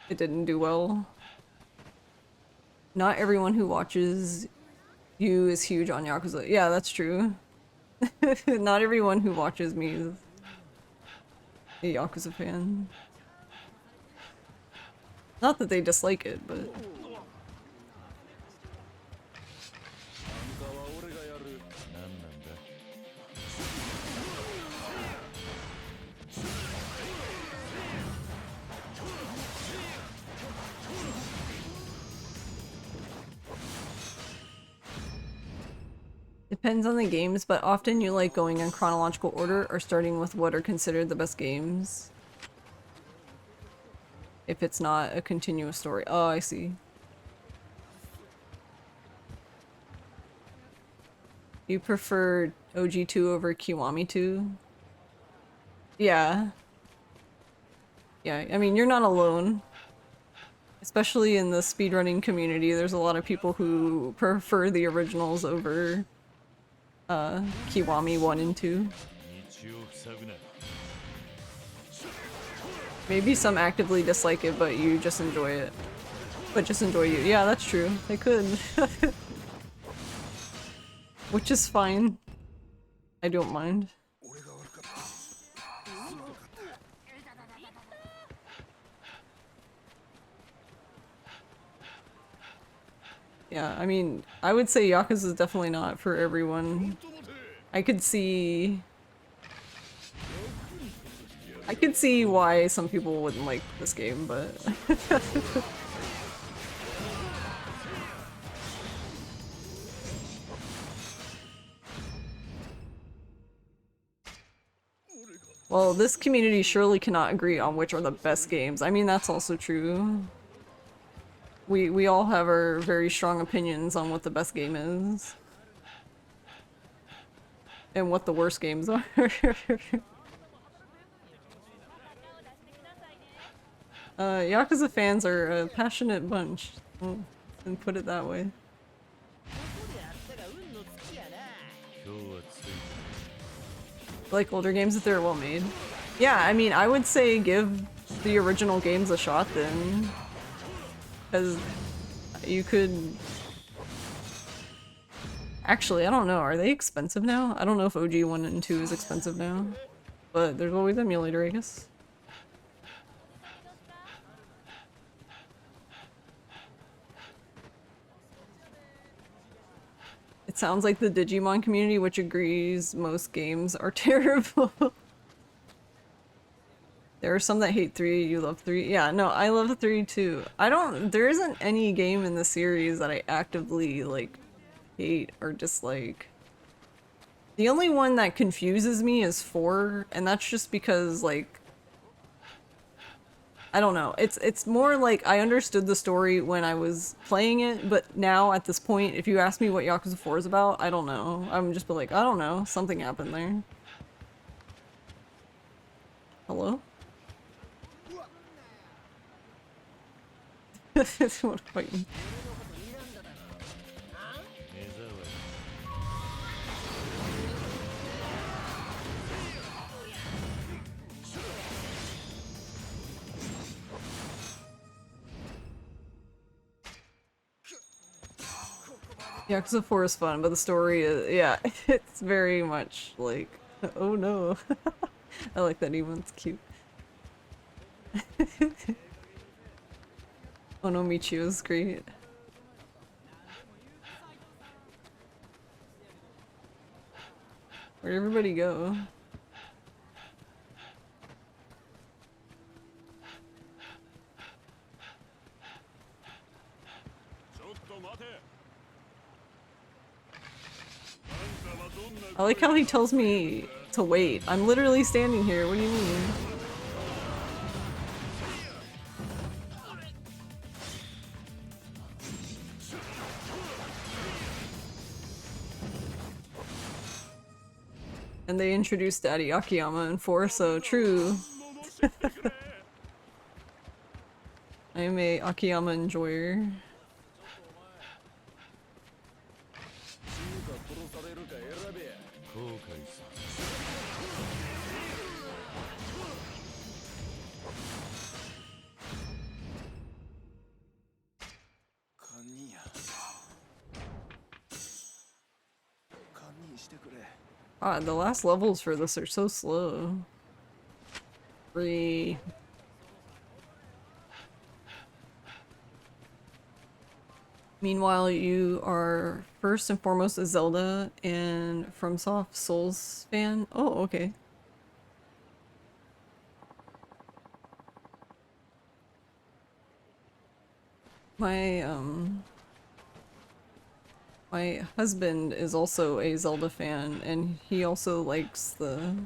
it didn't do well. Not everyone who watches you is huge on Yakuza. Yeah, that's true. Not everyone who watches me is a Yakuza fan. Not that they dislike it, but... Depends on the games, but often you like going in chronological order or starting with what are considered the best games. If it's not a continuous story. Oh, I see. You prefer OG2 over Kiwami 2? Yeah. Yeah, I mean, you're not alone. Especially in the speedrunning community, there's a lot of people who prefer the originals over Kiwami 1 and 2. Maybe some actively dislike it, but you just enjoy it. But just enjoy you. Yeah, that's true. They could. Which is fine. I don't mind. Yeah, I mean, I would say Yakuza is definitely not for everyone. I could see why some people wouldn't like this game, but... Well, this community surely cannot agree on which are the best games. I mean, that's also true. We all have our very strong opinions on what the best game is. And what the worst games are. Yakuza fans are a passionate bunch. And put it that way. Like older games if they're well made. Yeah, I mean, I would say give the original games a shot then. Because you could... Actually, I don't know. Are they expensive now? I don't know if OG 1 and 2 is expensive now. But there's always emulator, I guess. It sounds like the Digimon community, which agrees most games are terrible. There are some that hate 3, you love 3. Yeah, no, I love 3 too. There isn't any game in the series that I actively, like, hate or dislike. The only one that confuses me is 4, and that's just because, like, I don't know. It's more like I understood the story when I was playing it, but now at this point, if you ask me what Yakuza 4 is about, I don't know. I'm just like, I don't know. Something happened there. Hello? What fighting? Yakuza 4 is fun, but the story is, yeah, it's very much like, oh no. I like that emote, it's cute. Oh no, Michio is great. Where'd everybody go? I like how he tells me to wait. I'm literally standing here, what do you mean? And they introduced Daddy Akiyama in 4, so true. I am a Akiyama enjoyer. 後悔さ堪忍や堪忍してくれ God, the last levels for this are so slow. 3. Meanwhile, you are first and foremost a Zelda and FromSoft Souls fan. Oh, okay. My husband is also a Zelda fan, and he also likes the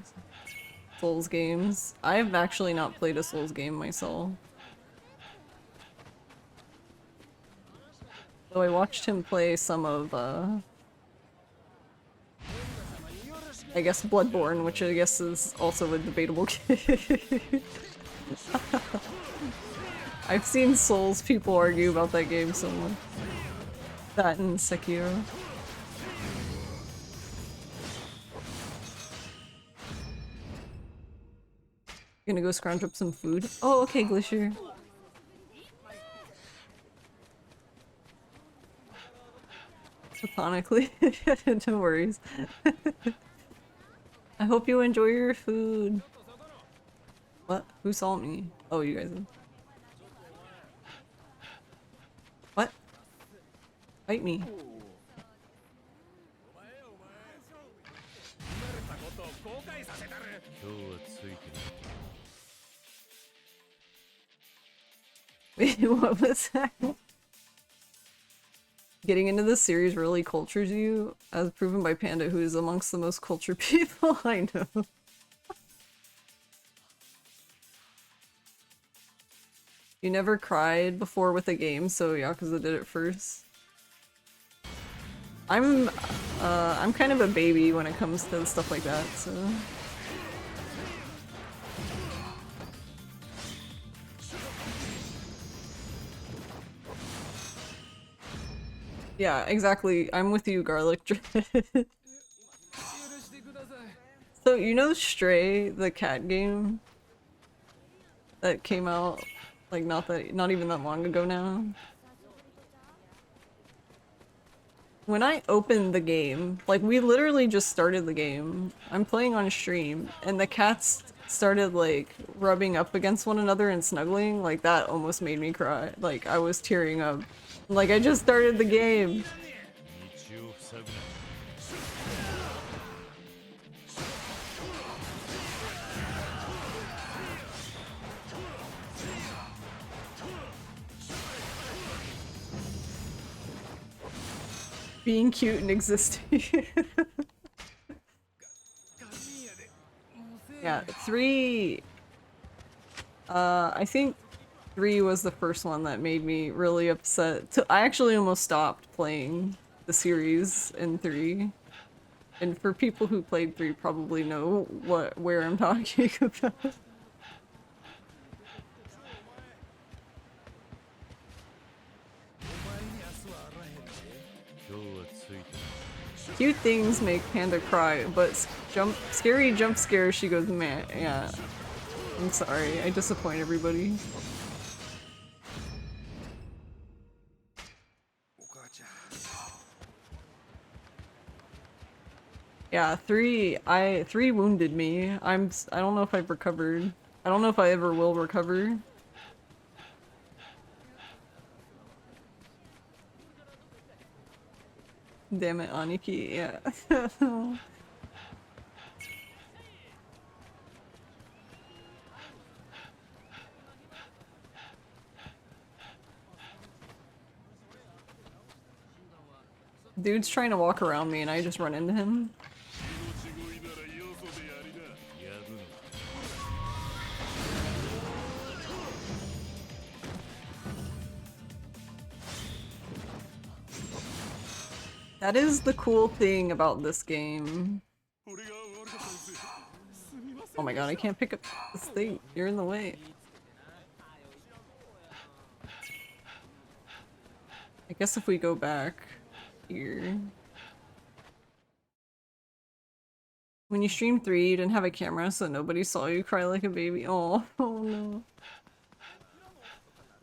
Souls games. I've actually not played a Souls game myself. So I watched him play some of, I guess Bloodborne, which I guess is also a debatable game. I've seen Souls people argue about that game so much. That and Sekiro. Gonna go scrounge up some food. Oh, okay, Glacier. Platonically. No worries. I hope you enjoy your food. What? Who saw me? Oh, you guys. What? Fight me. Wait, what was that? Getting into this series really cultures you, as proven by Panda, who is amongst the most cultured people I know. You never cried before with a game, so Yakuza did it first. I'm kind of a baby when it comes to stuff like that, so... Yeah, exactly. I'm with you, Garlic. So, you know Stray, the cat game? That came out, like, not even that long ago now? When I opened the game, like, we literally just started the game. I'm playing on stream, and the cats started, like, rubbing up against one another and snuggling. Like, that almost made me cry. Like, I was tearing up. Like, I just started the game. Being cute and existing. Yeah, 3... I think 3 was the first one that made me really upset. I actually almost stopped playing the series in 3. And for people who played 3 probably know where I'm talking about. Cute things make Panda cry, but scary jump scares she goes meh. Yeah. I'm sorry, I disappoint everybody. Yeah, three wounded me. I don't know if I've recovered. I don't know if I ever will recover. Damn it, Aniki, yeah. Dude's trying to walk around me and I just run into him. That is the cool thing about this game. Oh my god, I can't pick up this thing. You're in the way. I guess if we go back here. When you streamed 3, you didn't have a camera, so nobody saw you cry like a baby. Oh, oh no.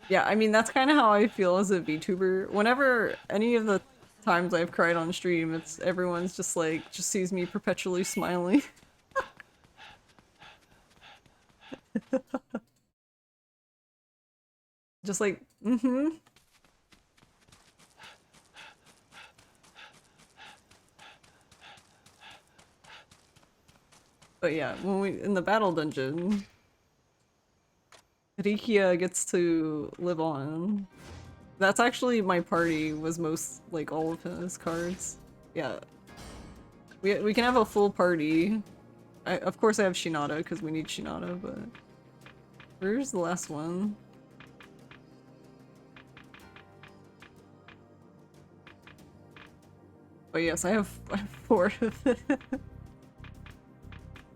Yeah, I mean, that's kind of how I feel as a VTuber. Whenever any of the times I've cried on stream, it's everyone's just like, just sees me perpetually smiling. Just like, mm-hmm. But yeah, when we in the battle dungeon, Rikia gets to live on. That's actually my party was most like all of his cards. Yeah. We can have a full party. Of course I have Shinada because we need Shinada, but where's the last one? But yes, I have 4 of it.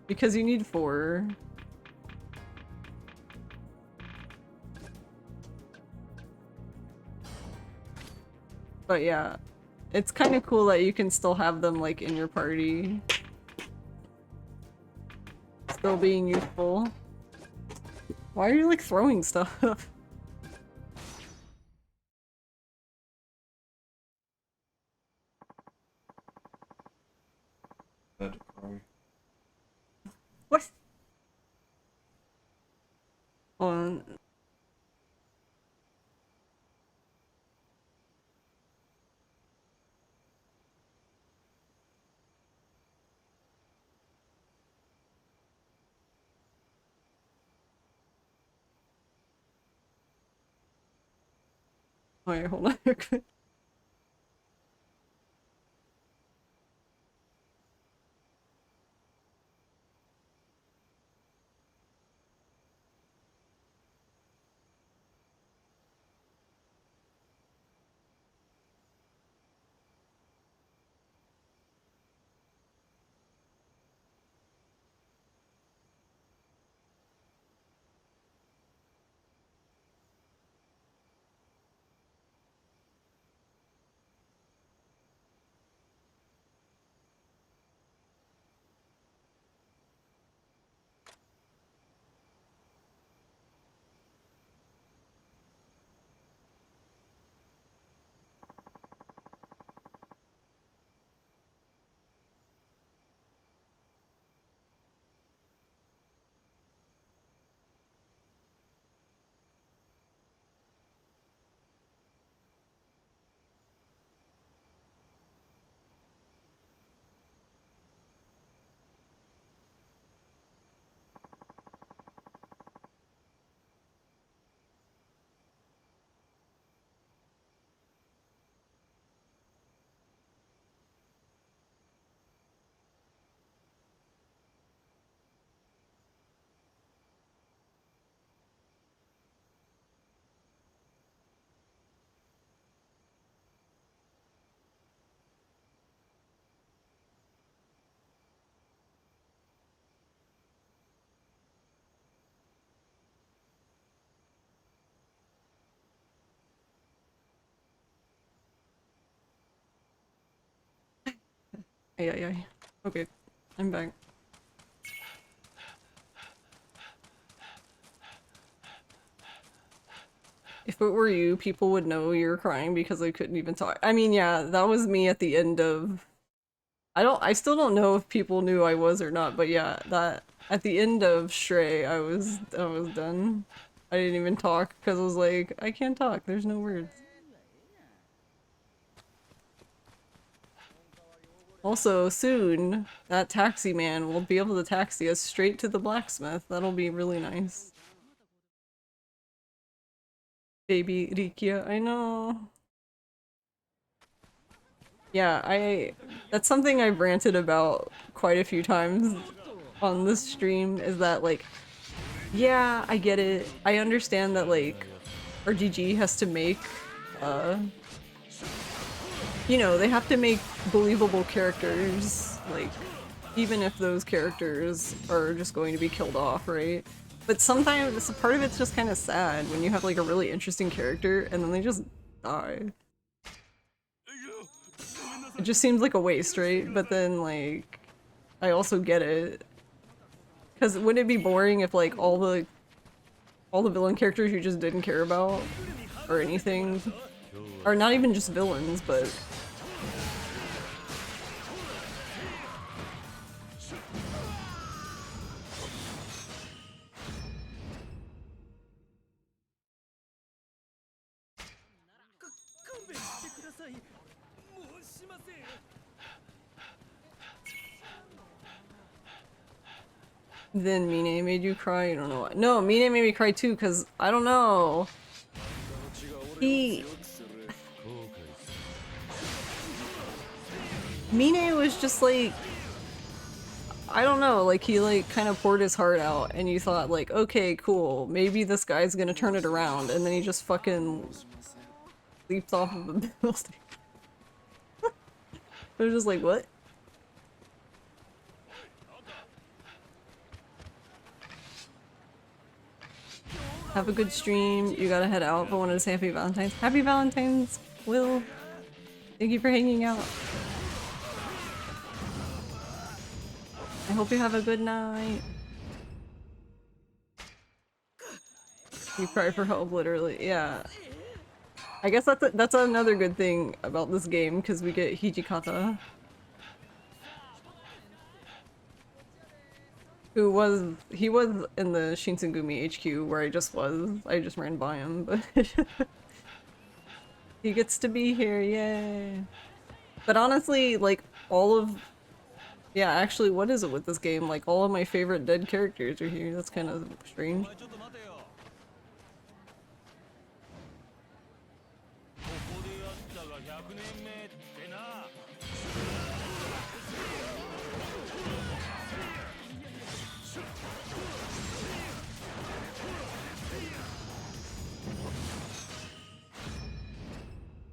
Because you need 4. But yeah, it's kind of cool that you can still have them like in your party. Still being useful. Why are you like throwing stuff? Bad cry. What? On. Wait, hold on. Yeah. Okay, I'm back. If it were you, people would know you were crying because I couldn't even talk. I mean, yeah, that was me at the end of I still don't know if people knew I was or not, but yeah, that at the end of Stray, I was done. I didn't even talk because I was like, I can't talk. There's no words. Also, soon that taxi man will be able to taxi us straight to the blacksmith. That'll be really nice. Baby Rikia, I know. Yeah, that's something I've ranted about quite a few times on this stream, is that like, yeah, I get it. I understand that like RGG has to make you know, they have to make believable characters, like even if those characters are just going to be killed off, right? But sometimes part of it's just kind of sad when you have like a really interesting character and then they just die. It just seems like a waste, right? But then like I also get it. Cause wouldn't it be boring if like all the villain characters you just didn't care about or anything, or not even just villains, but then Mine made you cry? I don't know why. No, Mine made me cry too, cause I don't know. Mine was just like, I don't know, like he like kind of poured his heart out and you thought like, okay, cool, maybe this guy's gonna turn it around, and then he just fucking leaps off of a building. It was just like, what? Have a good stream. You gotta head out, but wanted to say happy Valentine's. Happy Valentine's, Will. Thank you for hanging out. I hope you have a good night. You cry for help, literally. Yeah. I guess that's another good thing about this game, because we get Hijikata. He was in the Shinsengumi HQ where I just was. I just ran by him, but he gets to be here, yay. But honestly, like yeah, actually, what is it with this game? Like all of my favorite dead characters are here. That's kind of strange.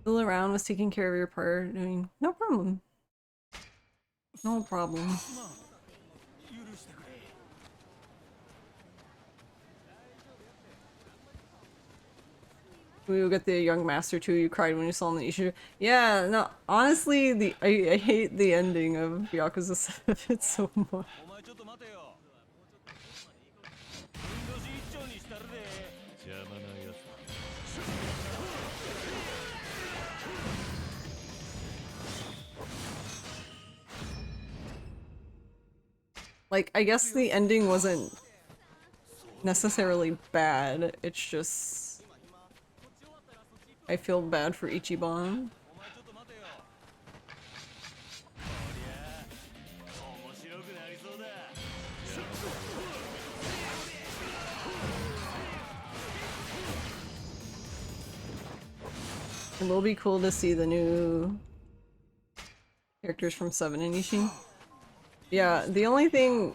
Still around, was taking care of your part. I mean, no problem. No problem. We will get the young master too. You cried when you saw him in the issue. Yeah, no, honestly, I hate the ending of Yakuza 7 so much. Like, I guess the ending wasn't necessarily bad, it's just I feel bad for Ichiban. It will be cool to see the new characters from 7 and Ishin. Yeah, the only thing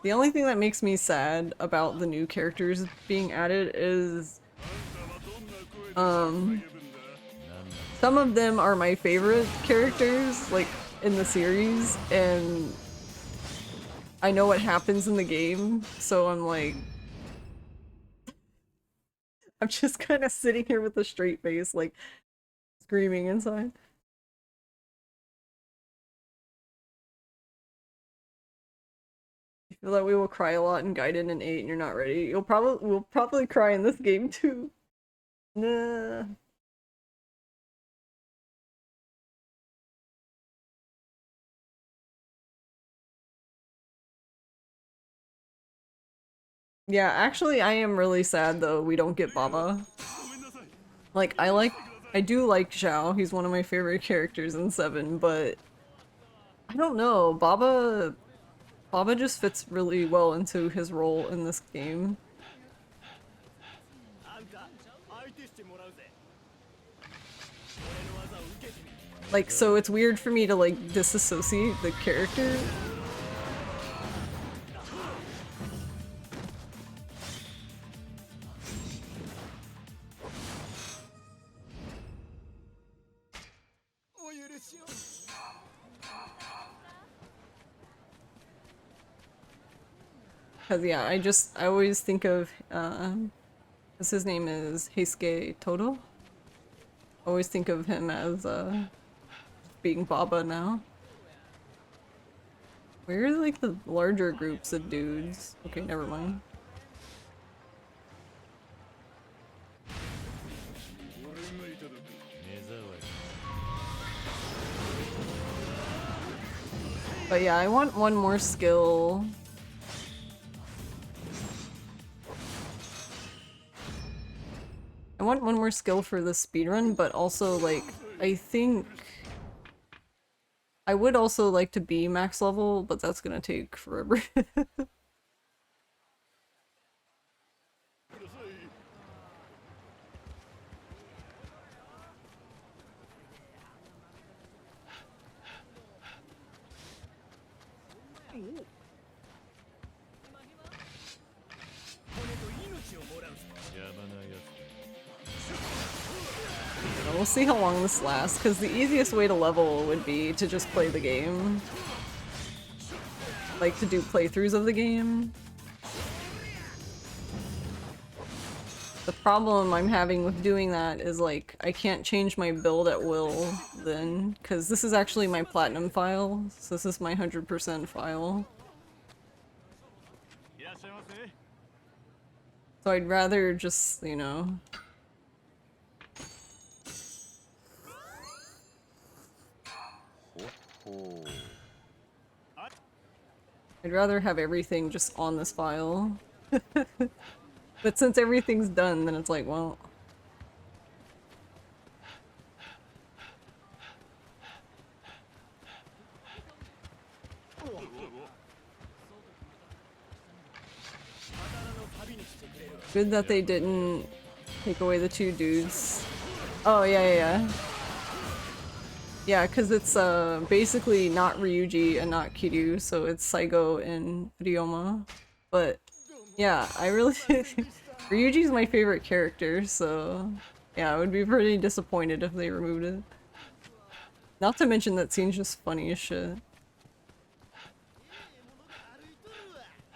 that makes me sad about the new characters being added is some of them are my favorite characters, like, in the series, and I know what happens in the game, so I'm like, I'm just kind of sitting here with a straight face, like, screaming inside. I feel that we will cry a lot in Gaiden and 8 and you're not ready. We'll probably cry in this game too. Nah. Yeah, actually, I am really sad though we don't get Baba. Like, I do like Zhao. He's one of my favorite characters in 7, but I don't know. Baba just fits really well into his role in this game. あんた相手してもらうぜ俺の技を受けてみ Like, so it's weird for me to like disassociate the character. お許しを Cause yeah, I always think of, cause his name is Heisuke Todo. I always think of him as, being Baba now. Where are like the larger groups of dudes? Okay, never mind. But yeah, I want one more skill. I want one more skill for the speedrun, but also like, I think I would also like to be max level, but that's gonna take forever. We'll see how long this lasts, because the easiest way to level would be to just play the game. Like, to do playthroughs of the game. The problem I'm having with doing that is, like, I can't change my build at will then, because this is actually my platinum file, so this is my 100% file. So I'd rather just, you know... I'd rather have everything just on this file. But since everything's done, then it's like, well... Good that they didn't take away the 2 dudes. Oh, yeah. Yeah, because it's basically not Ryuji and not Kiryu, so it's Saigo and Ryoma. But yeah, I really Ryuji's my favorite character, so yeah, I would be pretty disappointed if they removed it. Not to mention that scene's just funny as shit.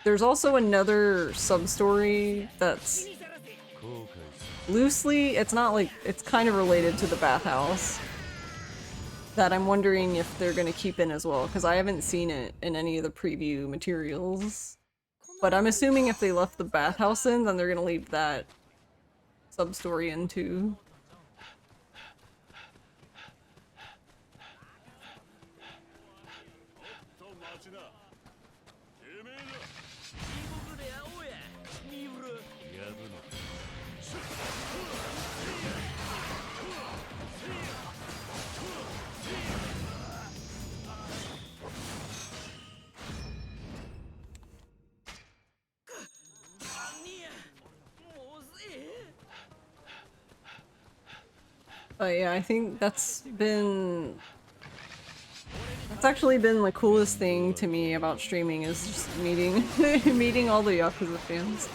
There's also another sub-story that's loosely, it's not like, it's kind of related to the bathhouse, that I'm wondering if they're gonna keep in as well, because I haven't seen it in any of the preview materials. But I'm assuming if they left the bathhouse in, then they're gonna leave that sub-story in too. But yeah, I think that's actually been the coolest thing to me about streaming, is just meeting meeting all the Yakuza fans.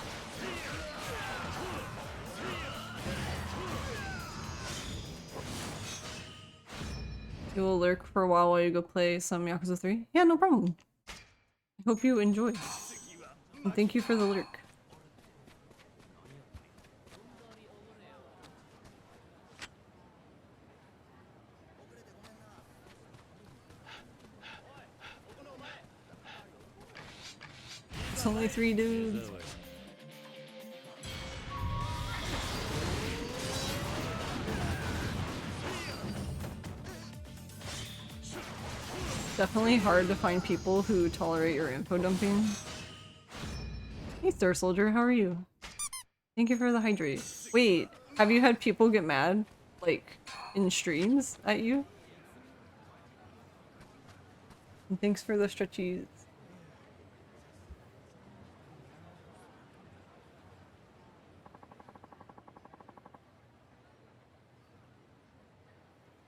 You will lurk for a while you go play some Yakuza 3? Yeah, no problem. I hope you enjoy. And thank you for the lurk. It's only 3 dudes. Definitely hard to find people who tolerate your info dumping. Hey, Star Soldier, how are you? Thank you for the hydrate. Wait, have you had people get mad, like, in streams at you? And thanks for the stretchies.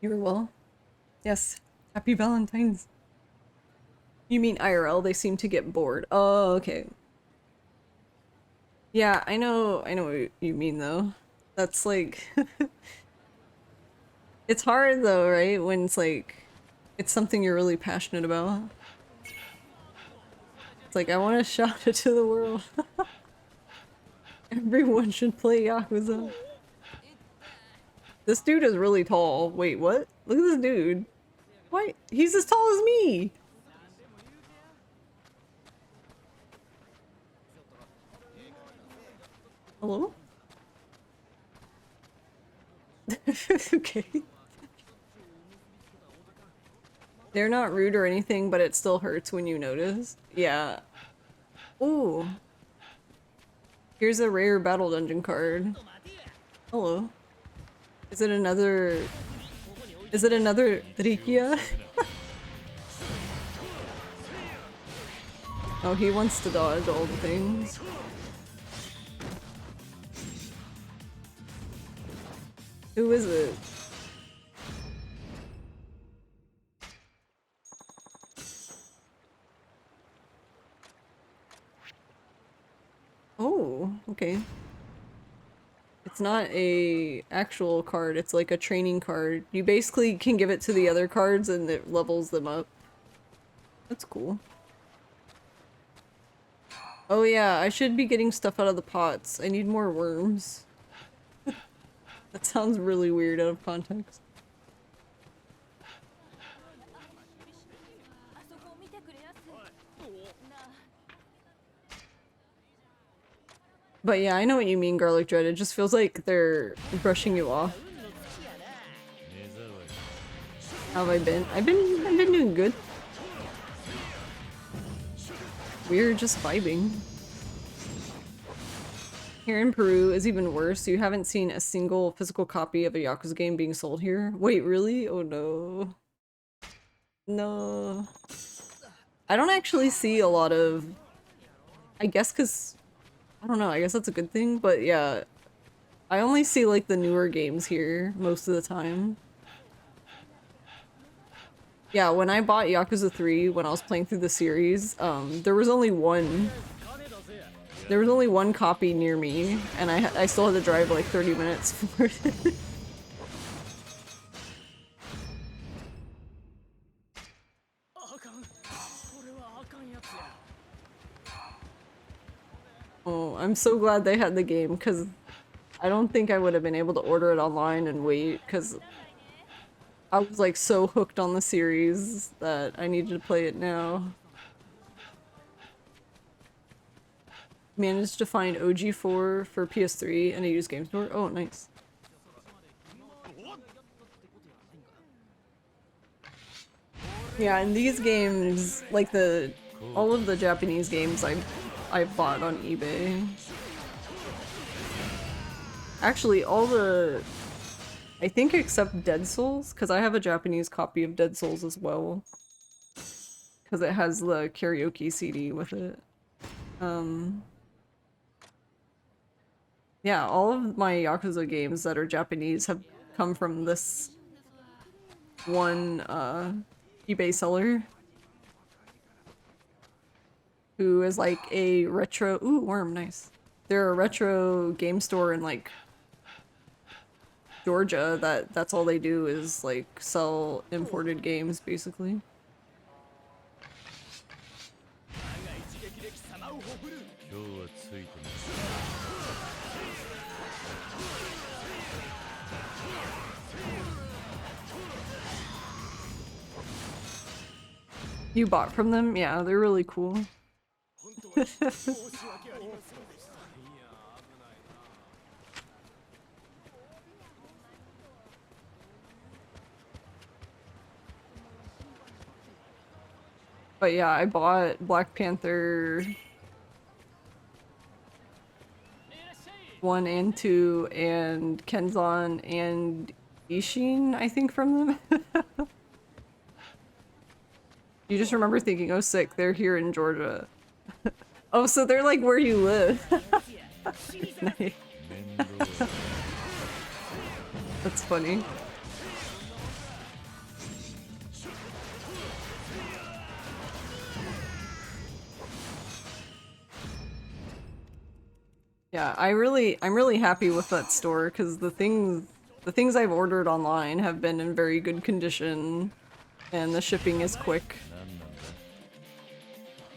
You were well? Yes. Happy Valentine's. You mean IRL? They seem to get bored. Oh, okay. Yeah, I know what you mean though. That's like it's hard though, right? When it's like it's something you're really passionate about. It's like I want to shout it to the world. Everyone should play Yakuza. This dude is really tall. Wait, what? Look at this dude. What? He's as tall as me. Hello? Okay. They're not rude or anything, but it still hurts when you notice. Yeah. Ooh. Here's a rare battle dungeon card. Hello. Is it another Rikia? Oh, he wants to dodge all the things. Who is it? Oh, okay. It's not a actual card, it's like a training card. You basically can give it to the other cards and it levels them up. That's cool. Oh yeah, I should be getting stuff out of the pots. I need more worms. That sounds really weird out of context. But yeah, I know what you mean, Garlic Dread. It just feels like they're brushing you off. How have I been? I've been doing good. We're just vibing. Here in Peru is even worse. You haven't seen a single physical copy of a Yakuza game being sold here. Wait, really? Oh no. No. I don't actually see a lot of... I guess because... I don't know, I guess that's a good thing, but yeah. I only see like the newer games here most of the time. Yeah, when I bought Yakuza 3 when I was playing through the series, there was only one copy near me, and I still had to drive like 30 minutes for it. Oh, I'm so glad they had the game, because I don't think I would have been able to order it online and wait, because I was like so hooked on the series that I needed to play it now. Managed to find OG4 for PS3 and a used game store. Oh, nice. Yeah, and these games, like all of the Japanese games I bought on eBay. Actually, I think except Dead Souls, because I have a Japanese copy of Dead Souls as well. Because it has the karaoke CD with it. Yeah, all of my Yakuza games that are Japanese have come from this one eBay seller who is like a retro— ooh, worm, nice. They're a retro game store in like Georgia that's all they do is like sell imported games basically. You bought from them? Yeah, they're really cool. But yeah, I bought Black Panther 1 and 2 and Kenzan and Ishin, I think, from them. You just remember thinking, oh sick, they're here in Georgia. Oh, so they're like where you live. Nice. That's funny. Yeah, I'm really happy with that store because the things I've ordered online have been in very good condition and the shipping is quick.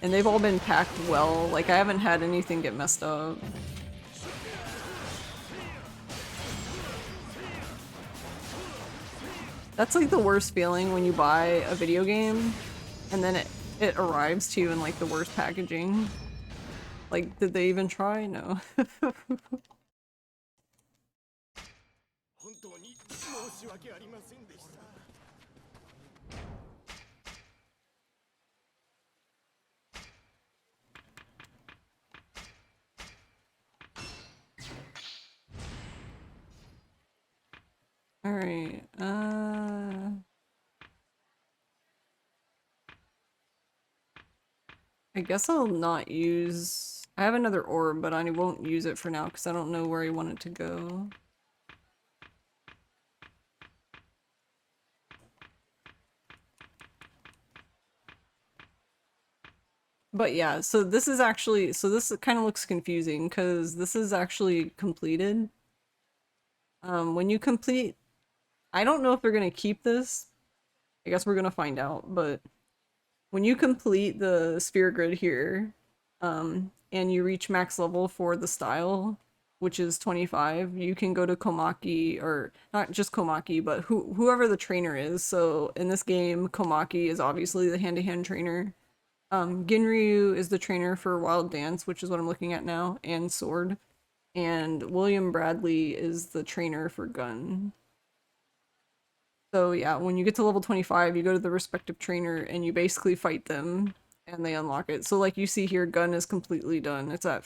And they've all been packed well, like I haven't had anything get messed up. That's like the worst feeling when you buy a video game and then it arrives to you in like the worst packaging. Like, did they even try? No. 本当に申し訳ありませんでした。 Alright, I guess I'll not use... I have another orb, but I won't use it for now because I don't know where I want it to go. But yeah, so this is actually... So this kind of looks confusing because this is actually completed. When you complete... I don't know if they're gonna keep this. I guess we're gonna find out, but... When you complete the sphere grid here, and you reach max level for the style, which is 25, you can go to Komaki, or not just Komaki, but whoever the trainer is. So in this game, Komaki is obviously the hand-to-hand trainer. Ginryu is the trainer for Wild Dance, which is what I'm looking at now, and Sword. And William Bradley is the trainer for Gun. So yeah, when you get to level 25, you go to the respective trainer and you basically fight them and they unlock it. So like you see here, Gun is completely done. It's at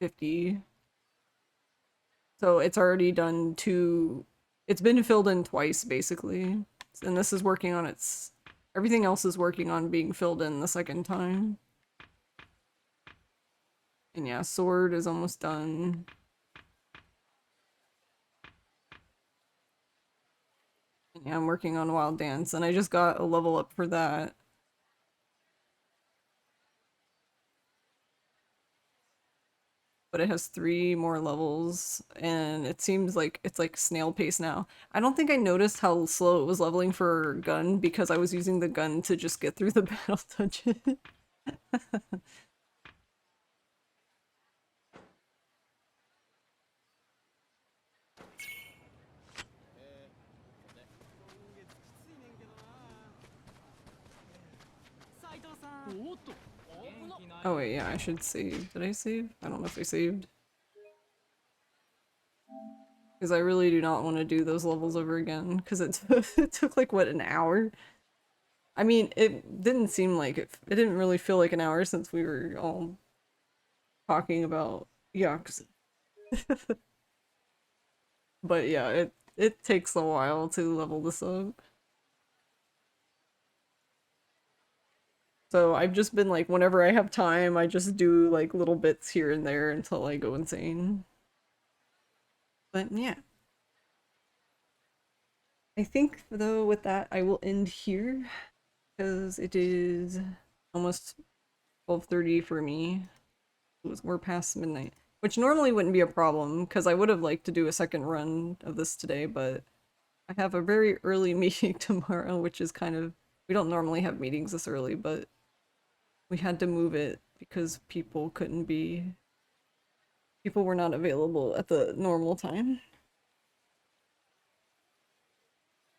50. So it's already done it's been filled in twice basically. And this is working on everything else is working on being filled in the second time. And yeah, Sword is almost done. Yeah, I'm working on Wild Dance, and I just got a level up for that. But it has 3 more levels, and it seems like it's like snail pace now. I don't think I noticed how slow it was leveling for Gun because I was using the gun to just get through the battle dungeon. Oh wait, yeah, I should save. Did I save? I don't know if I saved. Because I really do not want to do those levels over again, because it took like, what, an hour? I mean, it didn't seem like it didn't really feel like an hour since we were all talking about yucks. But yeah, it takes a while to level this up. So I've just been like, whenever I have time, I just do like little bits here and there until I go insane. But yeah. I think though with that I will end here because it is almost 12:30 for me. We're past midnight, which normally wouldn't be a problem because I would have liked to do a second run of this today, but I have a very early meeting tomorrow, which is kind of, we don't normally have meetings this early, but we had to move it because people were not available at the normal time.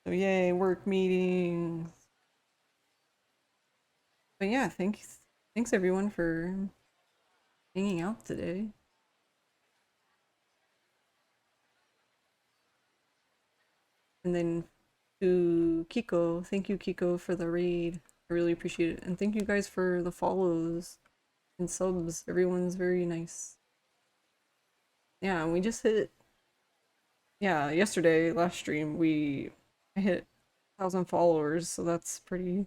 So yay, work meetings. But yeah, thanks everyone for hanging out today. And then to Kiko, thank you Kiko for the raid. I really appreciate it. And thank you guys for the follows and subs. Everyone's very nice. Yeah, and we just hit, yeah, yesterday, last stream, I hit 1,000 followers, so that's pretty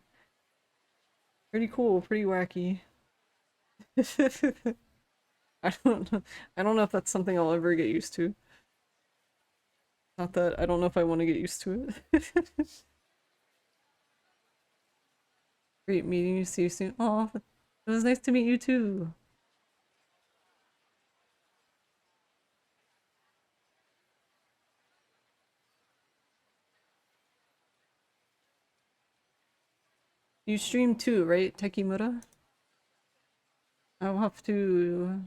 cool, pretty wacky. I don't know. I don't know if that's something I'll ever get used to. Not that I don't know if I want to get used to it. Great meeting you. See you soon. Oh, it was nice to meet you too. You stream too, right, Tekimura? I'll have to.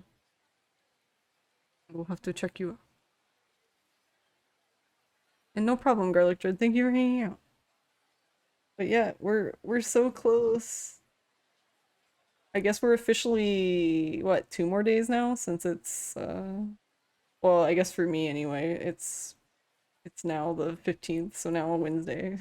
We'll have to check you out. And no problem, Garlic Dread. Thank you for hanging out. But yeah, we're so close. I guess we're officially what, 2 more days now since it's well, I guess for me anyway, it's now the 15th, so now a Wednesday.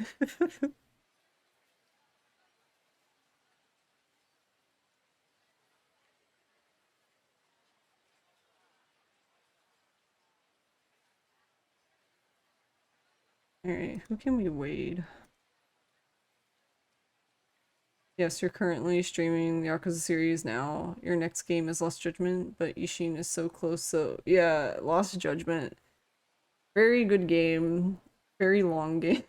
Alright, who can we wade? Yes, you're currently streaming the Yakuza series now. Your next game is Lost Judgment, but Ishin is so close, so yeah, Lost Judgment. Very good game. Very long game.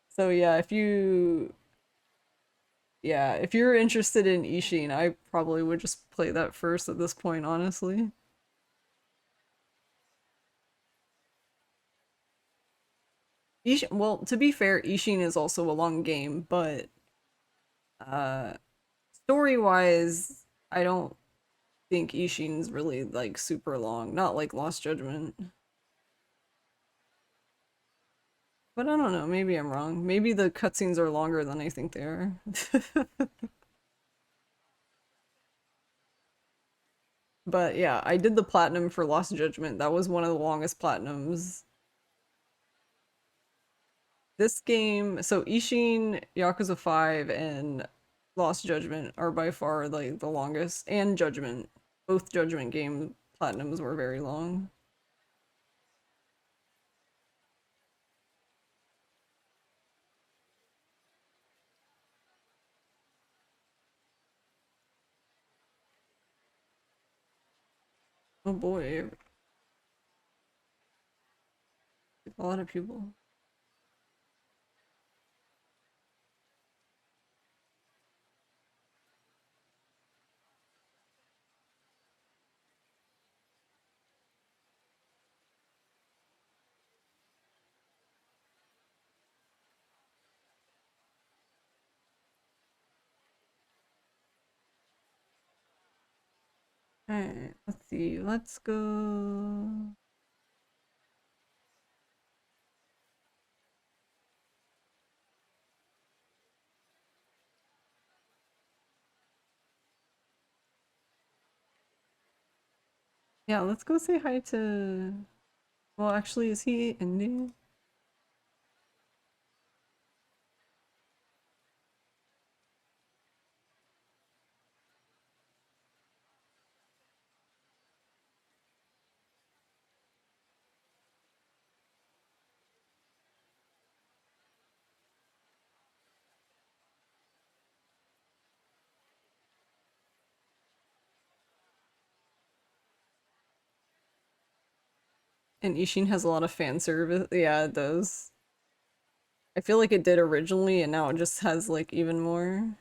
So yeah, if you're interested in Ishin, I probably would just play that first at this point, honestly. Ishin, well, to be fair, Ishin is also a long game, but uh story-wise, I don't think Ishin's really like super long, not like Lost Judgment. But I don't know, maybe I'm wrong. Maybe the cutscenes are longer than I think they are. But yeah, I did the platinum for Lost Judgment. That was one of the longest platinums. This game, so Ishin, Yakuza 5, and Lost Judgment are by far like the longest, and Judgment. Both Judgment game platinums were very long. Oh boy, a lot of people. Alright, let's see. Let's go. Yeah, let's go say hi to. Well, actually, is he ending? And Ishin has a lot of fan service. Yeah, it does. I feel like it did originally, and now it just has like even more.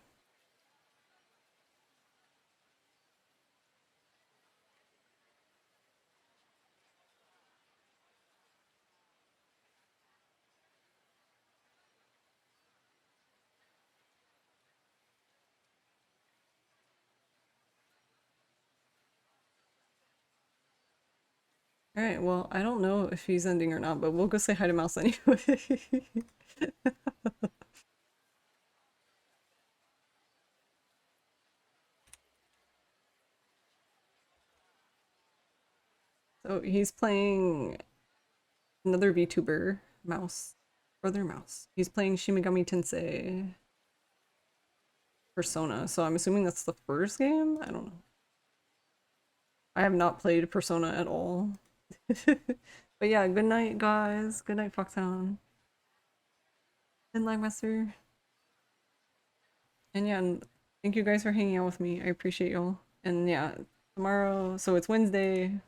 Alright, well, I don't know if he's ending or not, but we'll go say hi to Mouse anyway. So he's playing another VTuber, Mouse, Brother Mouse. He's playing Shimigami Tensei Persona, so I'm assuming that's the first game? I don't know. I have not played Persona at all. But yeah, good night, guys. Good night, Foxhound. Good night, Master. And yeah, and thank you guys for hanging out with me. I appreciate y'all. And yeah, tomorrow, so it's Wednesday,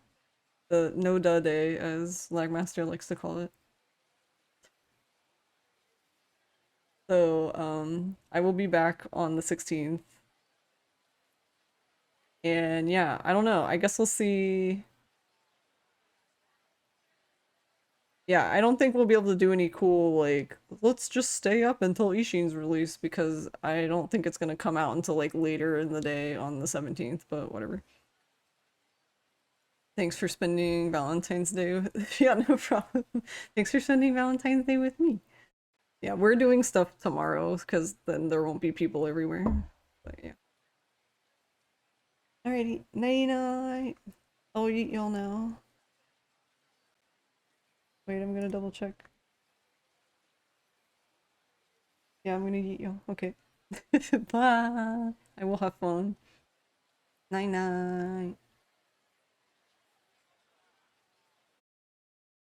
the no duh day, as Lagmaster likes to call it. So, I will be back on the 16th. And yeah, I don't know. I guess we'll see. Yeah, I don't think we'll be able to do any cool, like, let's just stay up until Ishin's released because I don't think it's gonna come out until like later in the day on the 17th, but whatever. Thanks for spending Valentine's Day with yeah, no problem. Thanks for spending Valentine's Day with me. Yeah, we're doing stuff tomorrow because then there won't be people everywhere. But yeah. Alrighty, night night. I'll eat y'all now. Wait, I'm gonna double check. Yeah, I'm gonna eat y'all. Okay. Bye. I will have fun. Night night.